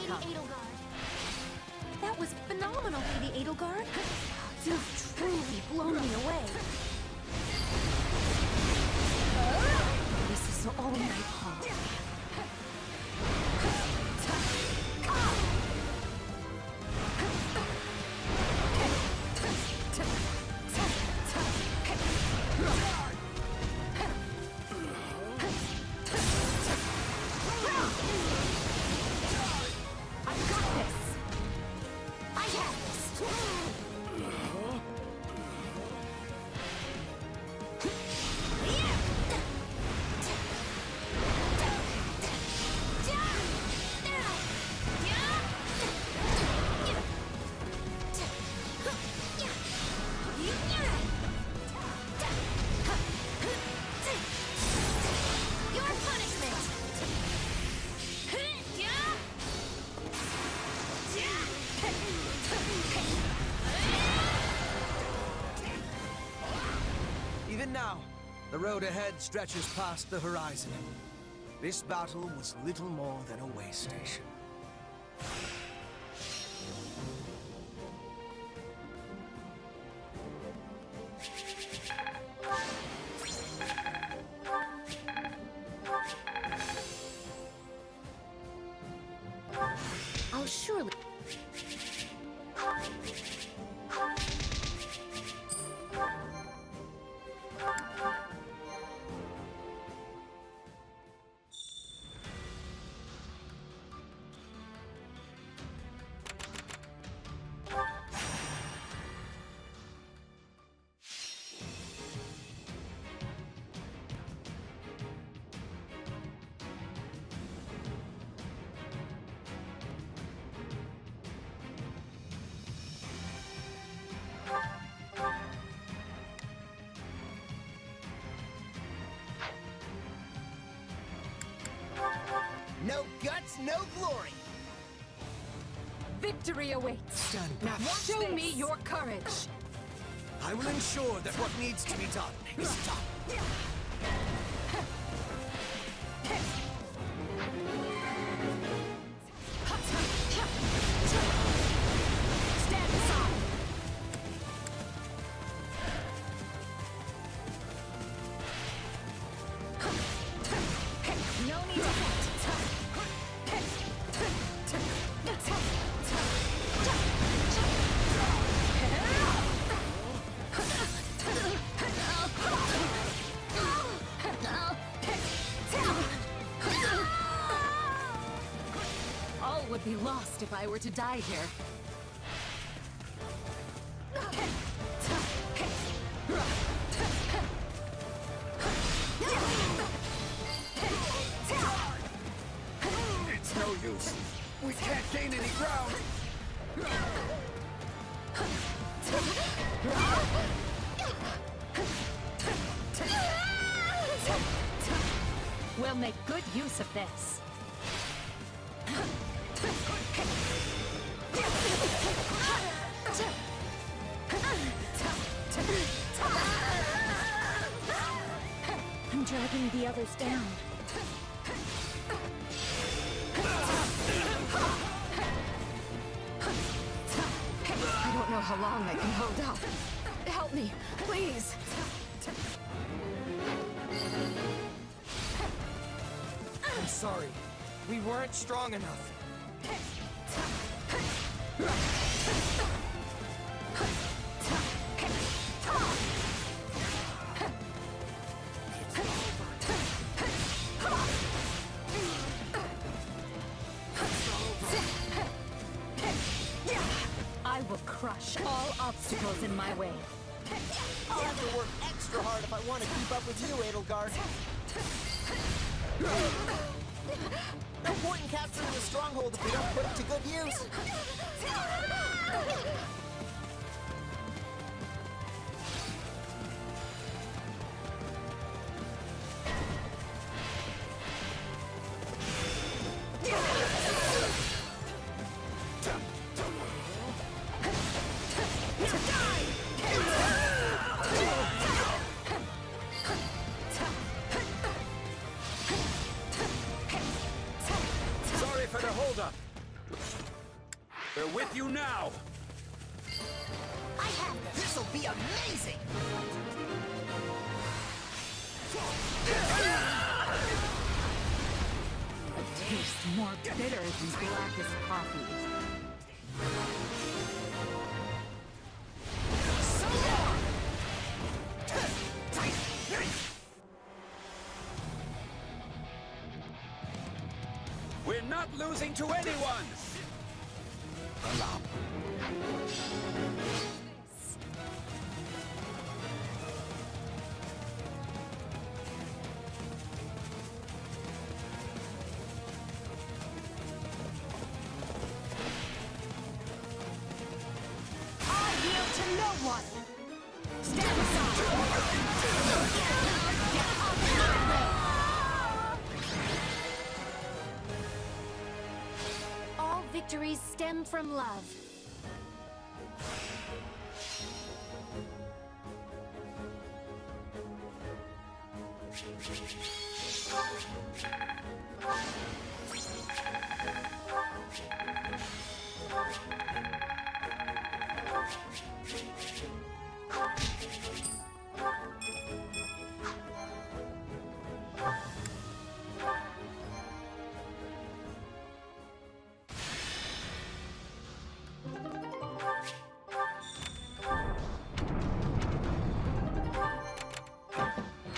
come. That was phenomenal, Lady Edelgard. You've truly blown me away. This is all my fault. Even now, the road ahead stretches past the horizon. This battle was little more than a way station. I'll surely... No guts, no glory. Victory awaits. Stand Now back. show me your courage. I will ensure that what needs to be done is done. Stand aside. No need to fight. All would be lost if I were to die here. It's no use. We can't gain any ground. We'll make good use of this. I'm dragging the others down. I don't know how long I can hold out. Help me, please. I'm sorry. We weren't strong enough. I will crush all obstacles in my way. I'll have to work extra hard if I want to keep up with you, Edelgard. No point in capturing the stronghold if we don't put it to good use. Sorry for the holdup. be amazing! It tastes more bitter than blackest coffee. We're not losing to anyone! I yield to no one! Stand aside! Get off my way! All victories stem from love.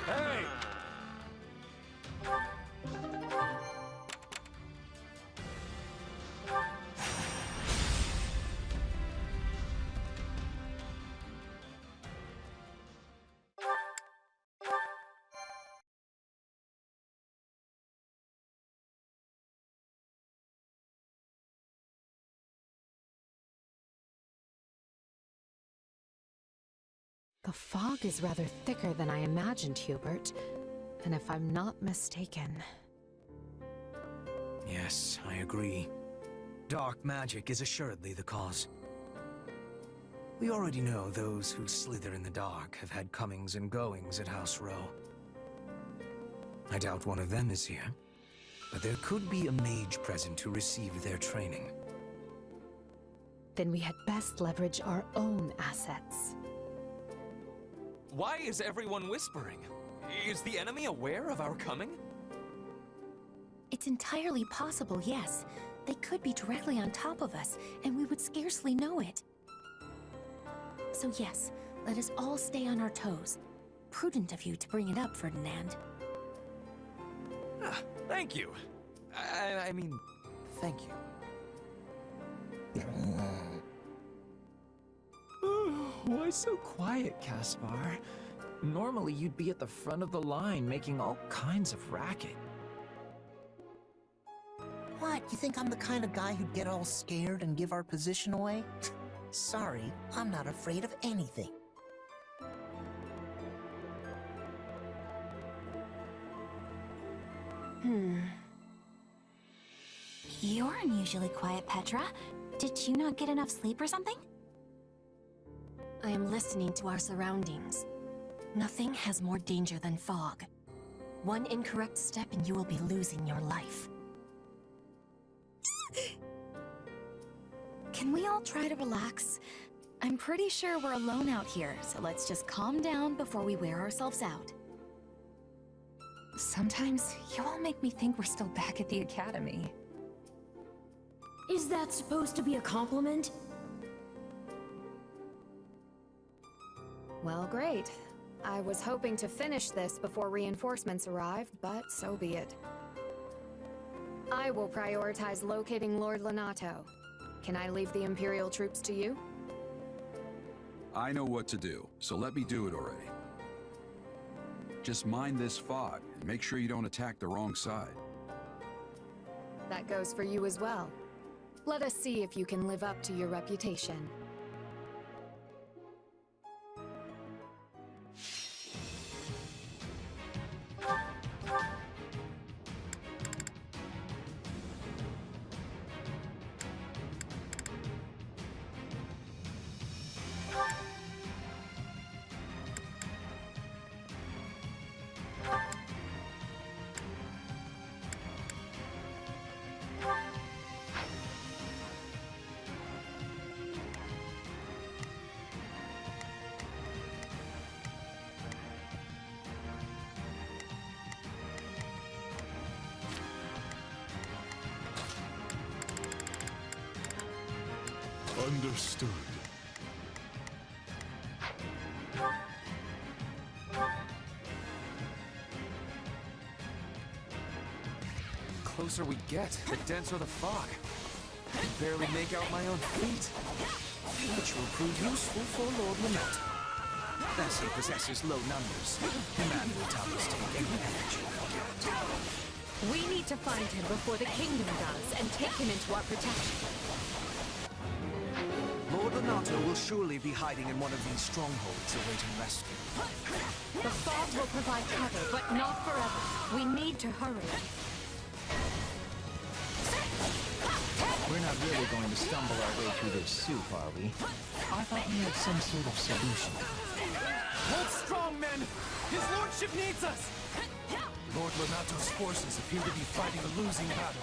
Hey! The fog is rather thicker than I imagined, Hubert. And if I'm not mistaken... Yes, I agree. Dark magic is assuredly the cause. We already know those who slither in the dark have had comings and goings at House Row. I doubt one of them is here, but there could be a mage present to receive their training. Then we had best leverage our own assets. Why is everyone whispering? Is the enemy aware of our coming? It's entirely possible, yes. They could be directly on top of us, and we would scarcely know it. So yes, let us all stay on our toes. Prudent of you to bring it up, Ferdinand. Ah, thank you. I mean, thank you. Why so quiet, Caspar? Normally you'd be at the front of the line making all kinds of racket. What, you think I'm the kind of guy who'd get all scared and give our position away? Sorry, I'm not afraid of anything. You're unusually quiet, Petra. Did you not get enough sleep or something? I am listening to our surroundings. Nothing has more danger than fog. One incorrect step and you will be losing your life. Can we all try to relax? I'm pretty sure we're alone out here, so let's just calm down before we wear ourselves out. Sometimes you all make me think we're still back at the academy. Is that supposed to be a compliment? Well, great. I was hoping to finish this before reinforcements arrived, but so be it. I will prioritize locating Lord Lonato. Can I leave the Imperial troops to you? I know what to do, so let me do it already. Just mind this fog, and make sure you don't attack the wrong side. That goes for you as well. Let us see if you can live up to your reputation. Understood. The closer we get, the denser the fog. I can barely make out my own feet. Which will prove useful for Lord Renato. As he possesses low numbers, man will doubtless take any energy we get. We need to find him before the kingdom does and take him into our protection. Lord Renato will surely be hiding in one of these strongholds awaiting rescue. The fog will provide cover, but not forever. We need to hurry. We're not really going to stumble our way through this soup, are we? I thought we had some sort of solution. Hold strong, men! His lordship needs us! Lord Renato's forces appear to be fighting a losing battle.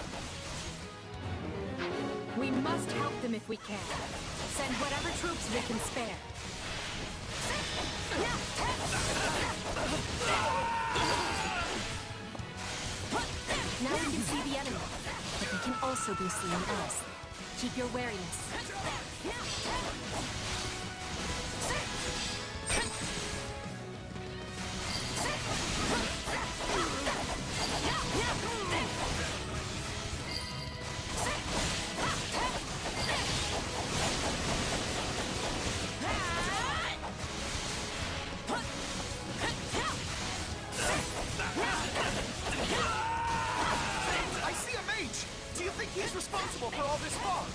We must help them if we can. Send whatever troops we can spare. Now we can see the enemy, but they can also be seeing us. Keep your wariness. I see a mage! Do you think he's responsible for all this fog?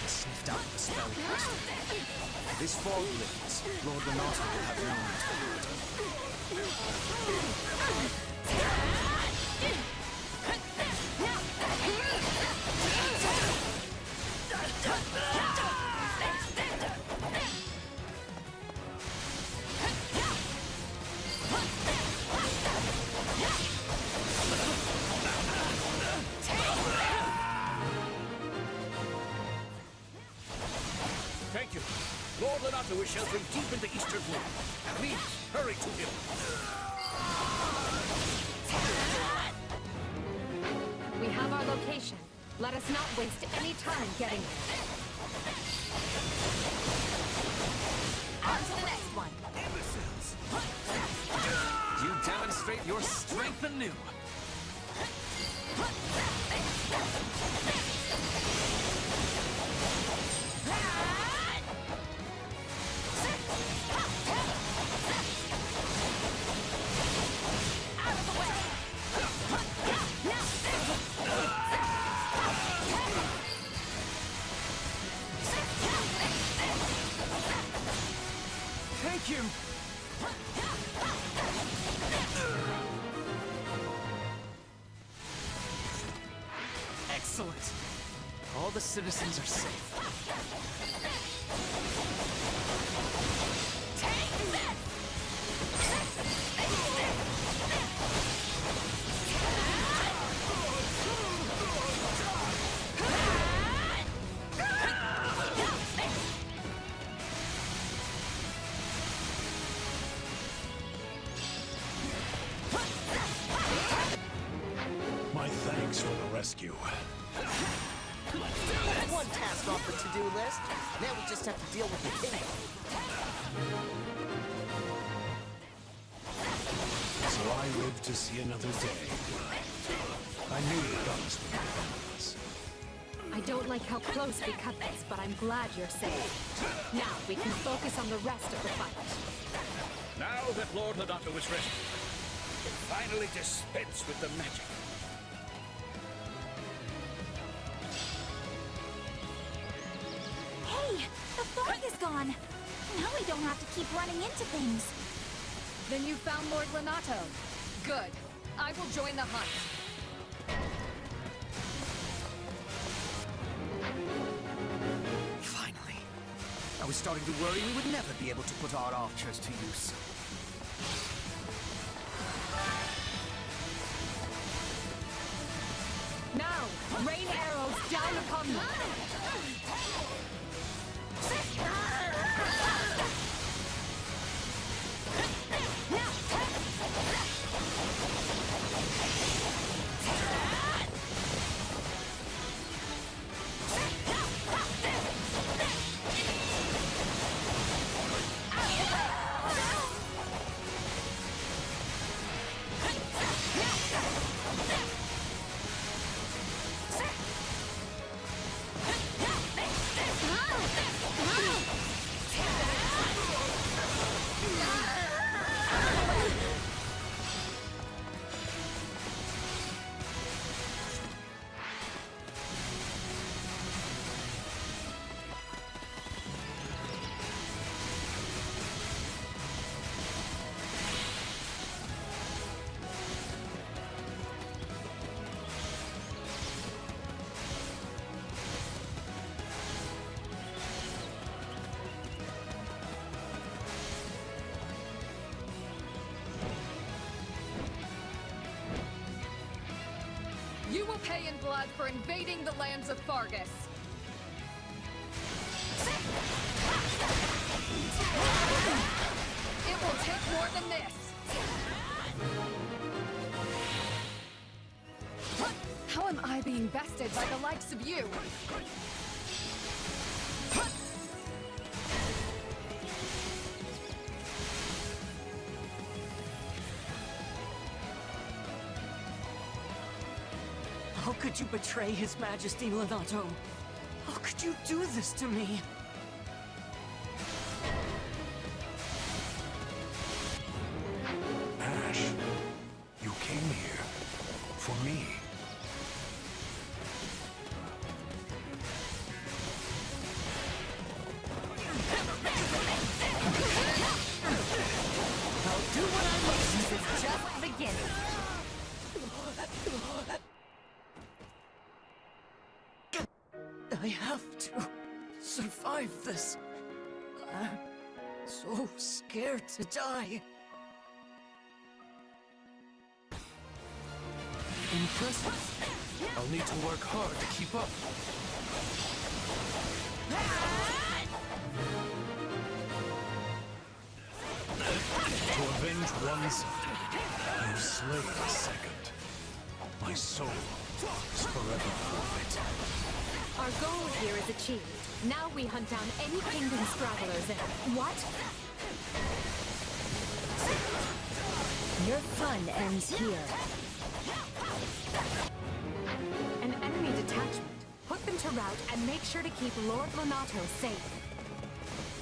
Sniffed out the spell yesterday. This fog lifts. Lord Renato will have no Thank you. Lord Renato is sheltering deep in the eastern wall. Please, hurry to him. We have our location. Let us not waste any time getting there. On to the next one. You demonstrate your strength anew. Thank you! Excellent. All the citizens are safe. My thanks for the rescue. One task off the to-do list. Now we just have to deal with the king. So I live to see another day. I knew the guns would be with us. I don't like how close we cut this, but I'm glad you're safe. Now we can focus on the rest of the fight. Now that Lord Renato is rescued, we can finally dispense with the magic. Hey, the fog is gone. Now we don't have to keep running into things. Then you found Lord Renato. Good. I will join the hunt. was starting to worry we would never be able to put our archers to use. Now, rain arrows down upon them! You will pay in blood for invading the lands of Fargus. It will take more than this. How am I being bested by the likes of you? How could you betray His Majesty, Lonato? How could you do this to me? Ash, you came here for me. I'll do what I must since it's just beginning. I have to survive this. I'm so scared to die. Impressive. I'll need to work hard to keep up. To avenge one son, you slay the second. My soul is forever forfeit. Our goal here is achieved. Now we hunt down any kingdom stragglers and... What? Your fun ends here. An enemy detachment. Put them to rout and make sure to keep Lord Lonato safe.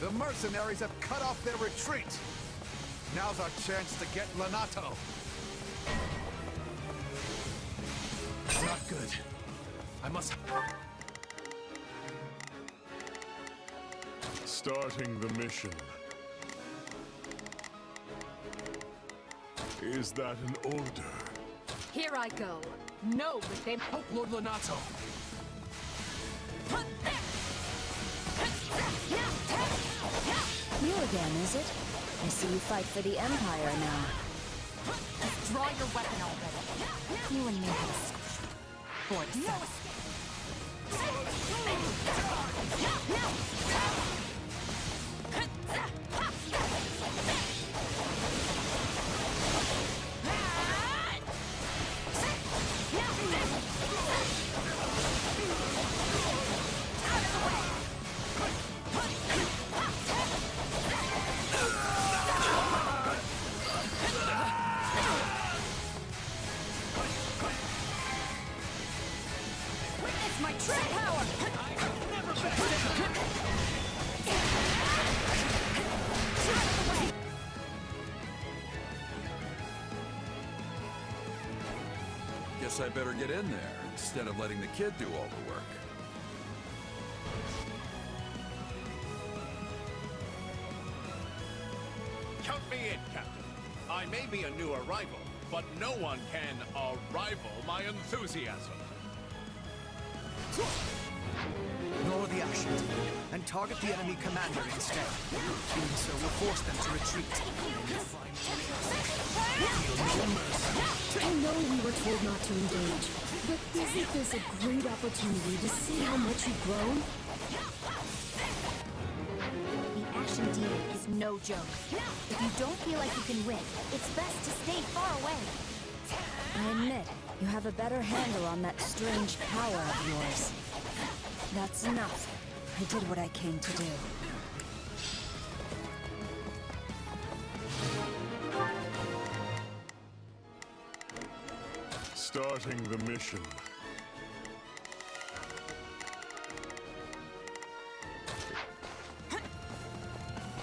The mercenaries have cut off their retreat. Now's our chance to get Lonato. Not good. I must... Starting the mission. Is that an order? Here I go. No, but they... Help Lord Lonato. You again, is it? I see you fight for the Empire now. Just draw your weapon already. You and me have a for the my true power! Guess I better get in there instead of letting the kid do all the work. Count me in, Captain. I may be a new arrival, but no one can rival my enthusiasm. Nor the action, and target the enemy commander instead. Doing so will force them to retreat. I know we were told not to engage, but isn't this a great opportunity to see how much you've grown? The Ashen Demon is no joke. If you don't feel like you can win, it's best to stay far away. I admit, you have a better handle on that strange power of yours. That's enough. I did what I came to do. Starting the mission.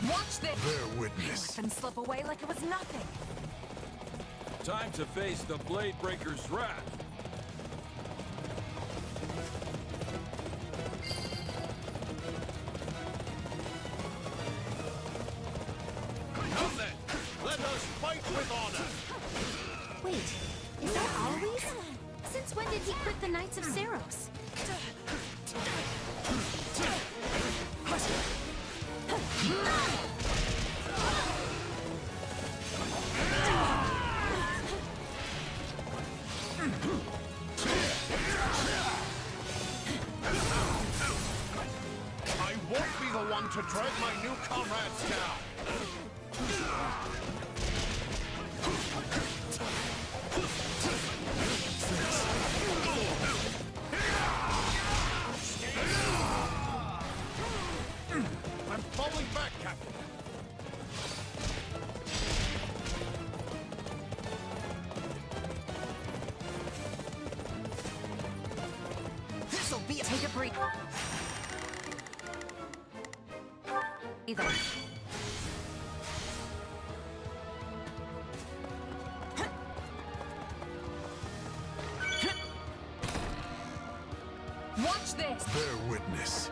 Watch this! Bear witness. Let them slip away like it was nothing. Time to face the Blade Breaker's wrath. Come then, let us fight with honor. Wait, is that always? Since when did he quit the Knights of Ceros? I won't be the one to drag my new comrades down. I'm falling back, Captain. This'll be a... Take a break. Either. Watch this! Bear witness.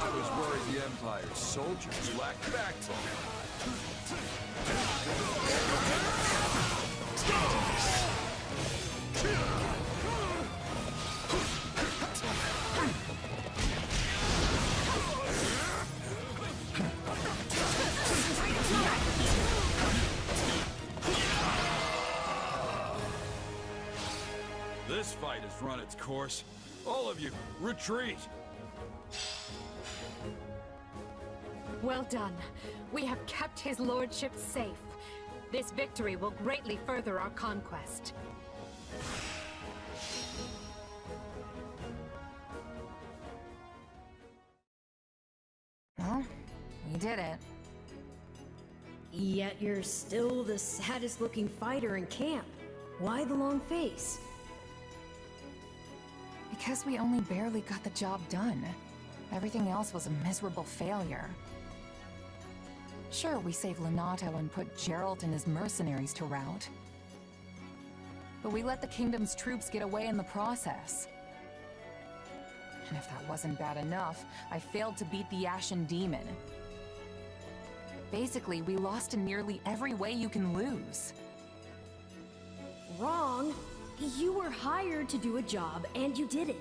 I was worried the Empire's soldiers lacked backbone. This fight has run its course. All of you, retreat! Well done. We have kept his lordship safe. This victory will greatly further our conquest. Well, we did it. Yet you're still the saddest looking fighter in camp. Why the long face? Because we only barely got the job done. Everything else was a miserable failure. Sure, we saved Lonato and put Geralt and his mercenaries to rout. But we let the Kingdom's troops get away in the process. And if that wasn't bad enough, I failed to beat the Ashen Demon. Basically, we lost in nearly every way you can lose. Wrong. You were hired to do a job, and you did it.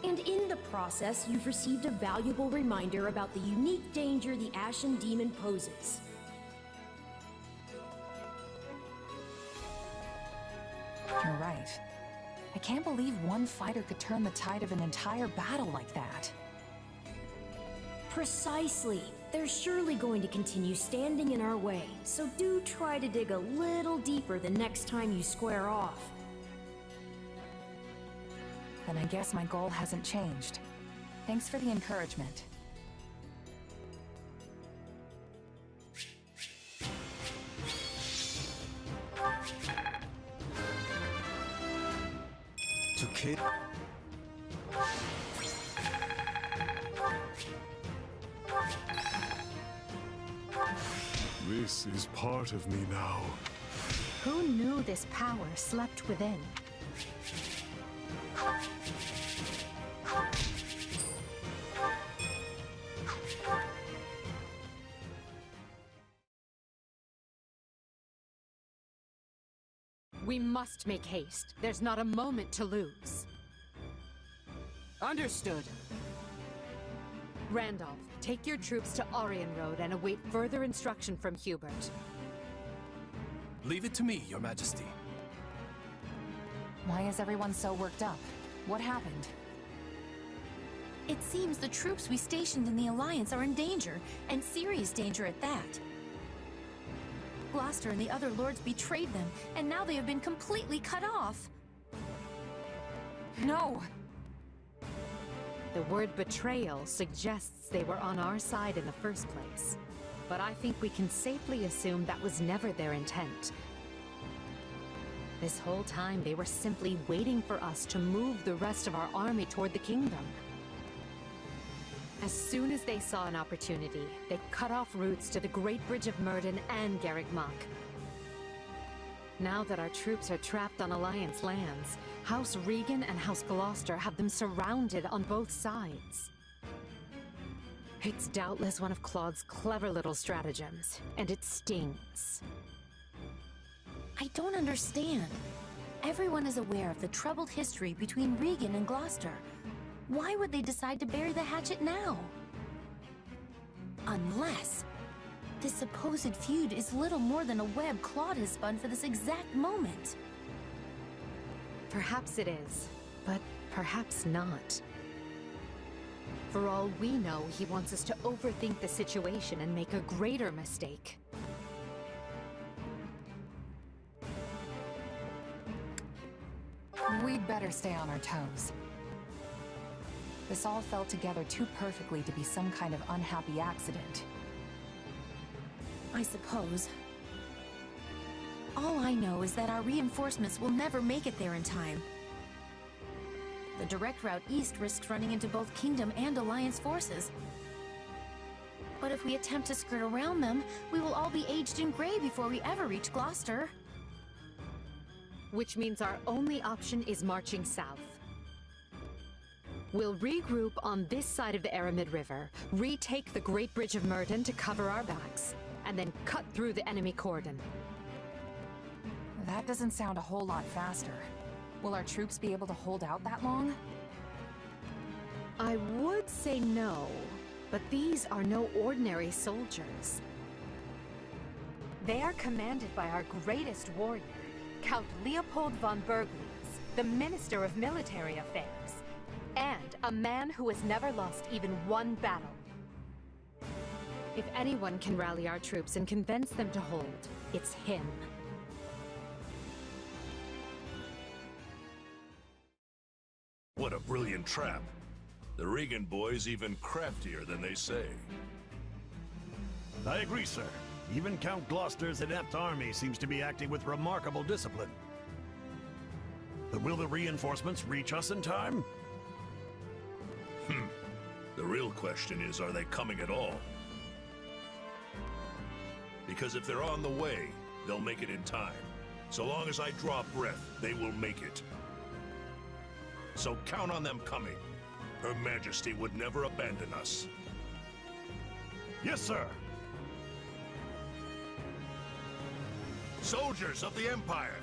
And in the process, you've received a valuable reminder about the unique danger the Ashen Demon poses. You're right. I can't believe one fighter could turn the tide of an entire battle like that. Precisely. They're surely going to continue standing in our way, so do try to dig a little deeper the next time you square off. Then I guess my goal hasn't changed. Thanks for the encouragement. To kill. This is part of me now. Who knew this power slept within? We must make haste. There's not a moment to lose. Understood. Randolph, take your troops to Arian Road and await further instruction from Hubert. Leave it to me, Your Majesty. Why is everyone so worked up? What happened? It seems the troops we stationed in the Alliance are in danger, and serious danger at that. Gloucester and the other lords betrayed them, and now they have been completely cut off. No! The word betrayal suggests they were on our side in the first place. But I think we can safely assume that was never their intent. This whole time they were simply waiting for us to move the rest of our army toward the kingdom. As soon as they saw an opportunity, they cut off routes to the Great Bridge of Myrddin and Garreg Mach. Now that our troops are trapped on Alliance lands, House Regan and House Gloucester have them surrounded on both sides. It's doubtless one of Claude's clever little stratagems, and it stings. I don't understand. Everyone is aware of the troubled history between Regan and Gloucester. Why would they decide to bury the hatchet now? Unless this supposed feud is little more than a web Claude has spun for this exact moment. Perhaps it is, but perhaps not. For all we know, he wants us to overthink the situation and make a greater mistake. We'd better stay on our toes. This all fell together too perfectly to be some kind of unhappy accident. I suppose. All I know is that our reinforcements will never make it there in time. The direct route east risks running into both Kingdom and Alliance forces. But if we attempt to skirt around them, we will all be aged and gray before we ever reach Gloucester. Which means our only option is marching south. We'll regroup on this side of the Aramid River, retake the Great Bridge of Myrddin to cover our backs, and then cut through the enemy cordon. That doesn't sound a whole lot faster. Will our troops be able to hold out that long? I would say no, but these are no ordinary soldiers. They are commanded by our greatest warrior, Count Leopold von Bergliez, the Minister of Military Affairs, and a man who has never lost even one battle. If anyone can rally our troops and convince them to hold, it's him. What a brilliant trap. The Regan boys even craftier than they say. I agree, sir. Even Count Gloucester's inept army seems to be acting with remarkable discipline. But will the reinforcements reach us in time? The real question is, are they coming at all? Because if they're on the way, they'll make it in time. So long as I draw breath, they will make it. So count on them coming. Her Majesty would never abandon us. Yes, sir. Soldiers of the Empire,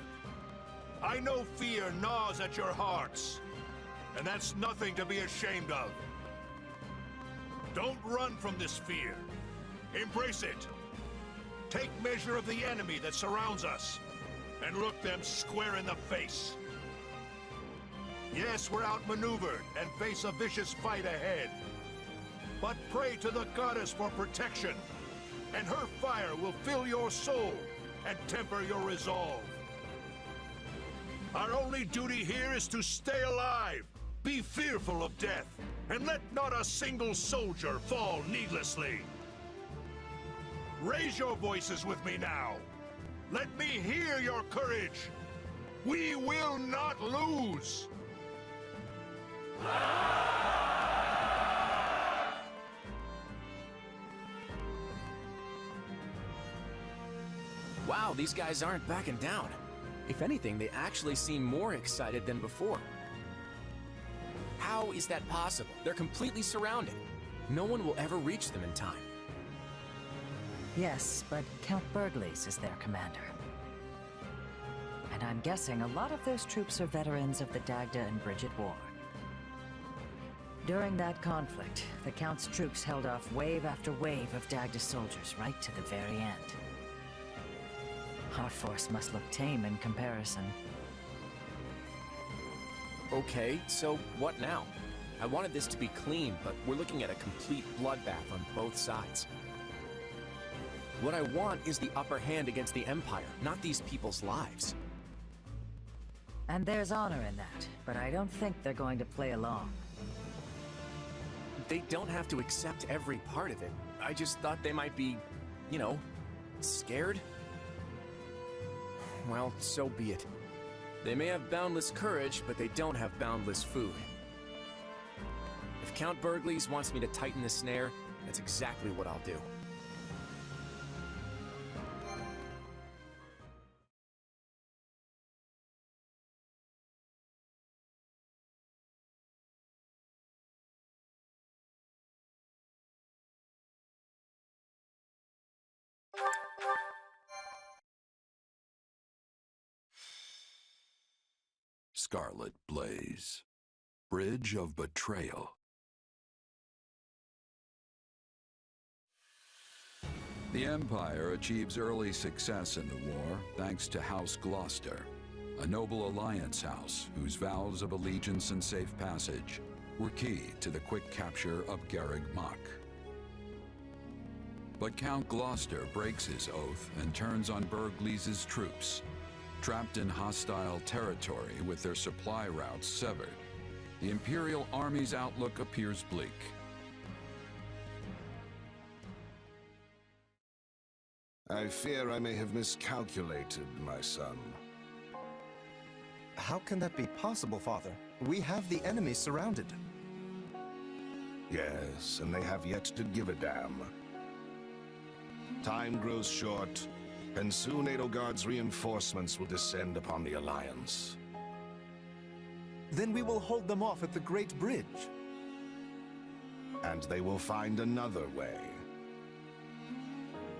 I know fear gnaws at your hearts, and that's nothing to be ashamed of. Don't run from this fear. Embrace it. Take measure of the enemy that surrounds us, and look them square in the face. Yes, we're outmaneuvered and face a vicious fight ahead. But pray to the goddess for protection, and her fire will fill your soul and temper your resolve. Our only duty here is to stay alive, be fearful of death, and let not a single soldier fall needlessly. Raise your voices with me now. Let me hear your courage. We will not lose. Wow, these guys aren't backing down. If anything, they actually seem more excited than before. How is that possible? They're completely surrounded. No one will ever reach them in time. Yes, but Count Burgleys is their commander. And I'm guessing a lot of those troops are veterans of the Dagda and Bridget War. During that conflict, the Count's troops held off wave after wave of Dagda soldiers right to the very end. Our force must look tame in comparison. Okay, so what now? I wanted this to be clean, but we're looking at a complete bloodbath on both sides. What I want is the upper hand against the Empire, not these people's lives. And there's honor in that, but I don't think they're going to play along. They don't have to accept every part of it. I just thought they might be, you know, scared. Well, so be it. They may have boundless courage, but they don't have boundless food. If Count Burgleys wants me to tighten the snare, that's exactly what I'll do. Scarlet Blaze. Bridge of Betrayal. The Empire achieves early success in the war thanks to House Gloucester, a noble alliance house whose vows of allegiance and safe passage were key to the quick capture of Garreg Mach. But Count Gloucester breaks his oath and turns on Burgleys' troops. Trapped in hostile territory with their supply routes severed, the Imperial Army's outlook appears bleak. I fear I may have miscalculated, my son. How can that be possible, Father? We have the enemy surrounded. Yes, and they have yet to give a damn. Time grows short, and soon Edelgard's reinforcements will descend upon the Alliance. Then we will hold them off at the Great Bridge. And they will find another way.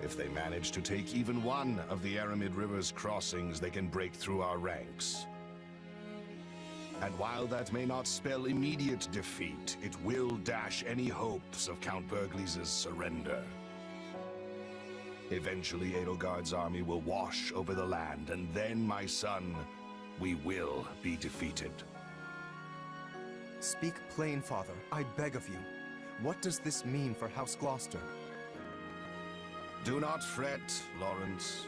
If they manage to take even one of the Aramid River's crossings, they can break through our ranks. And while that may not spell immediate defeat, it will dash any hopes of Count Burgleys' surrender. Eventually, Edelgard's army will wash over the land, and then, my son, we will be defeated. Speak plain, Father. I beg of you. What does this mean for House Gloucester? Do not fret, Lawrence.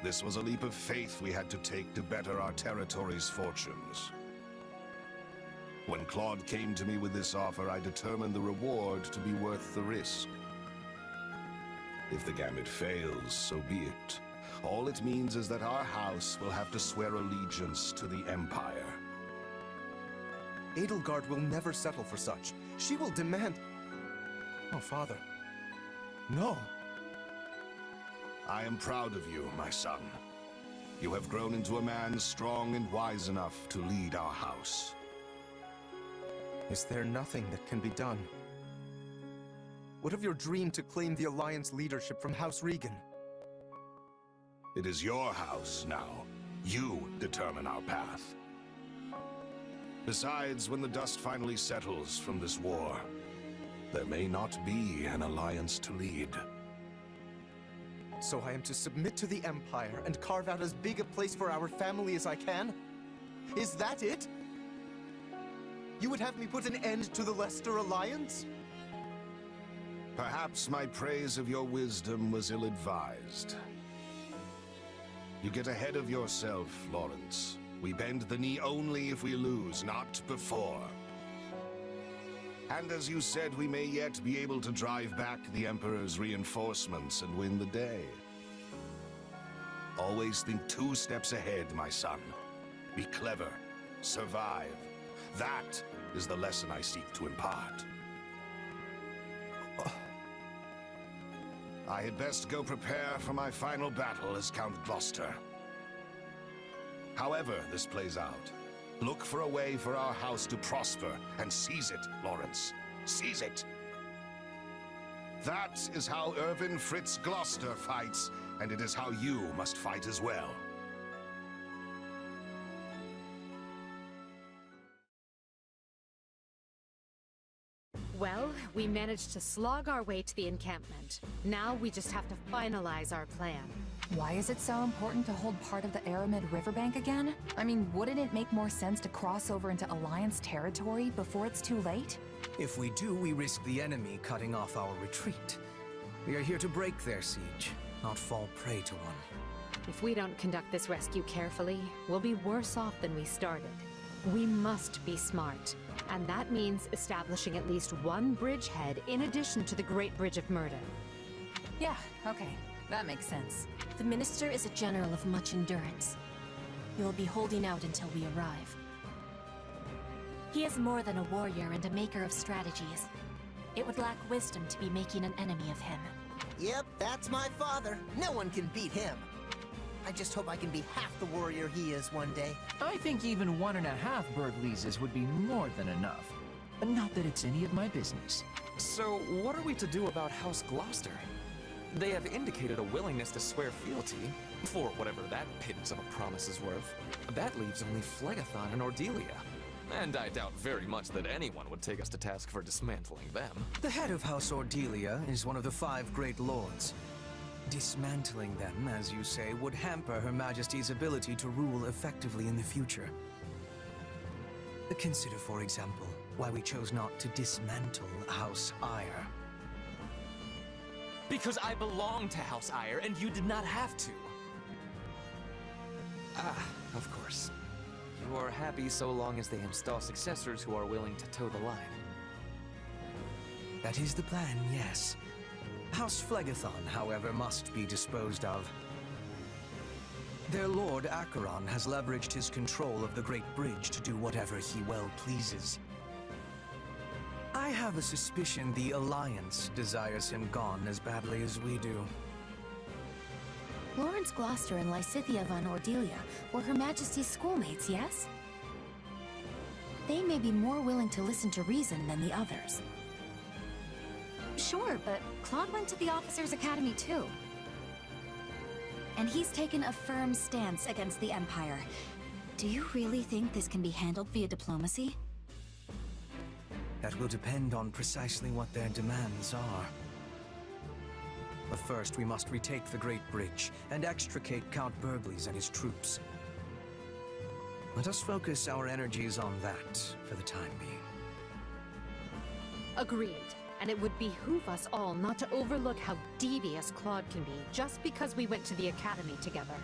This was a leap of faith we had to take to better our territory's fortunes. When Claude came to me with this offer, I determined the reward to be worth the risk. If the gambit fails, so be it. All it means is that our house will have to swear allegiance to the Empire. Edelgard will never settle for such. She will demand... Oh, Father. No! I am proud of you, my son. You have grown into a man strong and wise enough to lead our house. Is there nothing that can be done? What of your dream to claim the Alliance leadership from House Regan? It is your house now. You determine our path. Besides, when the dust finally settles from this war, there may not be an alliance to lead. So I am to submit to the Empire and carve out as big a place for our family as I can? Is that it? You would have me put an end to the Leicester Alliance? Perhaps my praise of your wisdom was ill-advised. You get ahead of yourself, Lawrence. We bend the knee only if we lose, not before. And as you said, we may yet be able to drive back the Emperor's reinforcements and win the day. Always think 2 steps ahead, my son. Be clever. Survive. That is the lesson I seek to impart. I had best go prepare for my final battle as Count Gloucester. However this plays out, look for a way for our house to prosper, and seize it, Lawrence. Seize it! That is how Irvin Fritz Gloucester fights, and it is how you must fight as well. Well, we managed to slog our way to the encampment. Now we just have to finalize our plan. Why is it so important to hold part of the Aramid riverbank again? I mean, wouldn't it make more sense to cross over into Alliance territory before it's too late? If we do, we risk the enemy cutting off our retreat. We are here to break their siege, not fall prey to one. If we don't conduct this rescue carefully, we'll be worse off than we started. We must be smart, and that means establishing at least one bridgehead in addition to the Great Bridge of Murder. Yeah, okay. That makes sense. The Minister is a general of much endurance. He will be holding out until we arrive. He is more than a warrior and a maker of strategies. It would lack wisdom to be making an enemy of him. Yep, that's my father. No one can beat him. I just hope I can be half the warrior he is one day. I think even 1.5 Bergleses would be more than enough. Not that it's any of my business. So, what are we to do about House Gloucester? They have indicated a willingness to swear fealty, for whatever that pittance of a promise is worth. That leaves only Phlegathon and Ordelia. And I doubt very much that anyone would take us to task for dismantling them. The head of House Ordelia is one of the 5 great lords. Dismantling them, as you say, would hamper Her Majesty's ability to rule effectively in the future. Consider, for example, why we chose not to dismantle House Eyre. Because I belong to House Eyre, and you did not have to. Ah, of course. You are happy so long as they install successors who are willing to toe the line. That is the plan, yes. House Phlegathon, however, must be disposed of. Their Lord Acheron has leveraged his control of the Great Bridge to do whatever he well pleases. I have a suspicion the Alliance desires him gone as badly as we do. Lawrence Gloucester and Lysithea von Ordelia were Her Majesty's schoolmates, yes? They may be more willing to listen to reason than the others. Sure, but Claude went to the Officers' Academy too. And he's taken a firm stance against the Empire. Do you really think this can be handled via diplomacy? That will depend on precisely what their demands are. But first, we must retake the Great Bridge and extricate Count Bergles and his troops. Let us focus our energies on that for the time being. Agreed. And it would behoove us all not to overlook how devious Claude can be just because we went to the Academy together.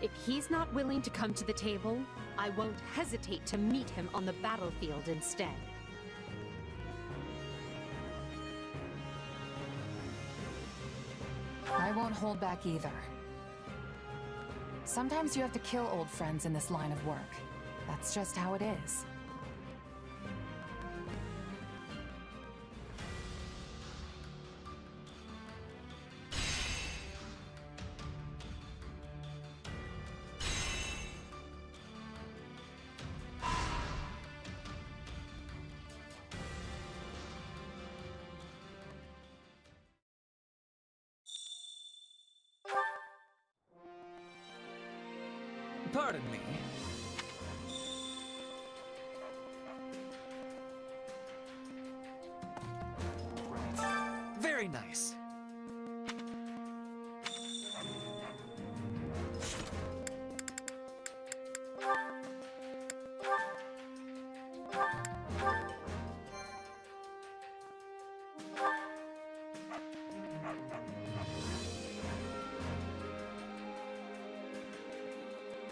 If he's not willing to come to the table, I won't hesitate to meet him on the battlefield instead. I won't hold back either. Sometimes you have to kill old friends in this line of work. That's just how it is. Pardon me. Very nice.